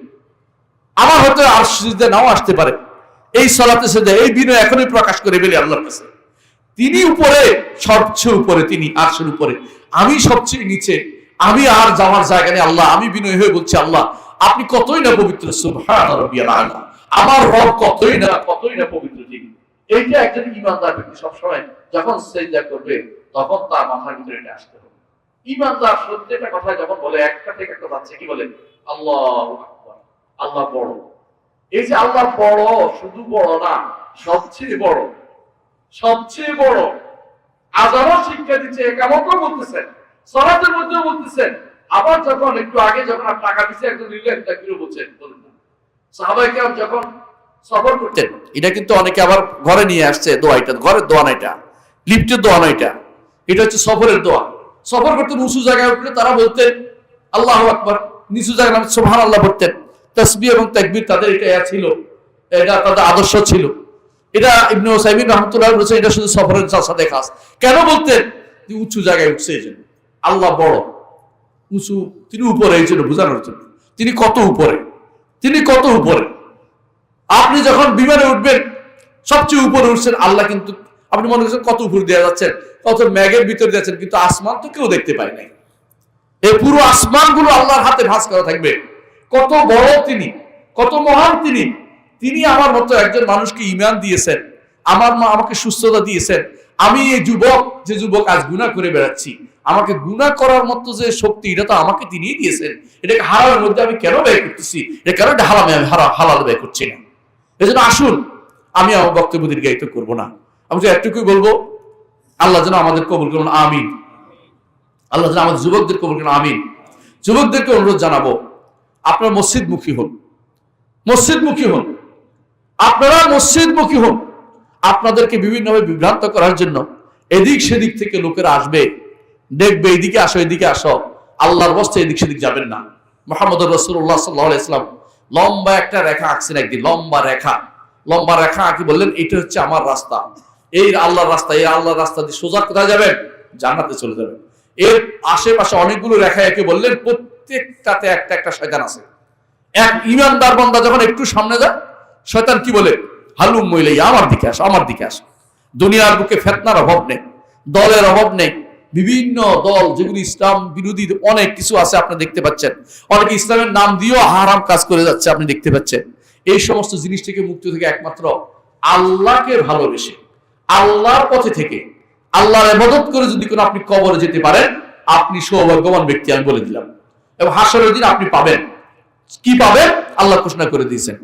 আমার হয়তো আর সিজদা নাও আসতে পারে। এই সালাতে সিজদা, এই বিনয় এখনই প্রকাশ করে বলি আল্লাহর কাছে, তিনি উপরে, সবচেয়ে উপরে তিনি, আরশের উপরে, আমি সবচেয়ে নিচে। আমি আর যাওয়ার জায়গা নেই আল্লাহ, আমি বিনয় হয়ে বলছি আল্লাহ আপনি কতই না পবিত্র, সুবহান রাব্বিয়াল আলা, আমার রব কতই না পবিত্র তিনি। এইটা একজন ঈমানদার ব্যক্তি সবসময় যখন সিজদা করবে তখন তার মাথার ভিতরে এটা আসতে হবে। ঈমানদার সত্যিটা কথা যখন বলে একটা থেকে একটা যাচ্ছে, কি বলে? আল্লাহু আকবার, আল্লাহ বড়। এই যে আল্লাহ বড়, শুধু বড় না, সবচেয়ে বড়, সবচেয়ে বড়। আযানও শিক্ষা দিচ্ছে, একামতও বলতেছেন, সালাতের মধ্যেও বলতেছেন। আবার যখন একটু আগে যখন আপনি টাকা দিচ্ছে একজন লিল্লাহি তাকবীর বলছেন, বলেন না? সাহাবায়ে কেরাম যখন সফর করতেন, এটা কিন্তু অনেকে আবার ঘরে নিয়ে আসছে দোয়া, এটা ঘরের দোয়া না, এটা লিফটের দোয়া না, এটা হচ্ছে সফরের দোয়া। সফর করতেন, উঁচু জায়গায় উঠলে তারা বলতেন আল্লাহু আকবার, নিচু জায়গায় নামে সুবহানাল্লাহ পড়তেন। তাসবিহ এবং তাকবীর তাদের এটা ছিল, এটা তাদের আদর্শ ছিল। এটা ইবনে উসাইমিন রাহমাতুল্লাহ বলেছেন এটা শুধু সফরের সাথে খাস। কেন বলতেন? উঁচু জায়গায় উঠছে এই জন্য। আল্লাহ বড়, উঁচু, তিনি উপরে, এই জন্য বোঝানোর জন্য তিনি কত উপরে, তিনি কত উপরে। আপনি যখন বিমানে উঠবেন সবচেয়ে উপরে উঠছেন, আল্লাহ কিন্তু আপনি মনে করছেন কত উপরে দেওয়া যাচ্ছেন, কত ম্যাগের ভিতরে যাচ্ছেন, কিন্তু আসমান তো কেউ দেখতে পায় নাই। এই পুরো আসমান গুলো আল্লাহর হাতে ভাঁজ করা থাকবে। কত বড় তিনি, কত মহান তিনি। তিনি আমার মতো একজন মানুষকে ঈমান দিয়েছেন, আমাকে সুস্থতা দিয়েছেন। আমি এই যুবক, যে যুবক আজ গুনাহ করে বেড়াচ্ছি, আমাকে গুনাহ করার মতো যে শক্তি, এটা তো আমাকে তিনিই দিয়েছেন। এটাকে হারামের মধ্যে আমি কেন ব্যয় করতেছি? এটা কেন এটা হারামে আমি হালাল ব্যয় করছি না? এজন্য আসুন, আমি আমার বক্তব্য দীর্ঘায়িত করব না, আমি তো একটুকুই বলবো, আল্লাহ যেন আমাদের কবুল করুন, আমিন। আল্লাহ যেন আমাদের যুবকদের কবুল করুন, আমিন। যুবকদেরকে অনুরোধ জানাবো, আপনারা মসজিদমুখী হন, মসজিদমুখী হন, আপনারা মসজিদমুখী হন। আপনাদেরকে বিভিন্নভাবে বিভ্রান্ত করার জন্য এদিক সেদিক থেকে লোকেরা আসবে, দেখবে এদিকে আসো, এদিকে আসো। আল্লাহর বস্তে এদিক সেদিক যাবেন না। মুহাম্মদুর রাসূলুল্লাহ সাল্লাল্লাহু আলাইহি ওয়াসাল্লাম লম্বা একটা রেখা আঁকছেন একদিন, লম্বা রেখা আঁকি বললেন এটা হচ্ছে আমার রাস্তা, এই আল্লাহর রাস্তা, এই আল্লাহর রাস্তা দিয়ে সোজা কোথায় যাবেন? জান্নাতে চলে যাবেন। এর আশেপাশে অনেকগুলো রেখা এঁকে বললেন প্রত্যেকটাতে একটা একটা শয়তান আছে। এক ঈমানদার বান্দা যখন একটু সামনে যায়, শয়তান কি বলে? হালুম ইলাইয়া, আমার দিকে আসো, আমার দিকে আসো। দুনিয়ার বুকে ফিতনার অভাব নেই, দলের অভাব নেই। বিভিন্ন দল যেগুলি ইসলাম বিরোধী অনেক কিছু আছে, আপনি দেখতে পাচ্ছেন। অনেকে ইসলামের নাম দিয়েও হারাম কাজ করে যাচ্ছে, আপনি দেখতে পাচ্ছেন। এই সমস্ত জিনিস থেকে মুক্তি থেকে একমাত্র আল্লাহকে ভালোবেসে, আল্লাহর পথে থেকে, আল্লাহর ইবাদত করে যদি কোনো আপনি কবরে যেতে পারেন, আপনি সৌভাগ্যবান ব্যক্তি, আমি বলে দিলাম। এবং হাসরের দিন আপনি পাবেন কি পাবেন? আল্লাহ ঘোষণা করে দিয়েছেন,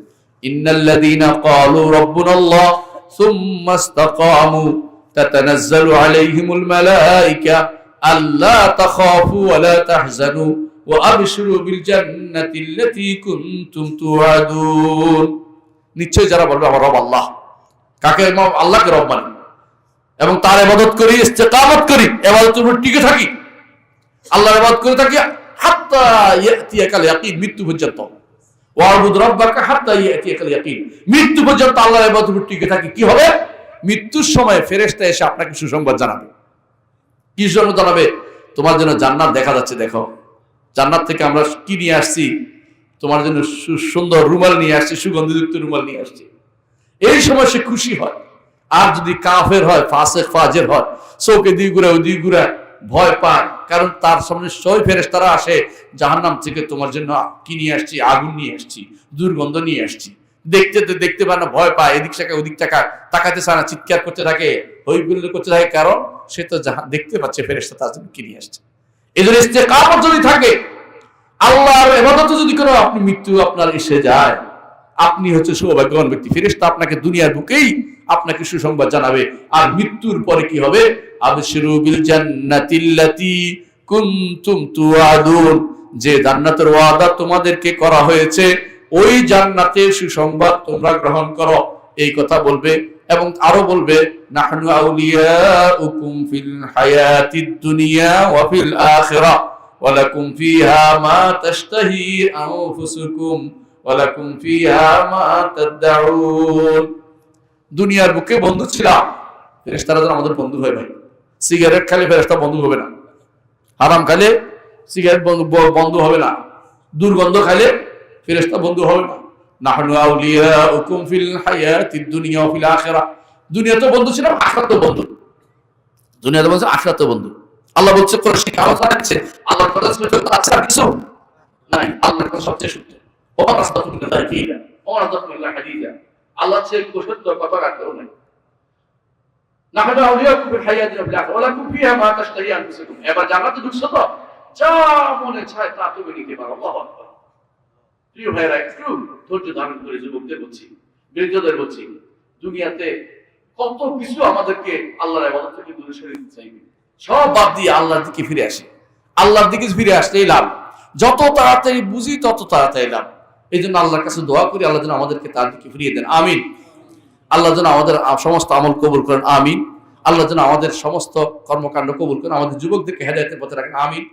ইন্নাল্লাযীনা ক্বালু রাব্বুনাল্লাহ সুম্মা ইসতাকামু তাতানাজ্জালু আলাইহিমুল মালায়েকা আল্লা তাখাফু ওয়া লা তাহজানু ওয়া আবশিরু বিল জান্নাতিল্লাতী কুনতুম তুআদুন। নিশ্চয় যারা বলবে আমার রব আল্লাহ, কাকে? আল্লাহকে রব মানি এবং তার ইবাদত করি, ইস্তেকামত করি, ইবাদতের উপর টিকে থাকি, আল্লাহর ইবাদত করে থাকি হাত্তা ইয়াতিয়াকাল ইয়াকিন, মৃত্যু পর্যন্ত। ওয়াবুদ রাব্বাকা হাত্তা ইয়াতিয়াকাল ইয়াকিন, মৃত্যু পর্যন্ত আল্লাহর ইবাদতের উপর টিকে থাকি। কি হবে? মৃত্যুর সময় ফেরেশতা এসে আপনাকে সুসংবাদ জানাবে। কি সুসংবাদ জানাবে? তোমার জন্য জান্নাত দেখা যাচ্ছে, দেখো জান্নাত থেকে আমরা কি নিয়ে আসছি, তোমার জন্য সুন্দর রুমাল নিয়ে আসছি, সুগন্ধিযুক্ত রুমাল নিয়ে আসছি। এই সময় সে খুশি হয়। আর যদি কাফের হয়, ফাসিক ফাজির হয়, চোখে দুই ঘুরে ওই দুই ঘুরে ভয় পায়, কারণ তার সামনে সই ফেরেশতারা আসে, জাহান্নাম থেকে তোমার জন্য কি নিয়ে আসছি? আগুন নিয়ে আসছি, দুর্গন্ধ নিয়ে আসছি। দেখতে পায় না, ভয় পায়, এদিক টাকা ওদিক টাকা তাকাতে চায় না, চিৎকার করতে থাকে, হইগুল্লি করতে থাকে, কারণ সে তো দেখতে পাচ্ছে ফেরেশতা তার জন্য কি নিয়ে আসছে। এই জন্য ইস্তেকামত যদি থাকে, আল্লাহর ইবাদতে যদি কোনো আপনি মৃত্যু আপনার এসে যায়, আপনি হচ্ছে সৌভাগ্যবান ব্যক্তি। ফেরেশতা আপনাকে দুনিয়ার বুকেই আপনাকে সুসংবাদ জানাবে। আর মৃত্যুর পরে কি হবে? আবশিরু বিল জান্নাতিল্লাতী কুনতুম তুআদুন, যে জান্নাতের ওয়াদা তোমাদেরকে করা হয়েছে, ওই জান্নাতের সুসংবাদ তোমরা গ্রহণ করো, এই কথা বলবে। এবং আরো বলবে, নাহনু আউলিয়াউকুম ফিল হায়াতিদ দুনিয়া ওয়া ফিল আখিরাহ ওয়া লাকুম ফিহা মা তাশতাহি আনফুসুকুম ওয়া লাকুম ফিহা মা তাদউন। দুনিয়ার বুকে বন্ধু ছিলাম, ফেরেশতারা যেন আমাদের বন্ধু হয়। ভাই, সিগারেট খেলে ফেরেশতা বন্ধু হবে না, হারাম খেলে সিগারেট বন্ধু হবে না, দুর্গন্ধ খেলে ফেরেশতা বন্ধু হবে না। নাহনু আউলিয়াউকুম ফিল হায়াতিদ দুনিয়া ওয়া ফিল আখিরাহ। দুনিয়াতে বন্ধু ছিলাম, আখিরাতেও বন্ধু। দুনিয়াতে বন্ধু, আখিরাতেও বন্ধু। আল্লাহ বলছে কোরআন আলোচনা আছে, আল্লাহর কথা সত্য আছে আর কিছু নাই, আল্লাহর কথা সবচেয়ে সত্য। ওমর রাসূলুল্লাহ কিয়া ওমর রাসূলুল্লাহ হাদিজা, আল্লাহ চেয়ে সত্য কথা রাখতে নাই। নাহনু আউলিয়াকুম ফিল হায়াতিল দুনিয়া ওয়া লাকুম ফিহা মা তাশতাহি আনফুসুকুম। এবার জান্নাতে ঢুকছো তো, যা মনে চায় তা তুমি নিতে পারো। আল্লাহু আকবার। প্রিয় ভাইরা, একটু ধৈর্য ধারণ করে যুবকদের বলছি, বৃদ্ধদের বলছি, দুনিয়াতে কত কিছু আমাদেরকে আল্লাহর ইবাদত থেকে দূরে সরিয়ে দিতে চাইবে, সব বাদ দিয়ে আল্লাহর দিকে ফিরে আসে। আল্লাহর দিকে ফিরে আসলেই লাভ, যত তাড়াতাড়ি বুঝি তত তাড়াতাড়ি লাভ। এই জন্য আল্লাহর কাছে দোয়া করি, আল্লাহ যেন আমাদেরকে তার দিকে ফিরিয়ে দেন, আমিন। আল্লাহ যেন আমাদের সমস্ত আমল কবুল করেন, আমিন। আল্লাহ যেন আমাদের সমস্ত কর্মকাণ্ড কবুল করেন, আমাদের যুবকদেরকে হেদায়েতের পথে রাখেন, আমিন।